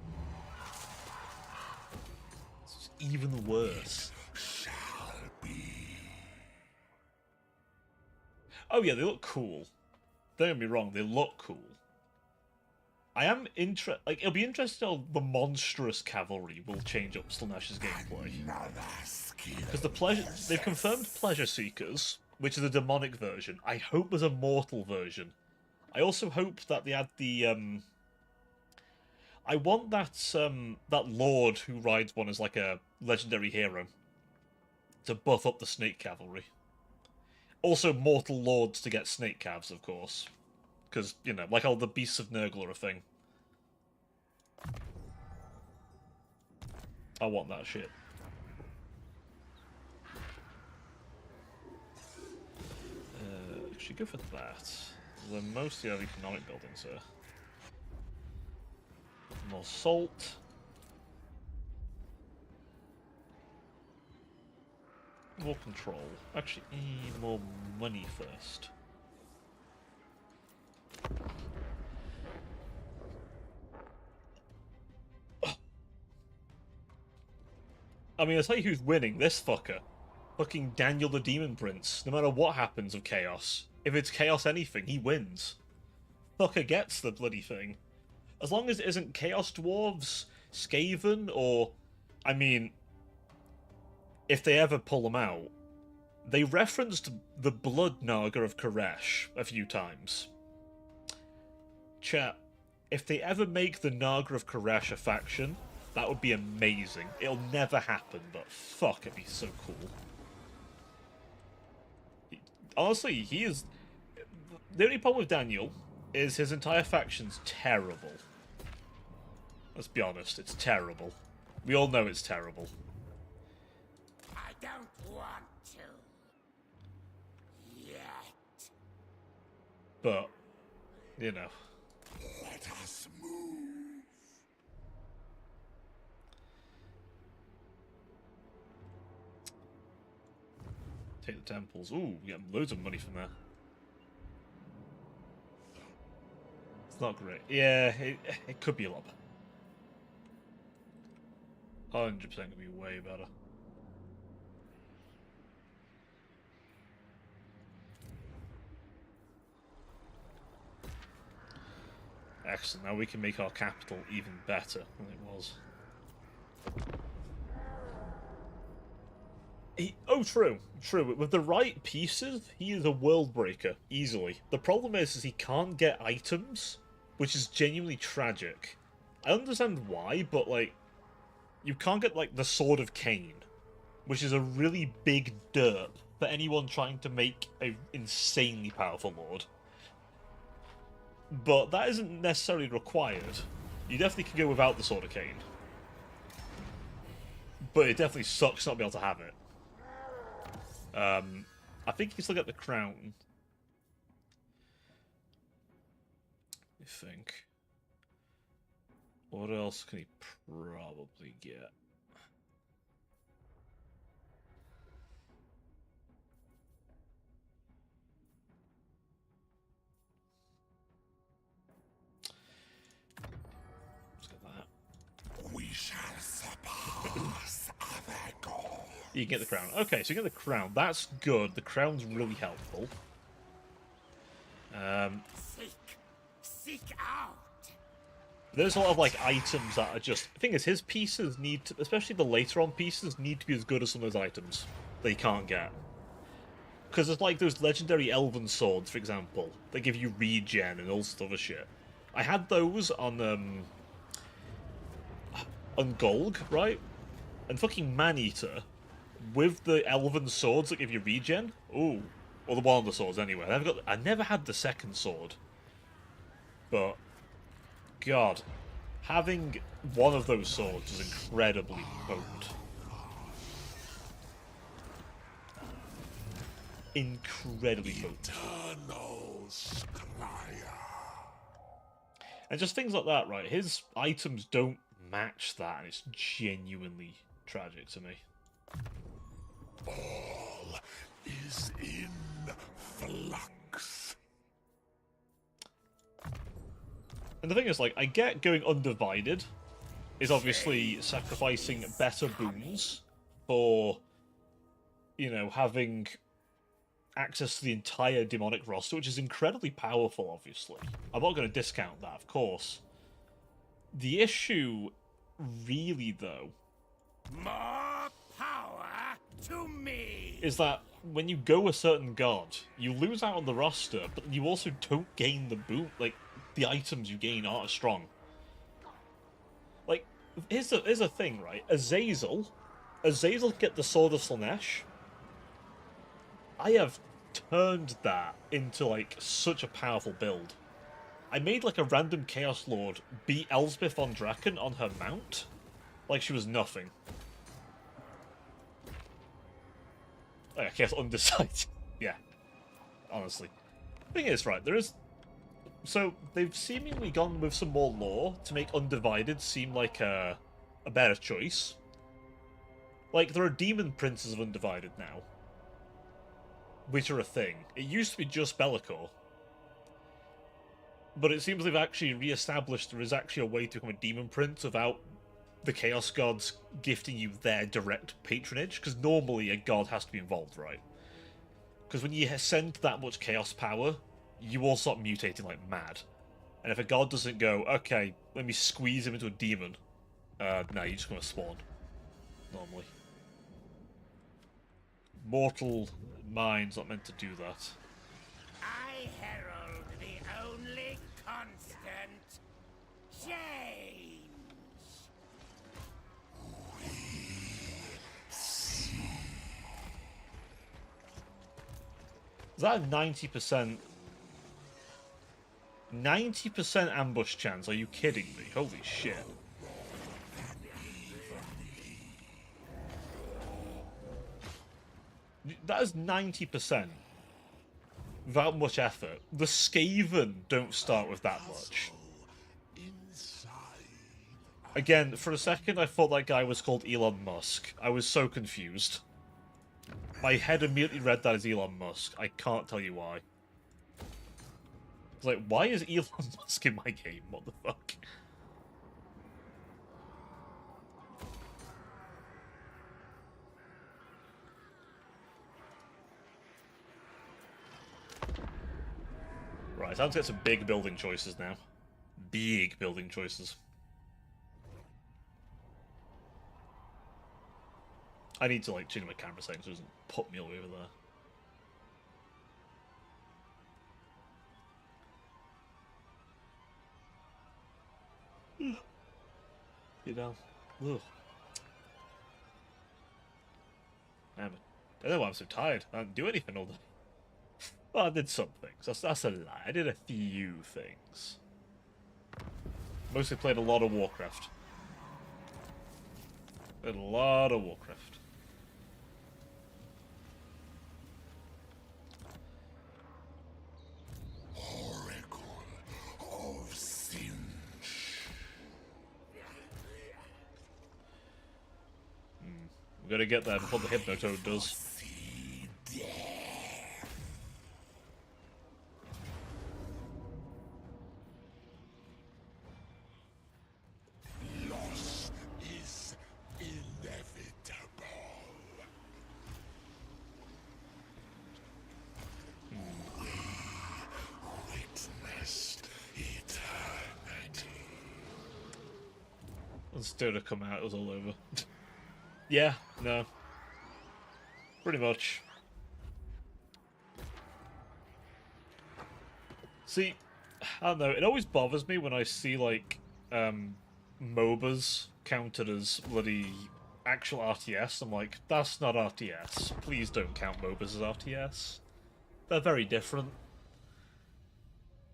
It's even worse. Shall be. Oh yeah, they look cool. Don't get me wrong, they look cool. I am like it'll be interesting how the monstrous cavalry will change up Slanesh's gameplay. Because they've confirmed Pleasure Seekers, which is a demonic version. I hope there's a mortal version. I also hope that they add the I want that that lord who rides one as like a legendary hero to buff up the snake cavalry. Also mortal lords to get snake calves, of course. Because, you know, like all the beasts of Nurgle are a thing. I want that shit. Actually, go for that. They're mostly have economic buildings here. More salt. More control. Actually, need more money first. I mean, I'll tell you who's winning, this fucker. Fucking Daniel the Demon Prince. No matter what happens of Chaos. If it's Chaos anything, he wins. Fucker gets the bloody thing. As long as it isn't Chaos Dwarves, Skaven, or... I mean... If they ever pull them out, they referenced the Blood Naga of Koresh a few times. Chat, if they ever make the Naga of Koresh a faction, that would be amazing. It'll never happen, but fuck, it'd be so cool. Honestly, he is... The only problem with Daniel is his entire faction's terrible. Let's be honest, it's terrible. We all know it's terrible. I don't want to. Yet. But, you know. Let us move. Take the temples. Ooh, we get loads of money from there. It's not great. Yeah, it could be a lot better. 100% gonna be way better. Excellent. Now we can make our capital even better than it was. Oh, true. True. With the right pieces, he is a world breaker, easily. The problem is he can't get items, which is genuinely tragic. I understand why, but, like, you can't get, like, the Sword of Cain, which is a really big derp for anyone trying to make an insanely powerful lord. But that isn't necessarily required. You definitely can go without the Sword of Cain. But it definitely sucks not being able to have it. I think you can still get the crown. I think. What else can he probably get? Let's get that. We shall surpass other gods. You can get the crown. Okay, so you get the crown. That's good. The crown's really helpful. Seek out. There's a lot of like items that are just. The thing is, his pieces need to, especially the later on pieces, need to be as good as some of those items that you can't get. Because there's like those legendary elven swords, for example, that give you regen and all this other shit. I had those on Golg, right? And fucking Maneater, with the elven swords that give you regen. Ooh, or the one of the swords anyway. I never had the second sword, but God, having one of those swords is incredibly potent. Incredibly potent. Eternal Scryer. And just things like that, right? His items don't match that, and it's genuinely tragic to me. All is in flux. And the thing is, like, I get going undivided is obviously sacrificing better boons for, you know, having access to the entire demonic roster, which is incredibly powerful, obviously. I'm not going to discount that, of course. The issue, really, though, More power to me. is that when you go a certain god, you lose out on the roster, but you also don't gain the boon. Like, the items you gain aren't as strong. Like, here's a thing, right? Azazel get the Sword of Slanesh. I have turned that into, like, such a powerful build. I made, like, a random Chaos Lord beat Elspeth on Draken on her mount like she was nothing. Like, Chaos Undecided. Yeah. Honestly. Thing is, right, there is... So, they've seemingly gone with some more lore to make Undivided seem like a better choice. Like, there are Demon Princes of Undivided now, which are a thing. It used to be just Be'lakor, but it seems they've actually re-established there is actually a way to become a Demon Prince without the Chaos Gods gifting you their direct patronage, because normally a god has to be involved, right? Because when you send that much Chaos power, you all start mutating like mad. And if a god doesn't go, okay, let me squeeze him into a demon, no, you're just going to spawn, normally. Mortal mind's not meant to do that. I herald the only constant change. Is that a 90%? 90% ambush chance? Are you kidding me? Holy shit. That is 90%. Without much effort. The Skaven don't start with that much. Again, for a second I thought that guy was called Elon Musk. I was so confused. My head immediately read that as Elon Musk. I can't tell you why. It's like, why is Elon Musk in my game? What the fuck? Right, time to get some big building choices now. Big building choices. I need to, like, change my camera settings so it doesn't put me all the way over there. You know, ugh. I don't know why I'm so tired. I didn't do anything all day. Well, I did some things. That's a lie. I did a few things. Mostly played a lot of Warcraft. Played a lot of Warcraft. Oracle of Sinch. We've got to get there before the Hypnotoad does. See death. Loss is inevitable. We witnessed eternity. Once Dota come out, it was all over. Yeah, no. Pretty much. See, I don't know, it always bothers me when I see, like, MOBAs counted as bloody actual RTS. I'm like, that's not RTS. Please don't count MOBAs as RTS. They're very different.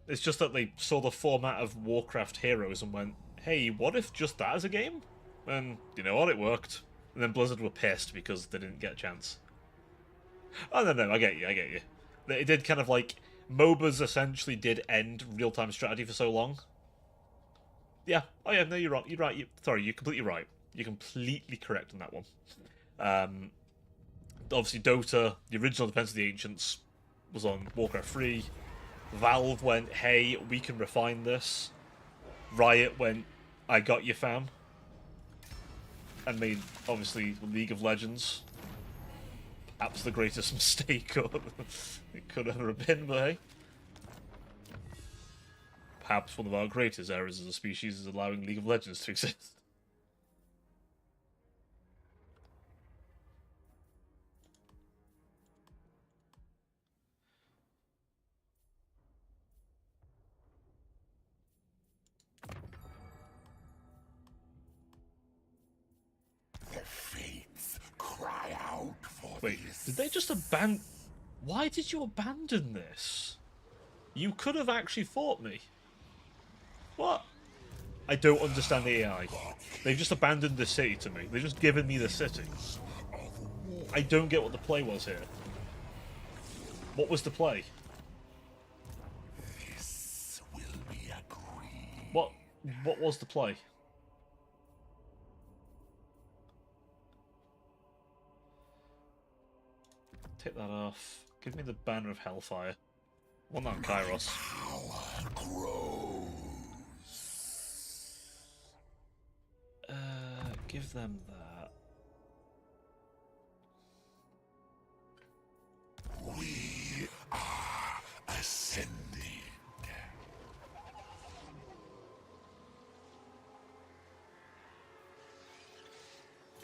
It's just that they saw the format of Warcraft Heroes and went, hey, what if just that is a game? And, you know what, it worked. And then Blizzard were pissed because they didn't get a chance. Oh, no, I get you. It did kind of like... MOBAs essentially did end real-time strategy for so long. Yeah. Oh, yeah, no, you're right. Sorry, you're completely right. You're completely correct on that one. Obviously, Dota, the original Defense of the Ancients, was on Warcraft 3. Valve went, hey, we can refine this. Riot went, I got you, fam. And made, obviously, League of Legends. Perhaps the greatest mistake it could ever have been, but hey. Perhaps one of our greatest errors as a species is allowing League of Legends to exist. The fates cry out for Wait, this. did they just abandon... Why did you abandon this? You could have actually fought me. What? I don't understand the AI. They've just abandoned the city to me. They've just given me the city. I don't get what the play was here. What was the play? This will be agreed. What was the play? Take that off. Give me the banner of Hellfire. One on Kairos. Power grows. Give them that. We are ascending.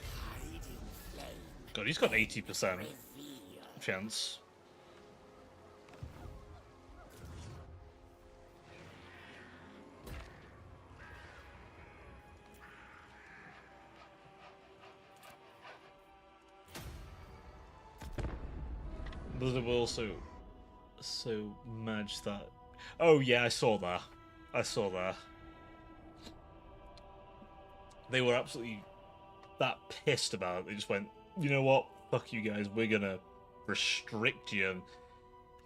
Hiding flame God, he's got 80% reveal. chance. Blizzard will also manage that. Oh yeah, I saw that. They were absolutely that pissed about it. They just went, you know what? Fuck you guys. We're gonna restrict you and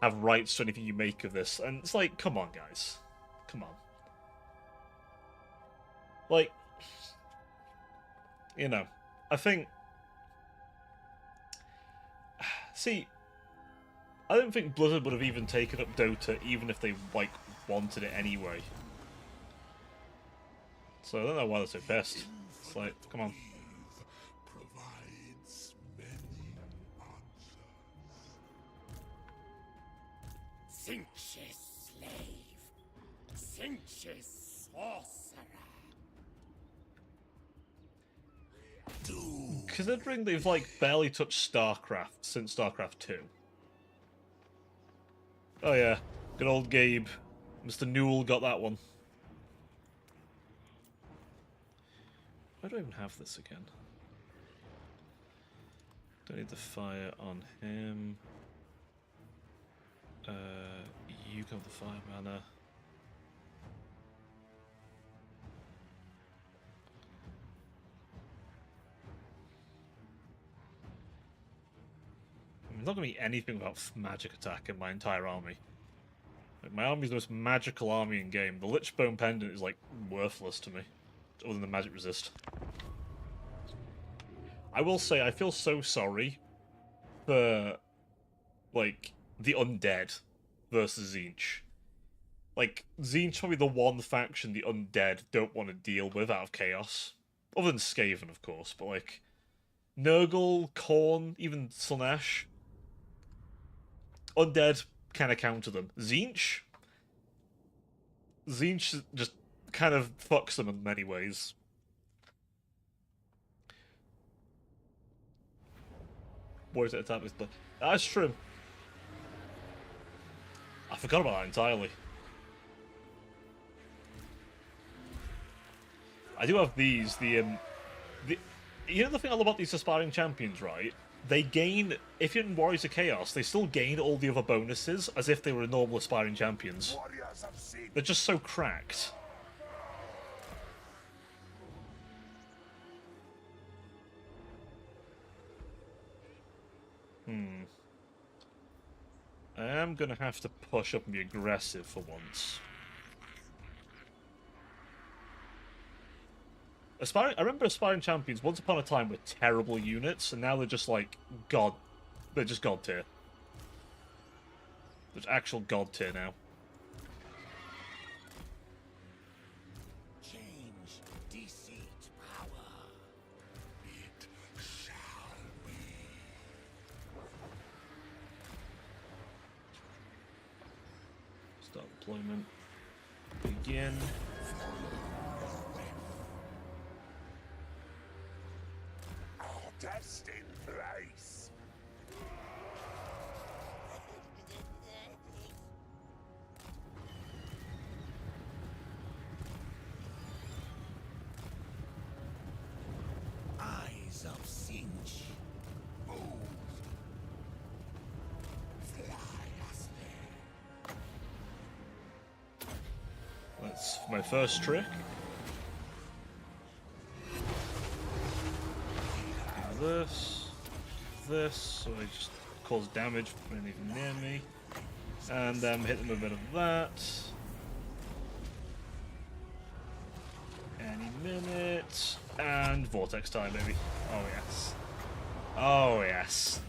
have rights to anything you make of this. And it's like, come on, guys. Come on. Like, you know, I think... See, I don't think Blizzard would have even taken up Dota even if they, like, wanted it anyway. So I don't know why they're so pissed. It's like, come on. Provides many answers. Cinch's slave. Cinch's sorcerer. Considering they've, like, barely touched StarCraft since StarCraft 2. Oh yeah, good old Gabe. Mr. Newell got that one. Why do I even have this again? Don't need the fire on him. You can have the fire mana. There's not going to be anything without magic attack in my entire army. Like, my army's the most magical army in game. The Lichbone Pendant is, like, worthless to me. Other than the magic resist. I will say, I feel so sorry for, like, the undead versus Tzeentch. Like, Tzeentch probably the one faction the undead don't want to deal with out of Chaos. Other than Skaven, of course, but, like, Nurgle, Khorne, even Slaanesh. Undead kind of counter them. Tzeentch just kind of fucks them in many ways. What is it attack with? That's true. I forgot about that entirely. I do have these. You know the thing I love about these aspiring champions, right? They gain, if you're in Warriors of Chaos, they still gain all the other bonuses as if they were normal aspiring champions. They're just so cracked. I am gonna have to push up and be aggressive for once. I remember aspiring champions once upon a time were terrible units, and now they're just like god. They're just god tier. There's actual god tier now. Change, deceit, power. It shall be. Start deployment. Begin. Destined place. Eyes of Tzeentch. Move. Fly us there. That's my first trick. This, so I just cause damage when they're even near me. And hit them with a bit of that. Any minute. And vortex time, maybe. Oh yes. Oh yes.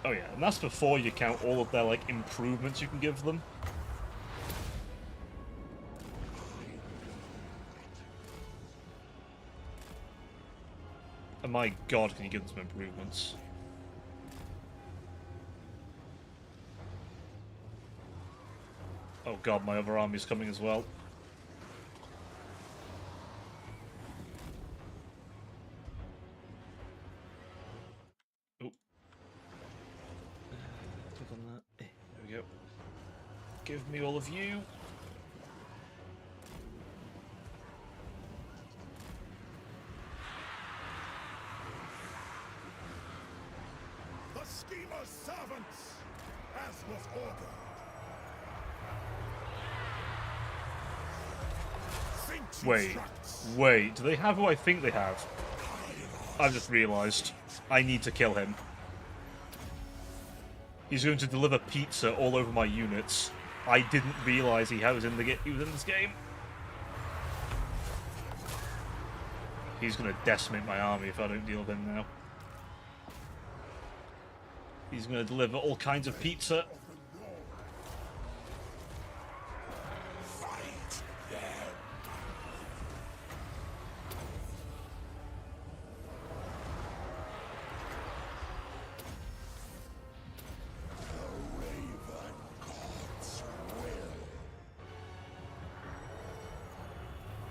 Oh yeah, and that's before you count all of their like improvements you can give them. And my god, can you give them some improvements? Oh god, my other army's coming as well. Oh. Click on that. There we go. Give me all of you. Schemer's servants, as was ordered. Wait, do they have who I think they have? I've just realised. I need to kill him. He's going to deliver pizza all over my units. I didn't realise he was in this game. He's going to decimate my army if I don't deal with him now. He's going to deliver all kinds of pizza.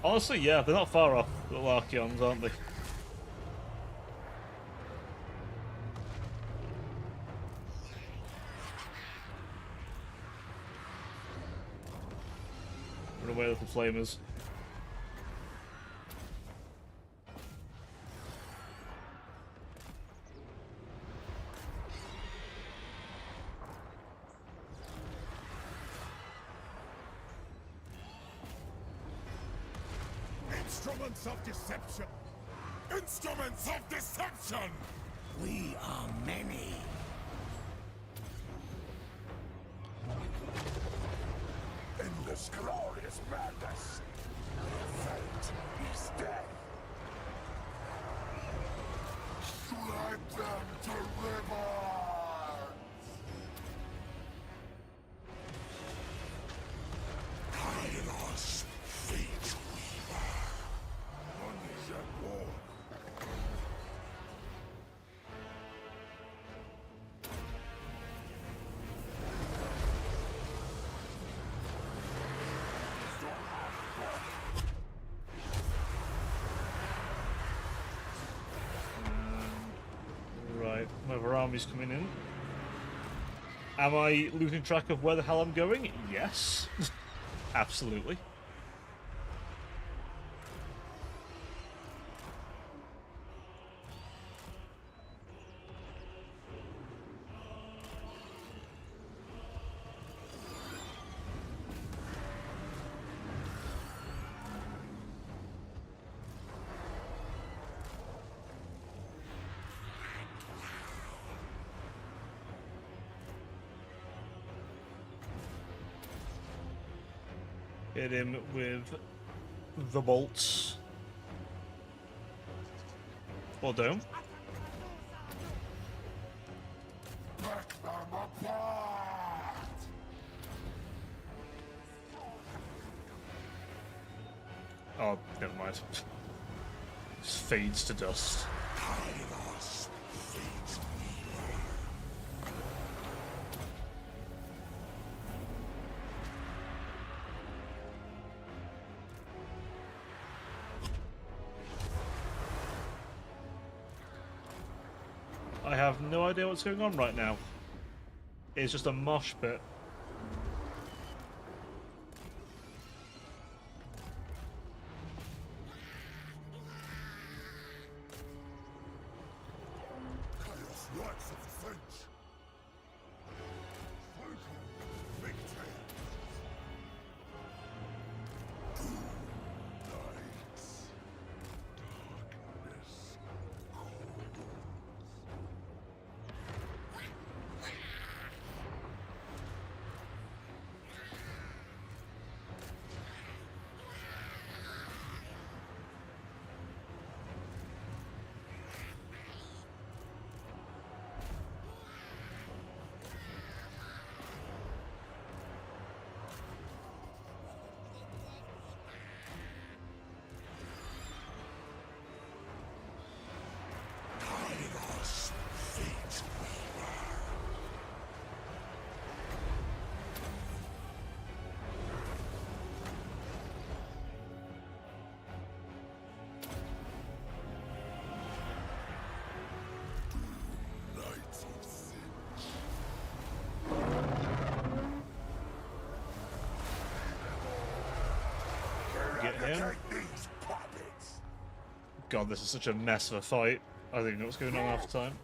Honestly, yeah, they're not far off, the Larkions, aren't they? Run away, little flamers. Instruments of deception. Instruments of deception! We are many. In this glorious madness, fate is death. Shred them to ribbons! Kairos, fate weaver. Unleash war. Right, my other army's coming in. Am I losing track of where the hell I'm going? Yes. Absolutely. Hit him with the bolts. Or don't. Break them apart! Oh, never mind. Just fades to dust. Kairos, fate weaver. I have no idea what's going on right now. It's just a mosh pit. Chaos lights of the French. Total victory. Two nights. Darkness calls. Kairos, fate weaver. Nights of Singe. Get him. Eradicate these puppets! God, this is such a mess of a fight. I don't even know what's going on half the time.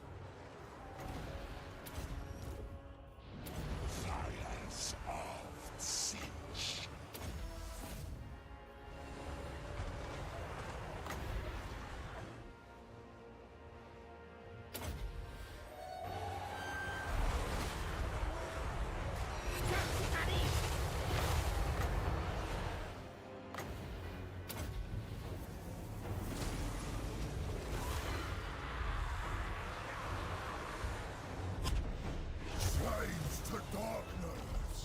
Silence of Singe. Slaves to darkness!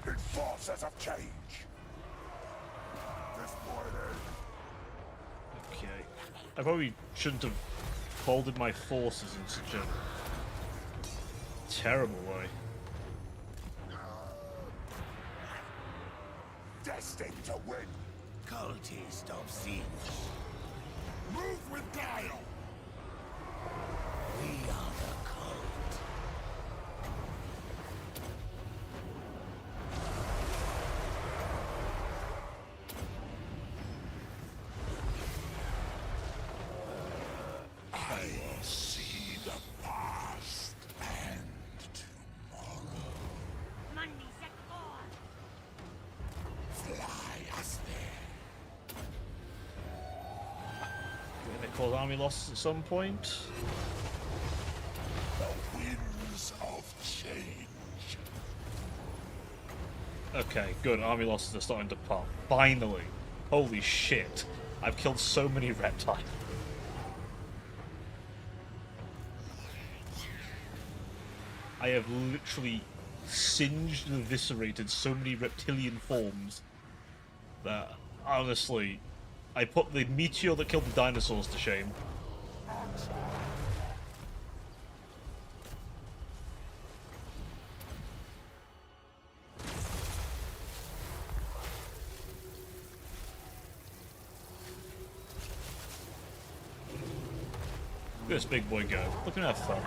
Enforcers of change! Disappointed! Okay. I probably shouldn't have folded my forces in such a terrible way. Destined to win! Cultist of Singe. Move with guile! We are the cult. cause army losses at some point. The winds of change. Okay, good. Army losses are starting to pop. Finally. Holy shit. I've killed so many reptiles. I have literally singed and eviscerated so many reptilian forms that, honestly, I put the meteor that killed the dinosaurs to shame. Look at this big boy go. Look at him have fun.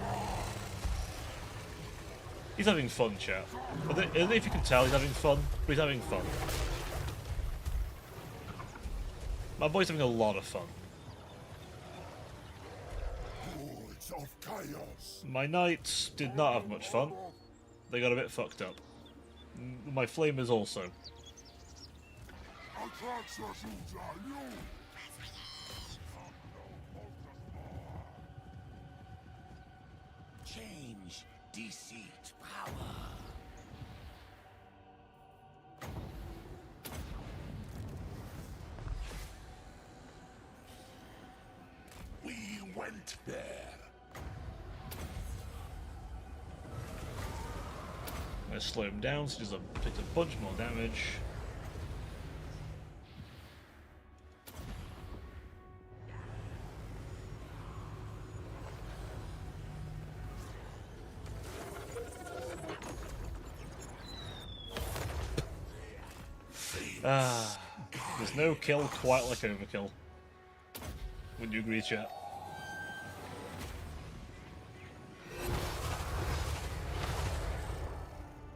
He's having fun, chat. I don't know if you can tell he's having fun, but he's having fun. My boy's having a lot of fun. Hordes of chaos. My knights did not have much fun. They got a bit fucked up. My flamers also. Change, deceit, power. We went there. I'm gonna slow him down so he doesn't take a bunch more damage. There's no kill quite like overkill. Wouldn't you agree, chat?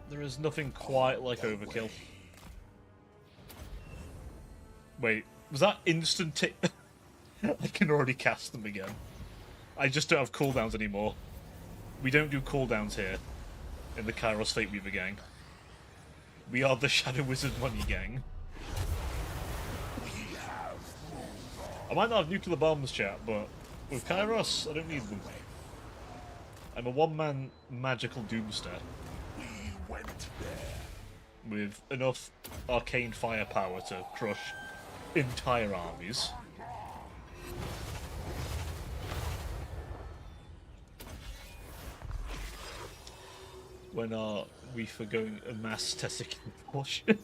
There is nothing quite like overkill. Wait, was that instant I can already cast them again. I just don't have cooldowns anymore. We don't do cooldowns here in the Kairos Fate Weaver gang. We are the Shadow Wizard Money gang. I might not have nuclear bombs, chat, but with Kairos, I don't need them. I'm a one-man magical doomster. We went there. With enough arcane firepower to crush entire armies. When are we forgoing a mass Tessic portion?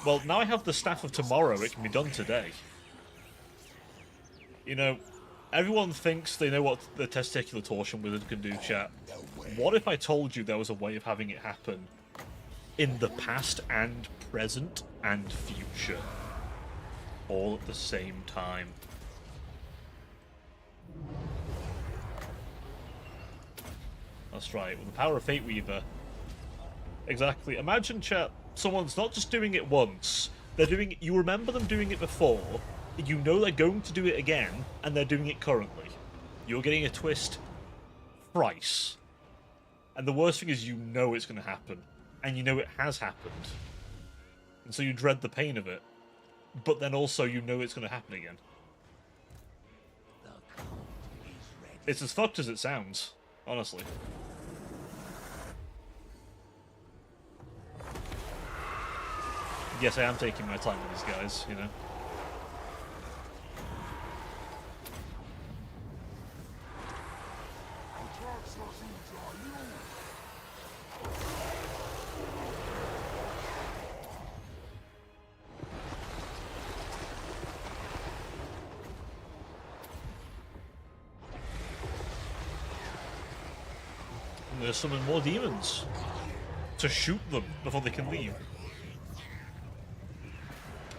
Well, now I have the Staff of Tomorrow, it can be done today. You know, everyone thinks they know what the Testicular Torsion Wizard can do, chat. What if I told you there was a way of having it happen in the past and present and future? All at the same time. That's right, with the power of Fate Weaver. Exactly. Imagine, chat, someone's not just doing it once, they're doing it, you remember them doing it before, you know they're going to do it again, and they're doing it currently. You're getting a twist thrice. And the worst thing is you know it's going to happen, and you know it has happened. And so you dread the pain of it, but then also you know it's going to happen again. It's as fucked as it sounds, honestly. Yes, I am taking my time with these guys, you know. I'm gonna summon more demons to shoot them before they can leave.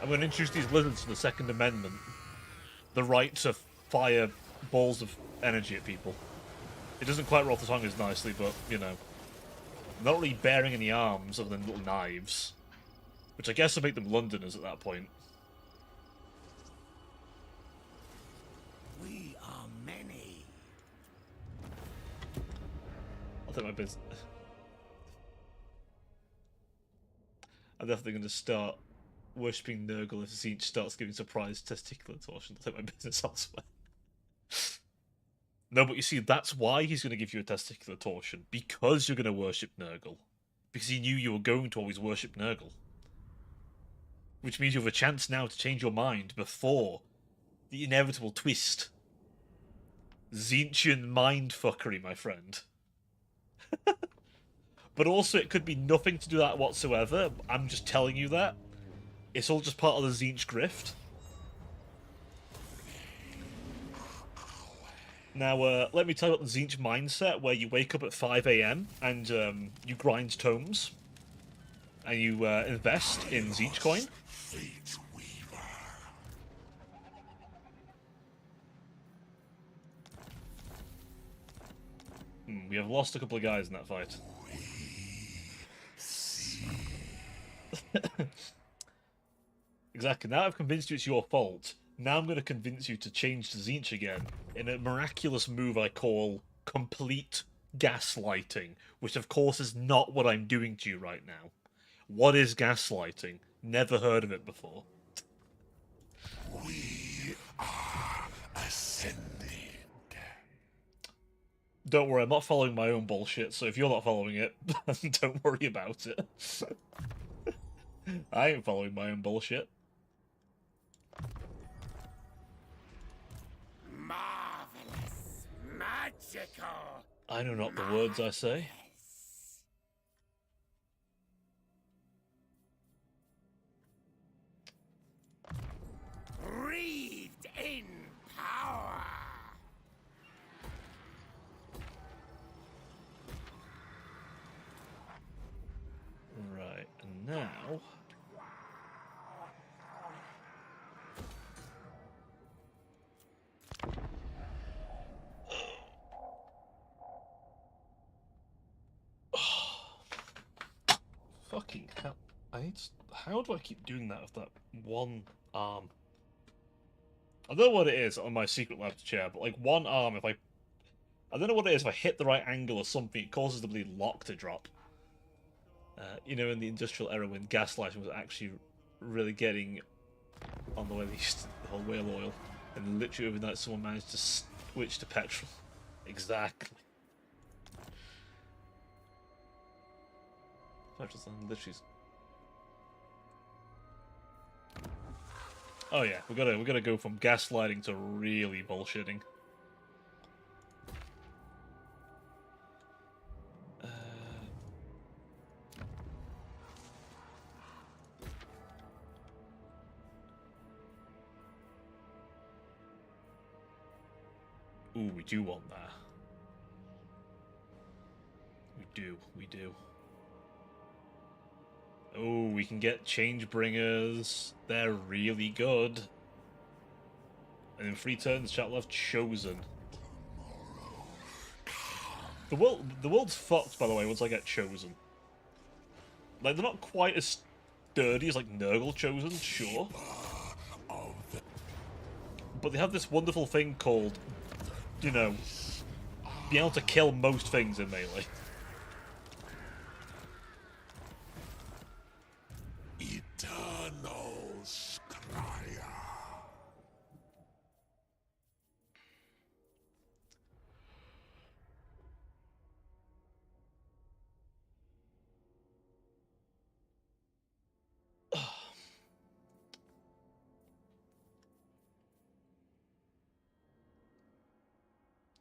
I'm going to introduce these lizards to the Second Amendment. The right to fire balls of energy at people. It doesn't quite roll off the tongue as nicely, but, you know. Not really bearing any arms other than little knives. Which I guess would make them Londoners at that point. We are many. I'll take my business. I'm definitely going to start worshipping Nurgle if Tzeentch starts giving surprise testicular torsion. I'll take my business elsewhere. No, but you see, that's why he's going to give you a testicular torsion. Because you're going to worship Nurgle. Because he knew you were going to always worship Nurgle. Which means you have a chance now to change your mind before the inevitable twist. Tzeentchian mindfuckery, my friend. But also, it could be nothing to do that whatsoever. I'm just telling you that. It's all just part of the Tzeentch grift. Now, let me tell you about the Tzeentch mindset, where you wake up at 5 AM and you grind tomes. And you invest in Tzeentch coin. Fate Weaver. We have lost a couple of guys in that fight. Exactly. Now I've convinced you it's your fault. Now I'm going to convince you to change to Tzeentch again in a miraculous move I call complete gaslighting, which of course is not what I'm doing to you right now. What is gaslighting? Never heard of it before. We are ascending. Don't worry, I'm not following my own bullshit, so if you're not following it, don't worry about it. I ain't following my own bullshit. Marvelous. Magical. I know not the words I say. Breathed in power. Right, and now... Fucking hell. How do I keep doing that with that one arm? I don't know what it is on my Secret Labs chair, but like one arm, if I don't know what it is, if I hit the right angle or something, it causes the bleed lock to drop. You know, in the industrial era when gaslighting was actually really getting on the way they used the whole whale oil, and literally overnight someone managed to switch to petrol. Exactly. Literally. Oh yeah, we gotta go from gaslighting to really bullshitting. Ooh, we do want that. We do. Oh, we can get change bringers. They're really good. And in 3 turns, chat left chosen. The world's fucked, by the way, once I get chosen. Like, they're not quite as sturdy as like Nurgle chosen, sure. But they have this wonderful thing called, you know, being able to kill most things in melee. Eternal Scryer.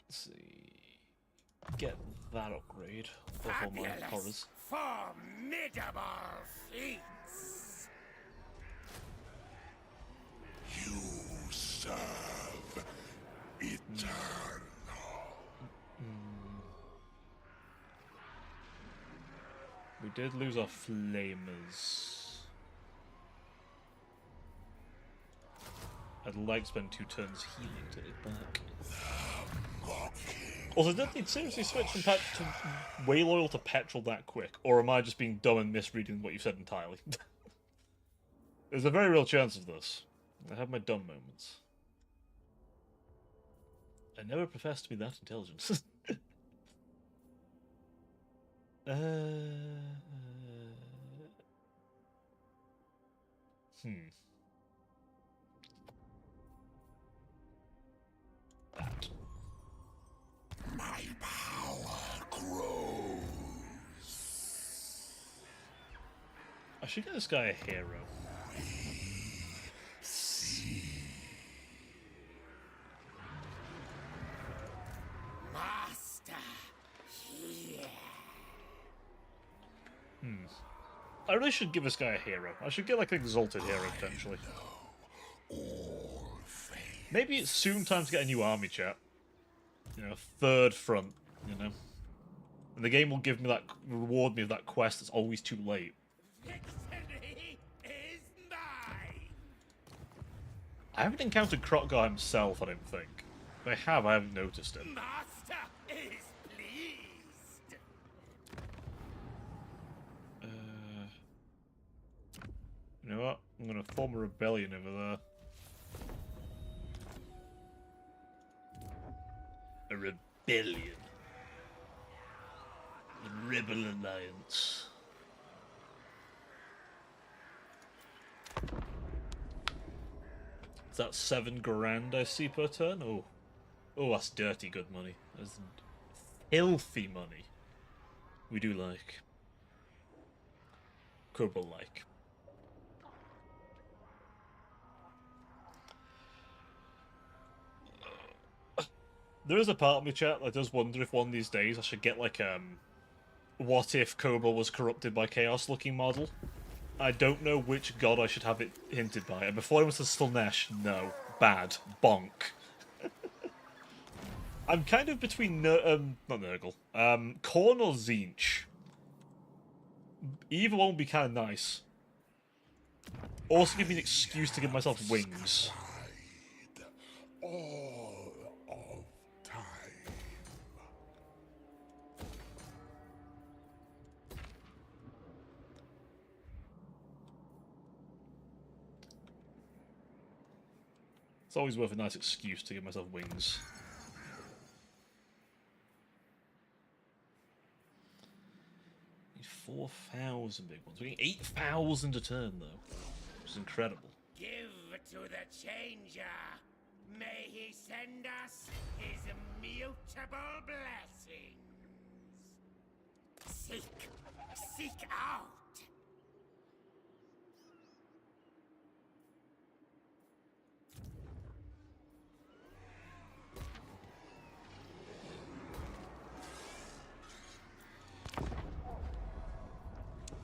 Let's see. Get that upgrade for all my horrors. Formidable feats. You serve eternal. We did lose our flamers. I'd like to spend 2 turns healing to it back. Also, did they seriously switch from whale oil to petrol that quick? Or am I just being dumb and misreading what you said entirely? There's a very real chance of this. I have my dumb moments. I never professed to be that intelligent. That. My power grows. I should get this guy a hero. Master, here. I really should give this guy a hero. I should get like an exalted hero potentially. Maybe it's soon time to get a new army, chat. You know, third front. You know, and the game will give me that, reward me with that quest. That's always too late. Victory is mine. I haven't encountered Krotgar himself. I don't think. If I have, I haven't noticed it. Master is pleased. You know what? I'm gonna form a rebellion over there. A rebellion. The Rebel Alliance. Is that 7 grand I see per turn? Oh. Oh, that's dirty good money. That's filthy money. We do like. Kobold-like. There is a part of me, chat, that does wonder if one of these days I should get, like, what if Kobold was corrupted by Chaos looking model? I don't know which god I should have it hinted by. And before I went to Slaanesh, no. Bad. Bonk. I'm kind of between, not Nurgle. Korn or Tzeentch. Either one would be kind of nice. Also give me an excuse to give myself wings. All of time. It's always worth a nice excuse to give myself wings. Need 4,000 big ones. We need 8,000 a turn, though. Which is incredible. Give to the changer. May he send us his immutable blessings. Seek out.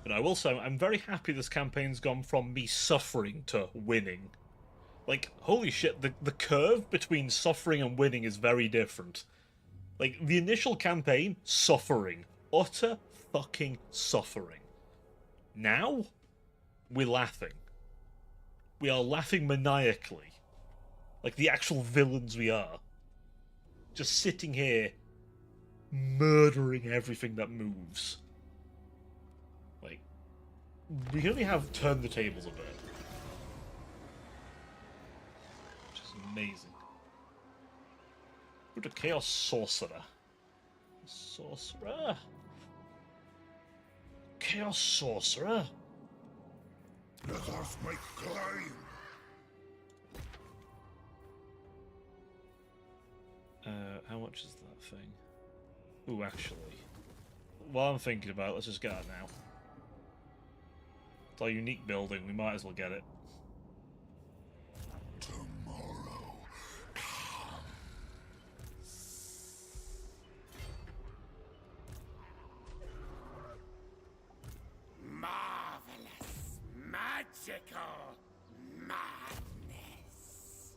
But I will say, I'm very happy this campaign's gone from me suffering to winning. Like, holy shit, the curve between suffering and winning is very different. Like, the initial campaign, suffering. Utter fucking suffering. Now, we're laughing. We are laughing maniacally. Like the actual villains we are. Just sitting here, murdering everything that moves. Like, we really have turned the tables a bit. Which is amazing. What a Chaos Sorcerer. Sorcerer? Chaos Sorcerer? Let us make claim. How much is that thing? Ooh, actually. While I'm thinking about it, let's just get it now. It's our unique building, we might as well get it. Tomorrow Marvelous, magical madness.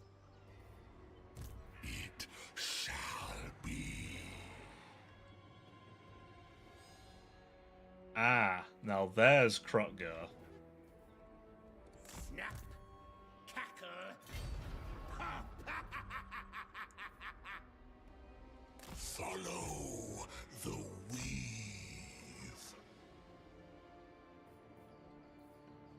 it shall be. Ah, now there's Krotgar. Snap, cackle, pop. Follow the weave.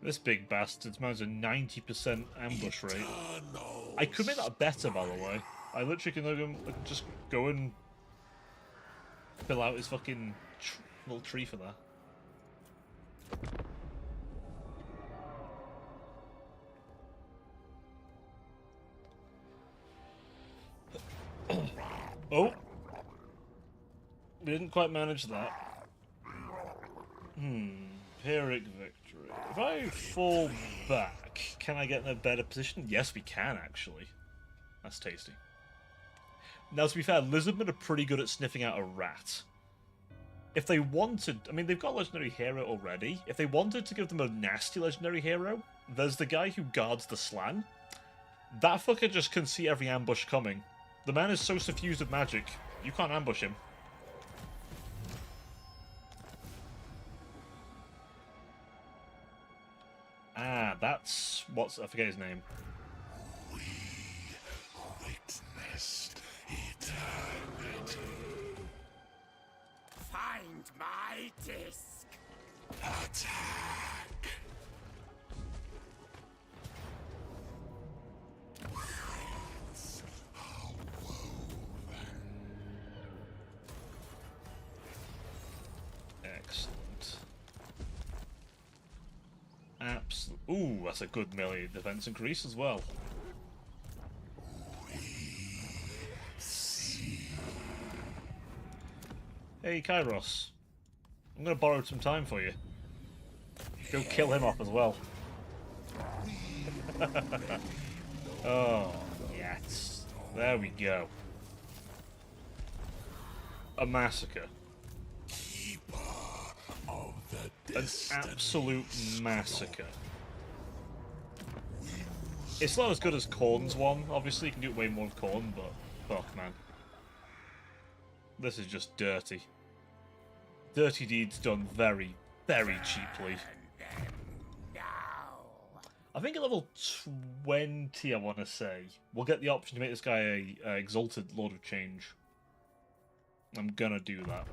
This big bastard's managed a 90% ambush rate. Eternal I could make that better, by the way. I literally can just go and fill out his fucking little tree for that. Oh! We didn't quite manage that. Pyrrhic victory. If I fall back, can I get in a better position? Yes, we can, actually. That's tasty. Now, to be fair, lizardmen are pretty good at sniffing out a rat. If they wanted... I mean, they've got a legendary hero already. If they wanted to give them a nasty legendary hero, there's the guy who guards the slan. That fucker just can see every ambush coming. The man is so suffused with magic, you can't ambush him. Ah, that's... I forget his name. We witnessed eternity. Find my disc. Attack. Worlds are woven. Excellent. Ooh, that's a good melee defense increase as well. Hey, Kairos. I'm gonna borrow some time for you. Go kill him off as well. Oh, yes. There we go. A massacre. Keeper of the An destiny. absolute massacre. It's not as good as Khorne's one, obviously. You can do it way more with Khorne, but... fuck, man. This is just dirty. Dirty deeds done very, very cheaply. I think at level 20, I want to say, we'll get the option to make this guy a Exalted Lord of Change. I'm gonna do that.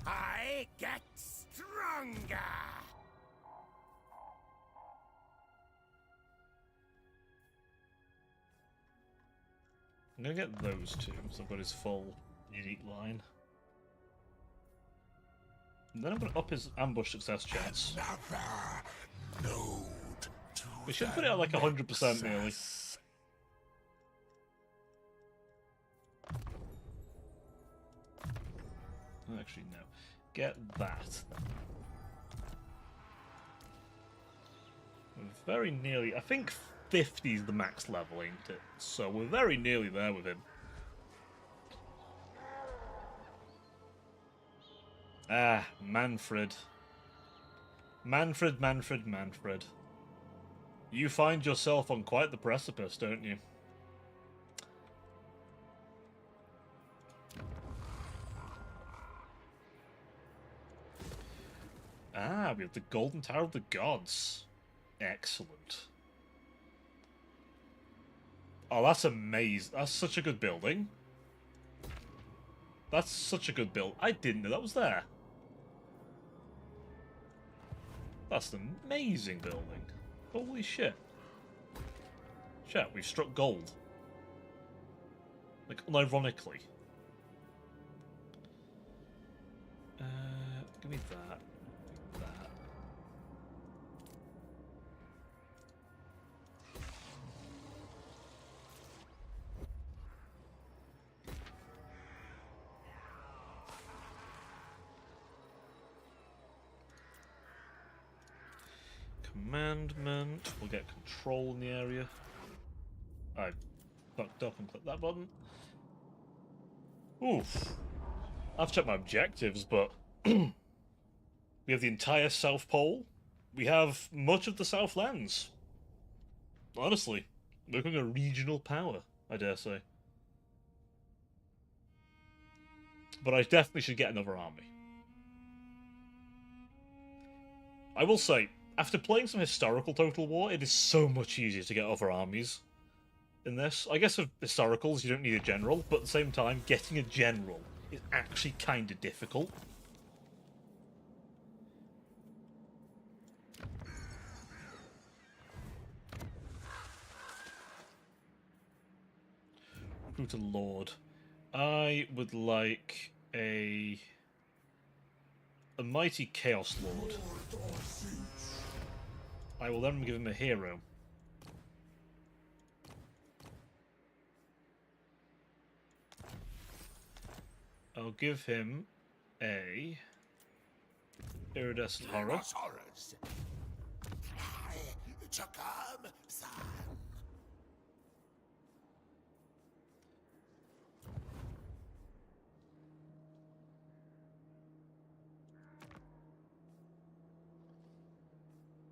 I get stronger. I'm gonna get those two, so I've got his full unique line. And then I'm gonna up his ambush success chance. Another node to We should the put it at like 100% nearly. nexus. Actually, no. Get that. We're very nearly... I think 50 is the max level, ain't it? So we're very nearly there with him. Ah, Manfred. Manfred, Manfred, Manfred. You find yourself on quite the precipice, don't you? Ah, we have the Golden Tower of the Gods. Excellent. Oh, that's amazing. That's such a good building. That's such a good build. I didn't know that was there. That's an amazing building. Holy shit. Shit, we've struck gold. Like, unironically. Give me that. That. Commandment. We'll get control in the area. I fucked up and clicked that button. Oof. I've checked my objectives, but we have the entire South Pole. We have much of the Southlands. Honestly, we're becoming a regional power, I dare say. But I definitely should get another army. I will say, after playing some historical Total War, it is so much easier to get other armies in this. I guess with historicals, you don't need a general, but at the same time, getting a general is actually kind of difficult. Recruit a lord. I would like a mighty chaos lord. I will then give him a hero. We'll give him a iridescent horror. Horrors. Fly to come, son.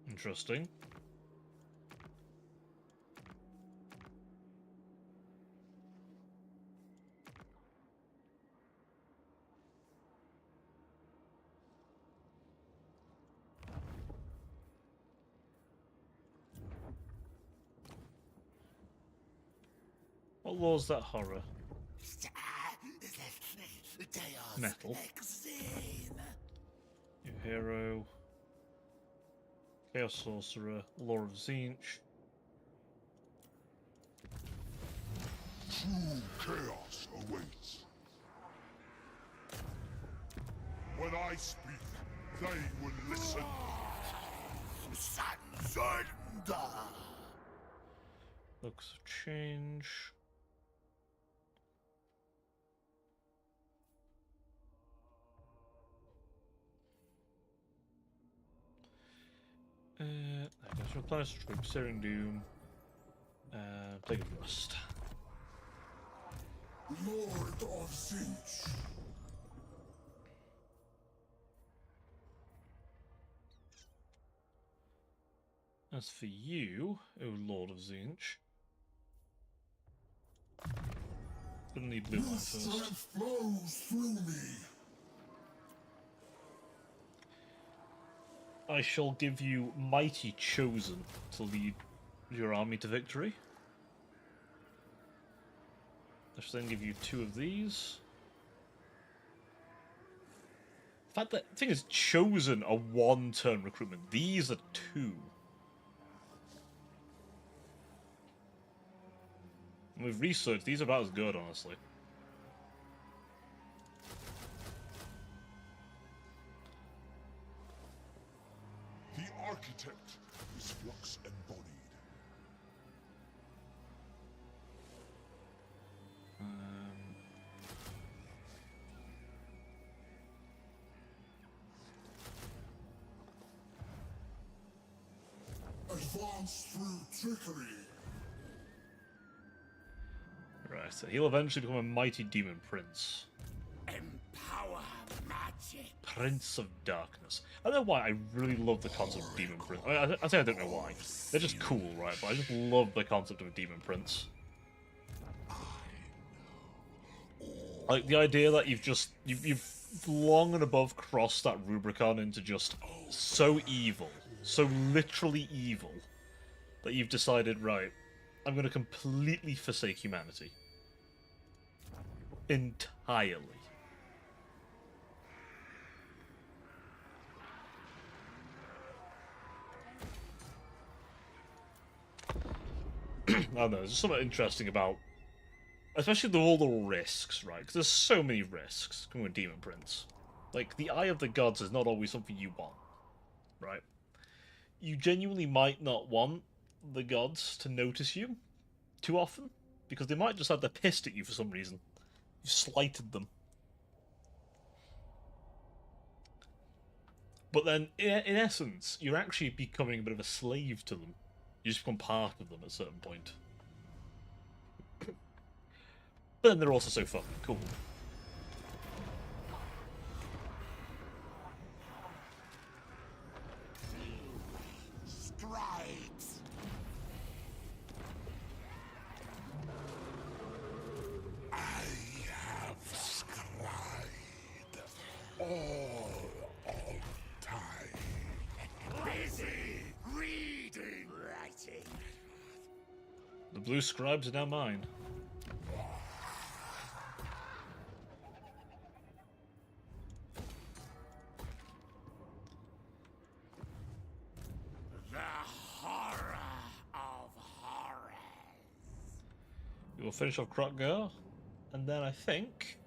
Interesting. What law's that horror? Metal. New hero. Chaos Sorcerer. Law of Zinch. True chaos awaits. When I speak, they will listen. Surrender. Looks of change. I guess replace troop, Searing Doom. Take a rust. Lord of Zinch. As for you, oh Lord of Zinch. Gonna need blue one first. Strength flows through me. I shall give you Mighty Chosen to lead your army to victory. I shall then give you 2 of these. In fact, the thing is, Chosen are 1-turn recruitment. These are 2. And with research, these are about as good, honestly. The architect is flux embodied. Advance through trickery. Right, so he'll eventually become a mighty demon prince. Empower magic. Prince of Darkness. I don't know why I really love the concept of demon prince. I mean, I say I don't know why. They're just cool, right? But I just love the concept of a demon prince. Like the idea that you've long and above crossed that Rubicon into just so evil, so literally evil, that you've decided, right, I'm going to completely forsake humanity. Entirely. I don't know, there's something interesting about, especially the all the risks, right? Because there's so many risks coming with Demon Prince. Like, the Eye of the Gods is not always something you want, right? You genuinely might not want the gods to notice you too often, because they might just have they're pissed at you for some reason. You've slighted them. But then, in essence, you're actually becoming a bit of a slave to them. You just become part of them at a certain point. But then they're also so fucking cool. Strides. I have scried all of time. Busy reading. Writing. The blue scribes are now mine. The horror of horrors. We will finish off Krotgar, and then I think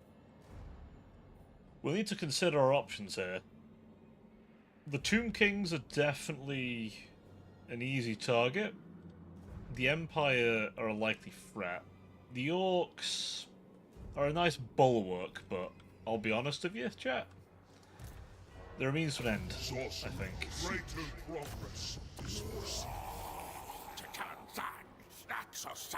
we'll need to consider our options here. The Tomb Kings are definitely an easy target. The Empire are a likely threat. The Orcs are a nice bulwark, but I'll be honest with you, chat. There are means to an end, I Sorcery. think. Greater progress is foreseen. To turn that's a sign.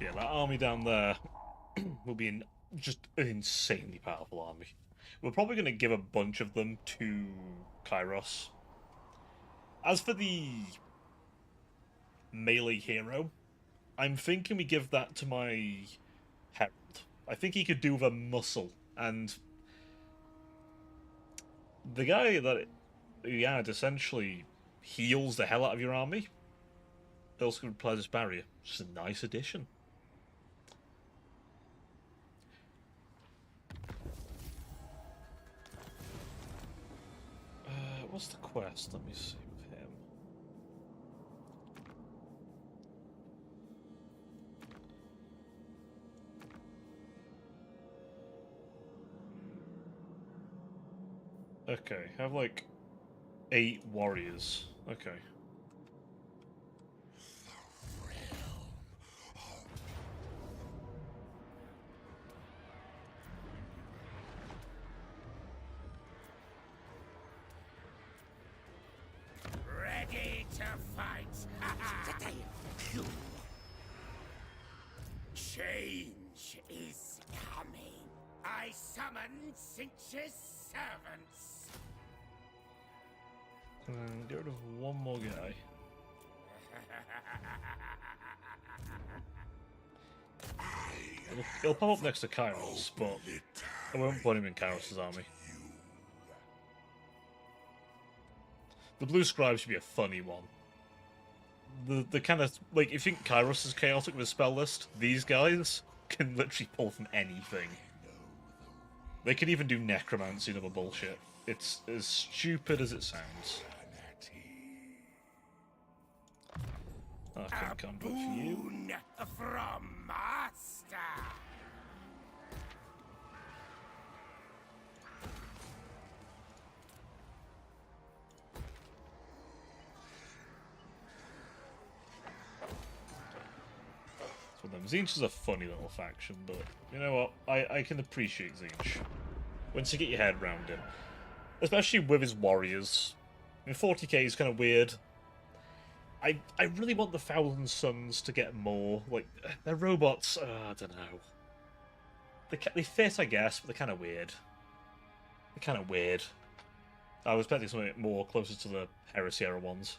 Yeah, that army down there will be just an insanely powerful army. We're probably going to give a bunch of them to Kairos. As for the melee hero, I'm thinking we give that to my Herald. I think he could do with a muscle, and the guy that he had essentially heals the hell out of your army. Also applies this barrier. Just a nice addition. What's the quest? Let me see with him. Okay, have like 8 warriors. Okay. Ready to fight. Change is coming. I summon Cinch's servants. Get rid of one more guy. It'll pop up next to Kairos, but I won't put him in Kairos' army. The blue scribe should be a funny one. The kind of like, if you think Kairos is chaotic with his spell list, these guys can literally pull from anything. They can even do necromancy and other bullshit. It's as stupid as it sounds. Okay, combat for you. Boon from Master. So them Zinch is a funny little faction, but you know what? I can appreciate Zinch once you get your head around him, especially with his warriors. I mean, 40k is kind of weird. I really want the Thousand Suns to get more. Like, their robots, I don't know. They fit, I guess, but they're kind of weird. They're kind of weird. I was expecting something more closer to the Heresy era ones.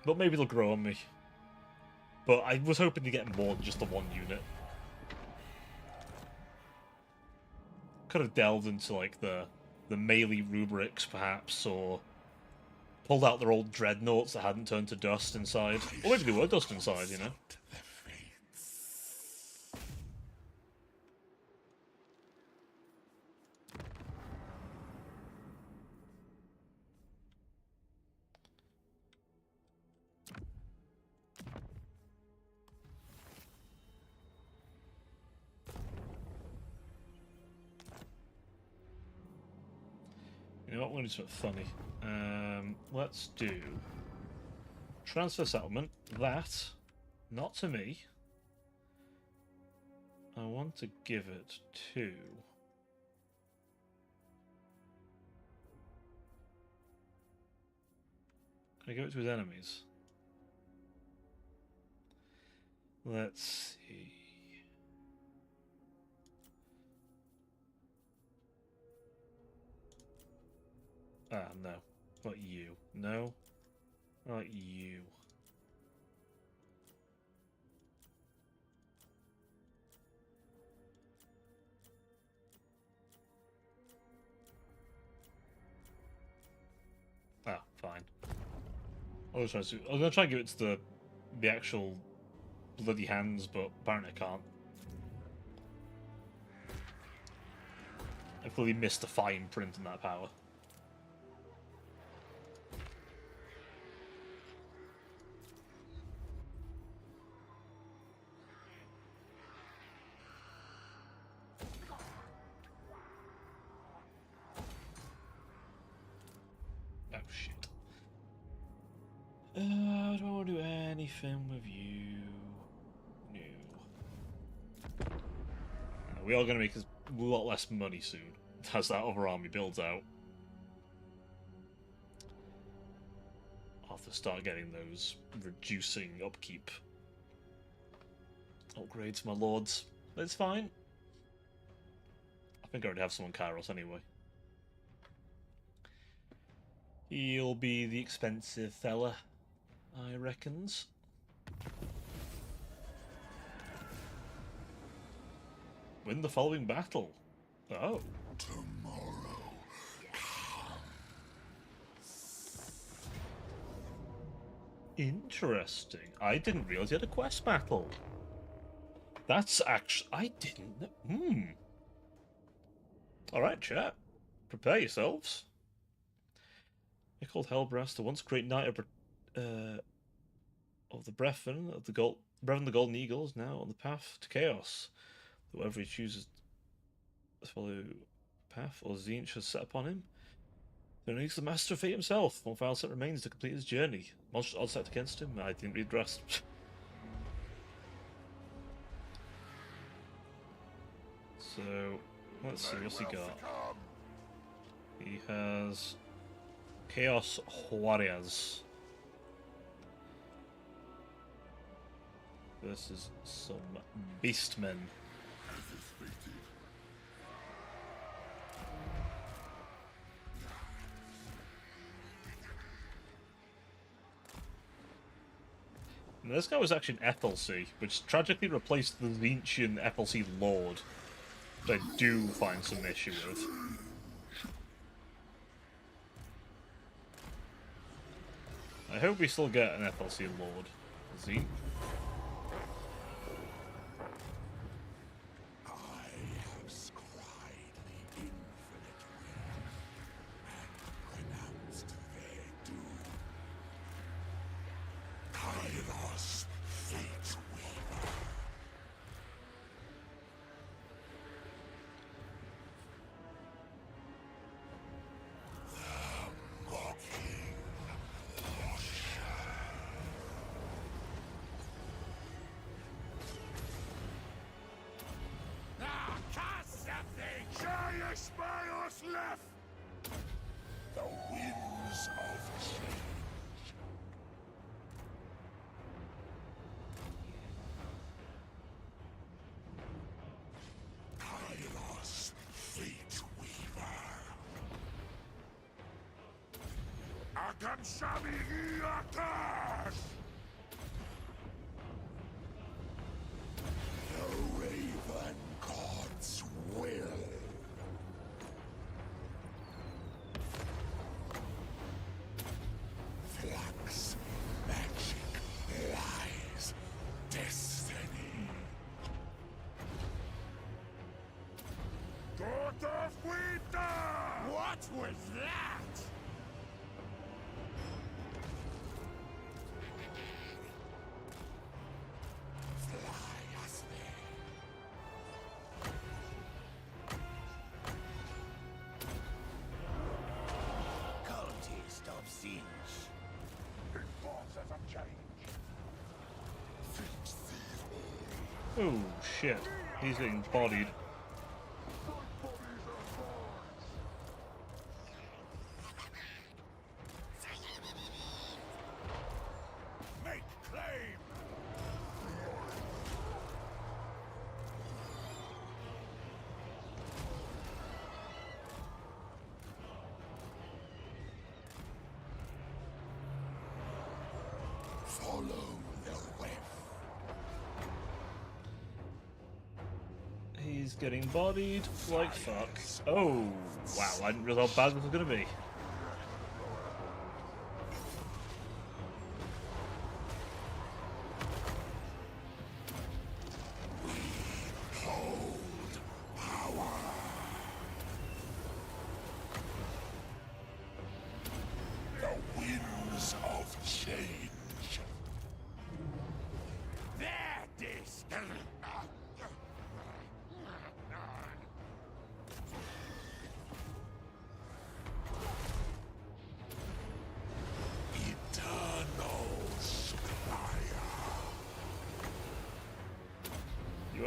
But maybe they'll grow on me. But I was hoping to get more than just the one unit. Could have delved into, like, the melee rubrics, perhaps, or pulled out their old dreadnoughts that hadn't turned to dust inside. Or maybe they were dust inside, you know? You know what, we're going to do something funny. Let's do transfer settlement. That, not to me. I want to give it to... Can I give it to his enemies? Let's see. Ah, no. Not you. No. Not you. Ah, fine. I was gonna try and give it to the actual bloody hands, but apparently I can't. I clearly missed the fine print in that power. Oh shit. I don't want to do anything with you. No. We are going to make a lot less money soon as that other army builds out. I'll have to start getting those reducing upkeep upgrades, my lords. It's fine. I think I already have some on Kairos anyway. He'll be the expensive fella, I reckons. Win the following battle. Oh. Tomorrow. Interesting. I didn't realize you had a quest battle. That's actually... I didn't know. Alright, chat. Prepare yourselves. You're called Hellbrast, the once great knight of the Brethren of the Golden Eagles, now on the path to chaos. Whoever he chooses to follow path or Tzeentch has set upon him, then he's the master of fate himself. One final set remains to complete his journey. Monstrous odds stacked against him. I didn't read the rest. So let's see, what's he got? He has Chaos Warriors versus some Beastmen. Now, this guy was actually an FLC, which tragically replaced the Tzeentchian FLC Lord, which I do find some issue with. I hope we still get an FLC Lord. Z. I have scried the infinite will and pronounced their doom. Kairos, fate weaver. The mocking Ah, cast something! Giant Bios left! The winds of change. Kairos, fate weaver. Akan Shami Akash! The Raven God's will. Flux, magic, lies, destiny. God of Winter! What was that? Fly us there. Cultist of Tzeentch. Big forces of change. Fix these all. Oh shit, he's getting bodied. Make claim! Follow the web. He's getting bodied like fuck. Oh, wow, I didn't realize how bad this was gonna be.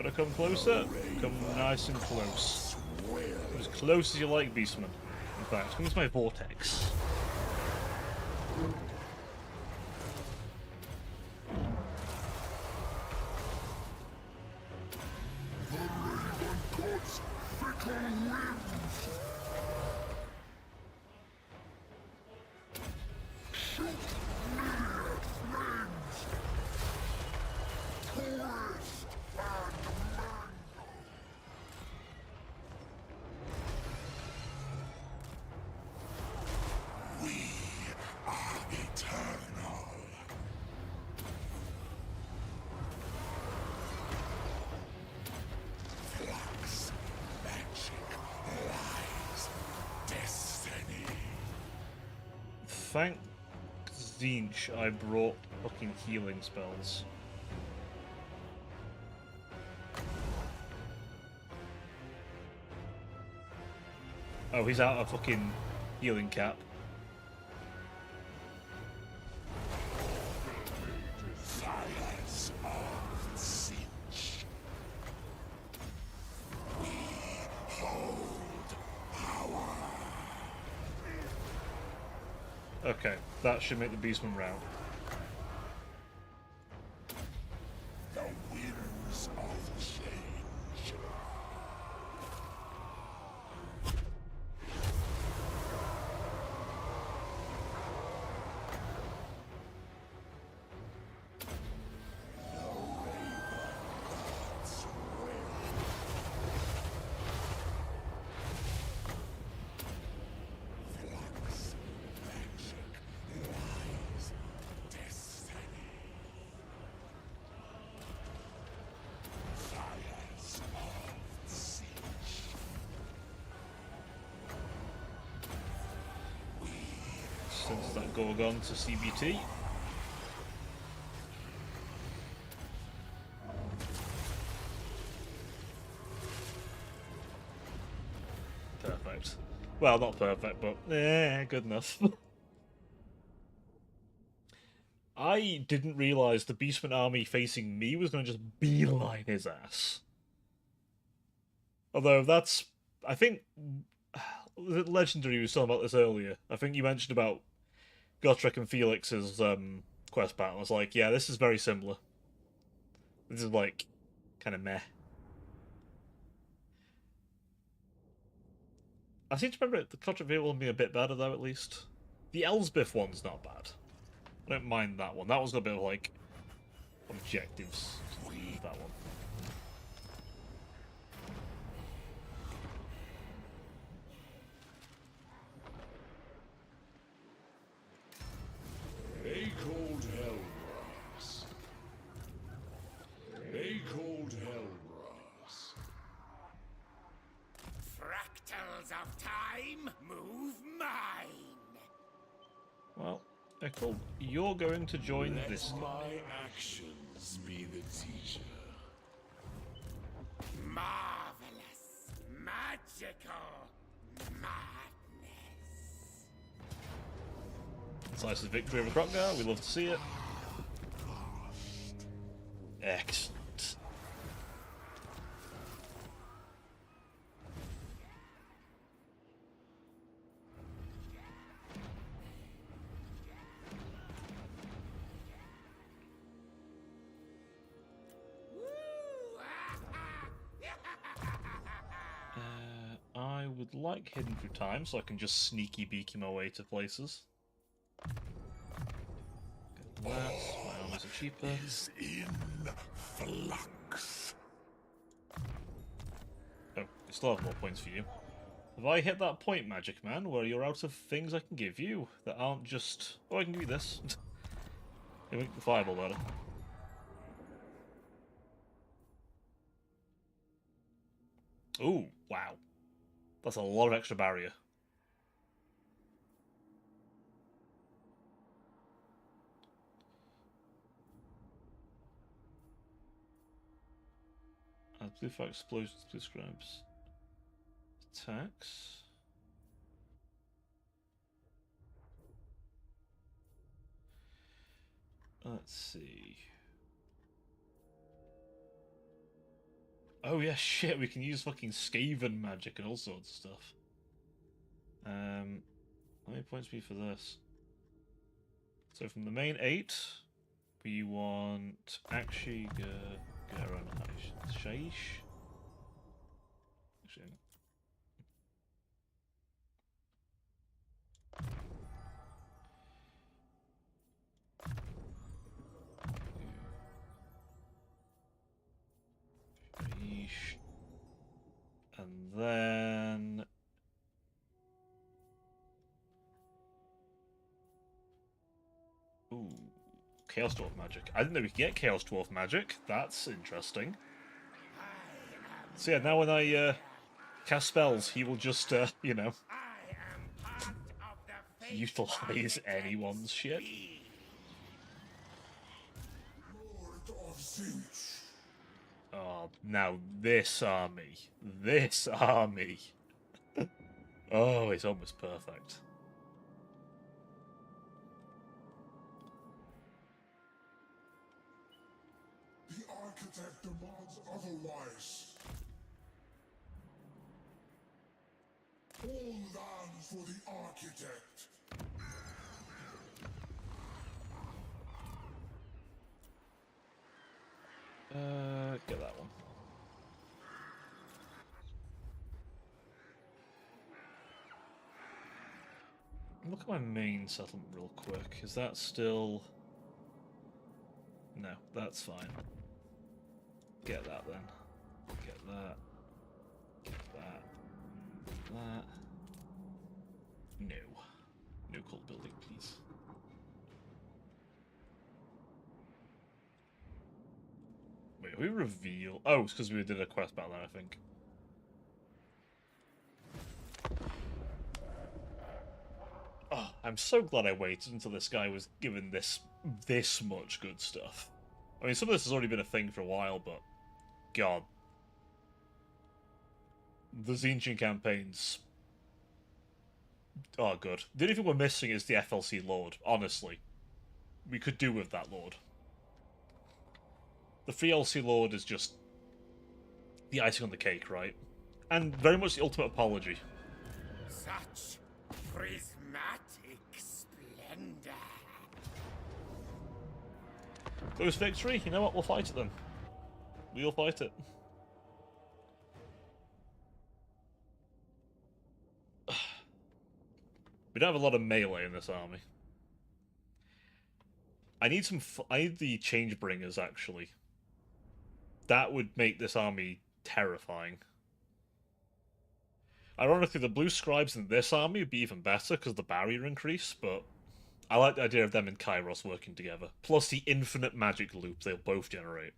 want to come closer? Come nice and close. As close as you like, Beastman. In fact, come into my vortex. Thank Zinch I brought fucking healing spells. Oh, he's out of fucking healing cap. Okay, that should make the Beastman round. The winds of change. Since that Gorgon to CBT. Perfect. Well, not perfect, but good enough. I didn't realise the Beastman army facing me was going to just beeline his ass. Although that's... I think... Legendary was talking about this earlier. I think you mentioned about Gotrek and Felix's quest battle. I was like, yeah, this is very similar. This is like kind of meh. I seem to remember the Gotrek video one being a bit better though, at least. The Elsbeth one's not bad. I don't mind that one. That one's got a bit of like objectives. That one. A cold Hellbrass. A cold Hellbrass. Fractals of time, move mine. Well, Echo, you're going to join Let this. my actions be the teacher. Marvelous, magical madness. Slice's victory over Krokgar. We love to see it. Excellent. I would like Hidden Through Time so I can just sneaky beaky my way to places. Get that. My armors are cheaper. Is in flux. Oh, I still have more points for you. Have I hit that point, Magic Man, where you're out of things I can give you that aren't just... Oh, I can give you this. It make the fireball better. Ooh, wow. That's a lot of extra barrier. Blue fire explosions describes attacks. Let's see. Oh yeah, shit, we can use fucking Skaven magic and all sorts of stuff. How many points be for this? So from the main 8, we want Akshi, Garan, Shaish. Actually, Shaish. And then... Ooh, Chaos Dwarf magic. I didn't know we could get Chaos Dwarf magic. That's interesting. So yeah, now when I cast spells, he will just, you know, utilize anyone's shit. Lord of Zinch. Oh, now this army. This army. Oh, it's almost perfect. The architect demands otherwise. All lands for the architect. Get that one. Look at my main settlement real quick. Is that still... No, that's fine. Get that then. Get that. Get that. That. No. No cult building, please. Wait, we reveal... Oh, it's because we did a quest battle, I think. Oh, I'm so glad I waited until this guy was given this much good stuff. I mean, some of this has already been a thing for a while, but... God. The Zinchian campaigns... Oh, good. The only thing we're missing is the FLC Lord, honestly. We could do with that Lord. The free LC Lord is just... the icing on the cake, right? And very much the ultimate apology. Such prismatic splendor. Close victory? You know what? We'll fight it then. We'll fight it. We don't have a lot of melee in this army. I need some... I need the Changebringers, actually. That would make this army terrifying. Ironically, the Blue Scribes in this army would be even better because the barrier increase, but I like the idea of them and Kairos working together. Plus the infinite magic loop they'll both generate.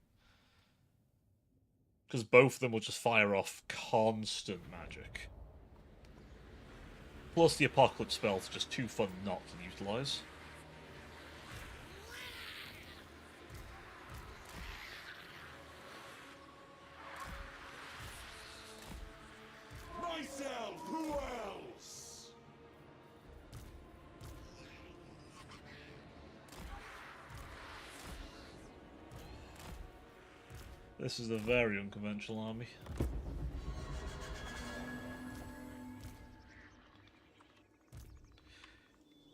Because both of them will just fire off constant magic. Plus the Apocalypse spells are just too fun not to utilize. Myself, who else? This is a very unconventional army.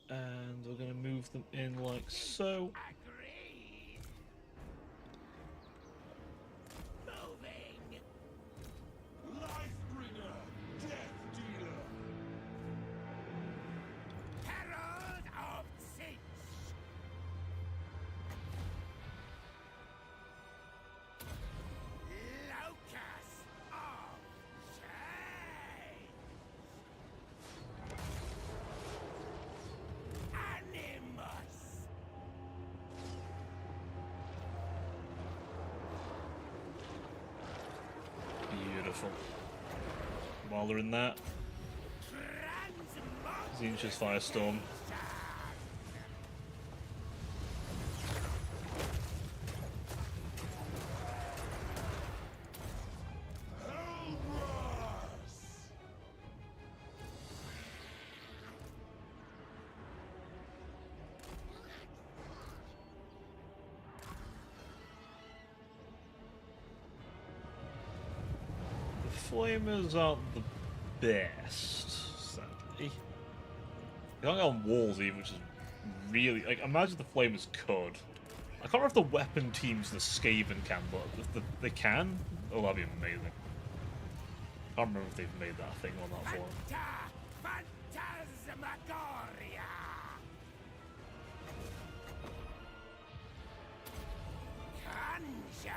And we're going to move them in like so. Agreed. Moving. Lifebringer, Death Dealer. Herald of Zinch. Locus of Change. Animus. Beautiful. While they're in that, Zinch's Firestorm. flamers aren't the best, sadly. They can't go on walls either, which is really... Like, imagine the flamers could. I can't remember if the weapon teams the Skaven can, but if they can, oh, that'd be amazing. I can't remember if they've made that thing on that form. Phantasmagoria! Conjuration!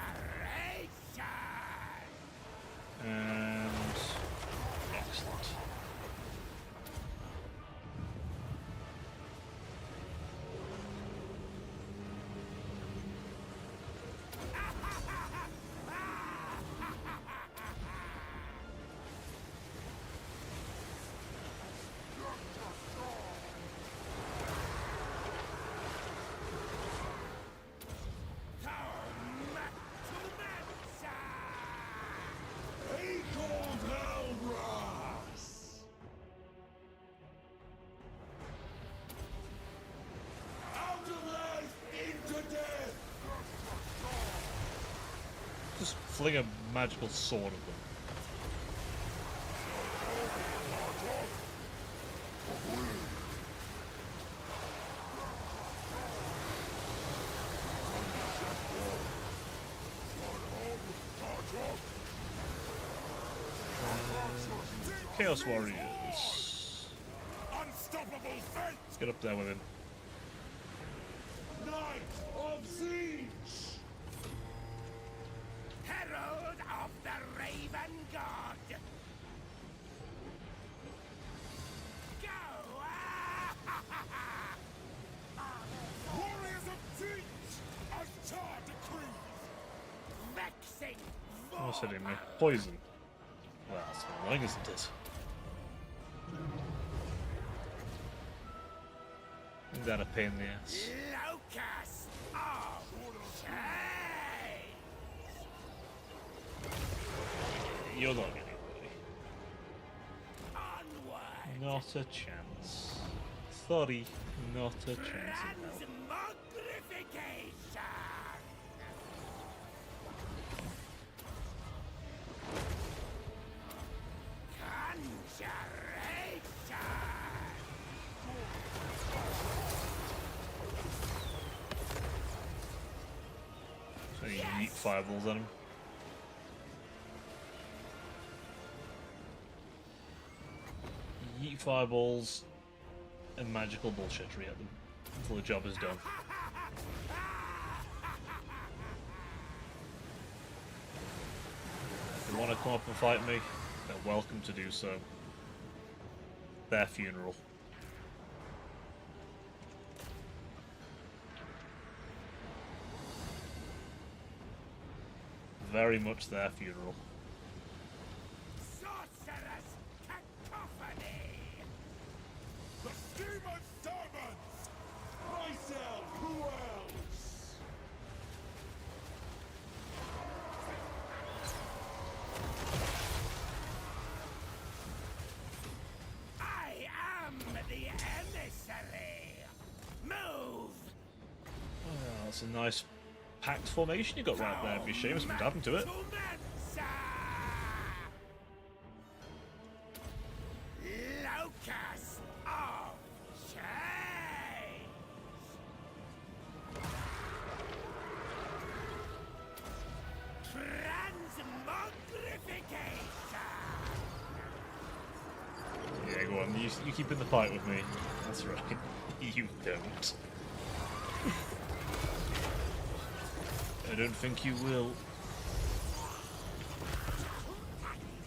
And... excellent. Acorn Hellbrass! Out of life into death! Just fling a magical sword at them. Chaos Warriors. Unstoppable fate! Let's get up there with him. Knight of Siege! Herald of the Raven God! Go! Warriors of Siege! As Char decrees! Vexing! What's hitting me? Poison. Well, that's annoying, isn't it? Isn't that a pain in the ass? Locust of Change! You're not getting anybody. Onward! Not a chance. Sorry, not a chance in hell. Transmogrification! Conjuration! So you yeet fireballs at him. Yeet fireballs and magical bullshittery at them until the job is done. If they want to come up and fight me, they're welcome to do so. Their funeral. Very much their funeral. Sorcerous cacophony! The Schemer's servants! Myself, who else? I am the emissary! Move! Oh, that's a nice packed formation you got right there. It'd be a shame if something happened to it. Mensa! Locust of Change! Transmogrification! Yeah, go on. You keep in the fight with me. That's right. You don't. I don't think you will.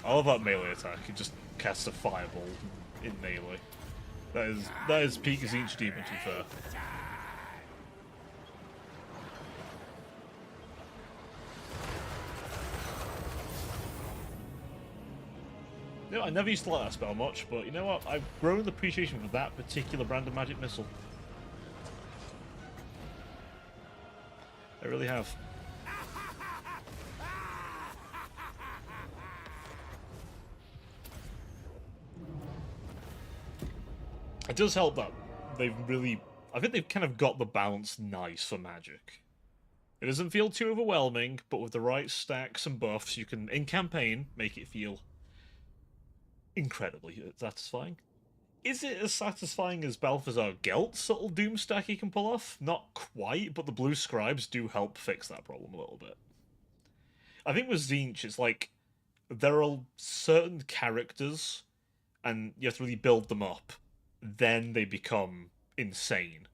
I love that melee attack. You just cast a fireball in melee. That is peak Zinch Demon, to be fair. You know, I never used to like that spell much, but you know what? I've grown the appreciation for that particular brand of magic missile. I really have. It does help that they've really... I think they've kind of got the balance nice for magic. It doesn't feel too overwhelming, but with the right stacks and buffs, you can, in campaign, make it feel incredibly satisfying. Is it as satisfying as Balthazar Gelt's subtle doom stack he can pull off? Not quite, but the blue scribes do help fix that problem a little bit. I think with Tzeentch, it's like there are certain characters, and you have to really build them up. Then they become insane.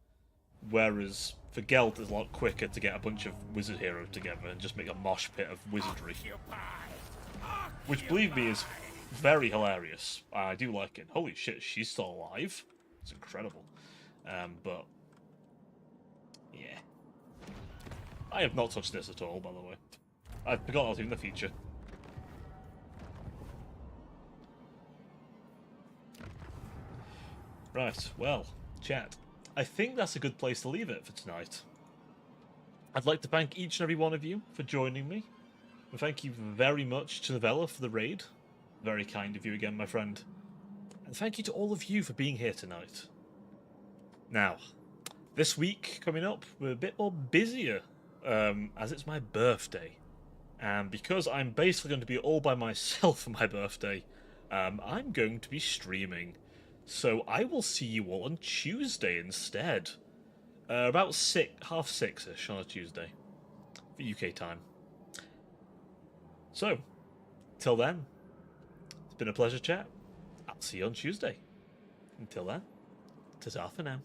Whereas for Gelt, it's a lot quicker to get a bunch of wizard heroes together and just make a mosh pit of wizardry. Which, believe me, is very hilarious. I do like it. Holy shit, she's still alive. It's incredible. But, yeah. I have not touched this at all, by the way. I forgot I was in the feature. Right, well, chat. I think that's a good place to leave it for tonight. I'd like to thank each and every one of you for joining me. And thank you very much to Novella for the raid. Very kind of you again, my friend. And thank you to all of you for being here tonight. Now, this week coming up, we're a bit more busier, as it's my birthday. And because I'm basically going to be all by myself for my birthday, I'm going to be streaming. So I will see you all on Tuesday instead. About 6:30-ish on a Tuesday. For UK time. So, till then, it's been a pleasure chat. I'll see you on Tuesday. Until then, ta-ta for now.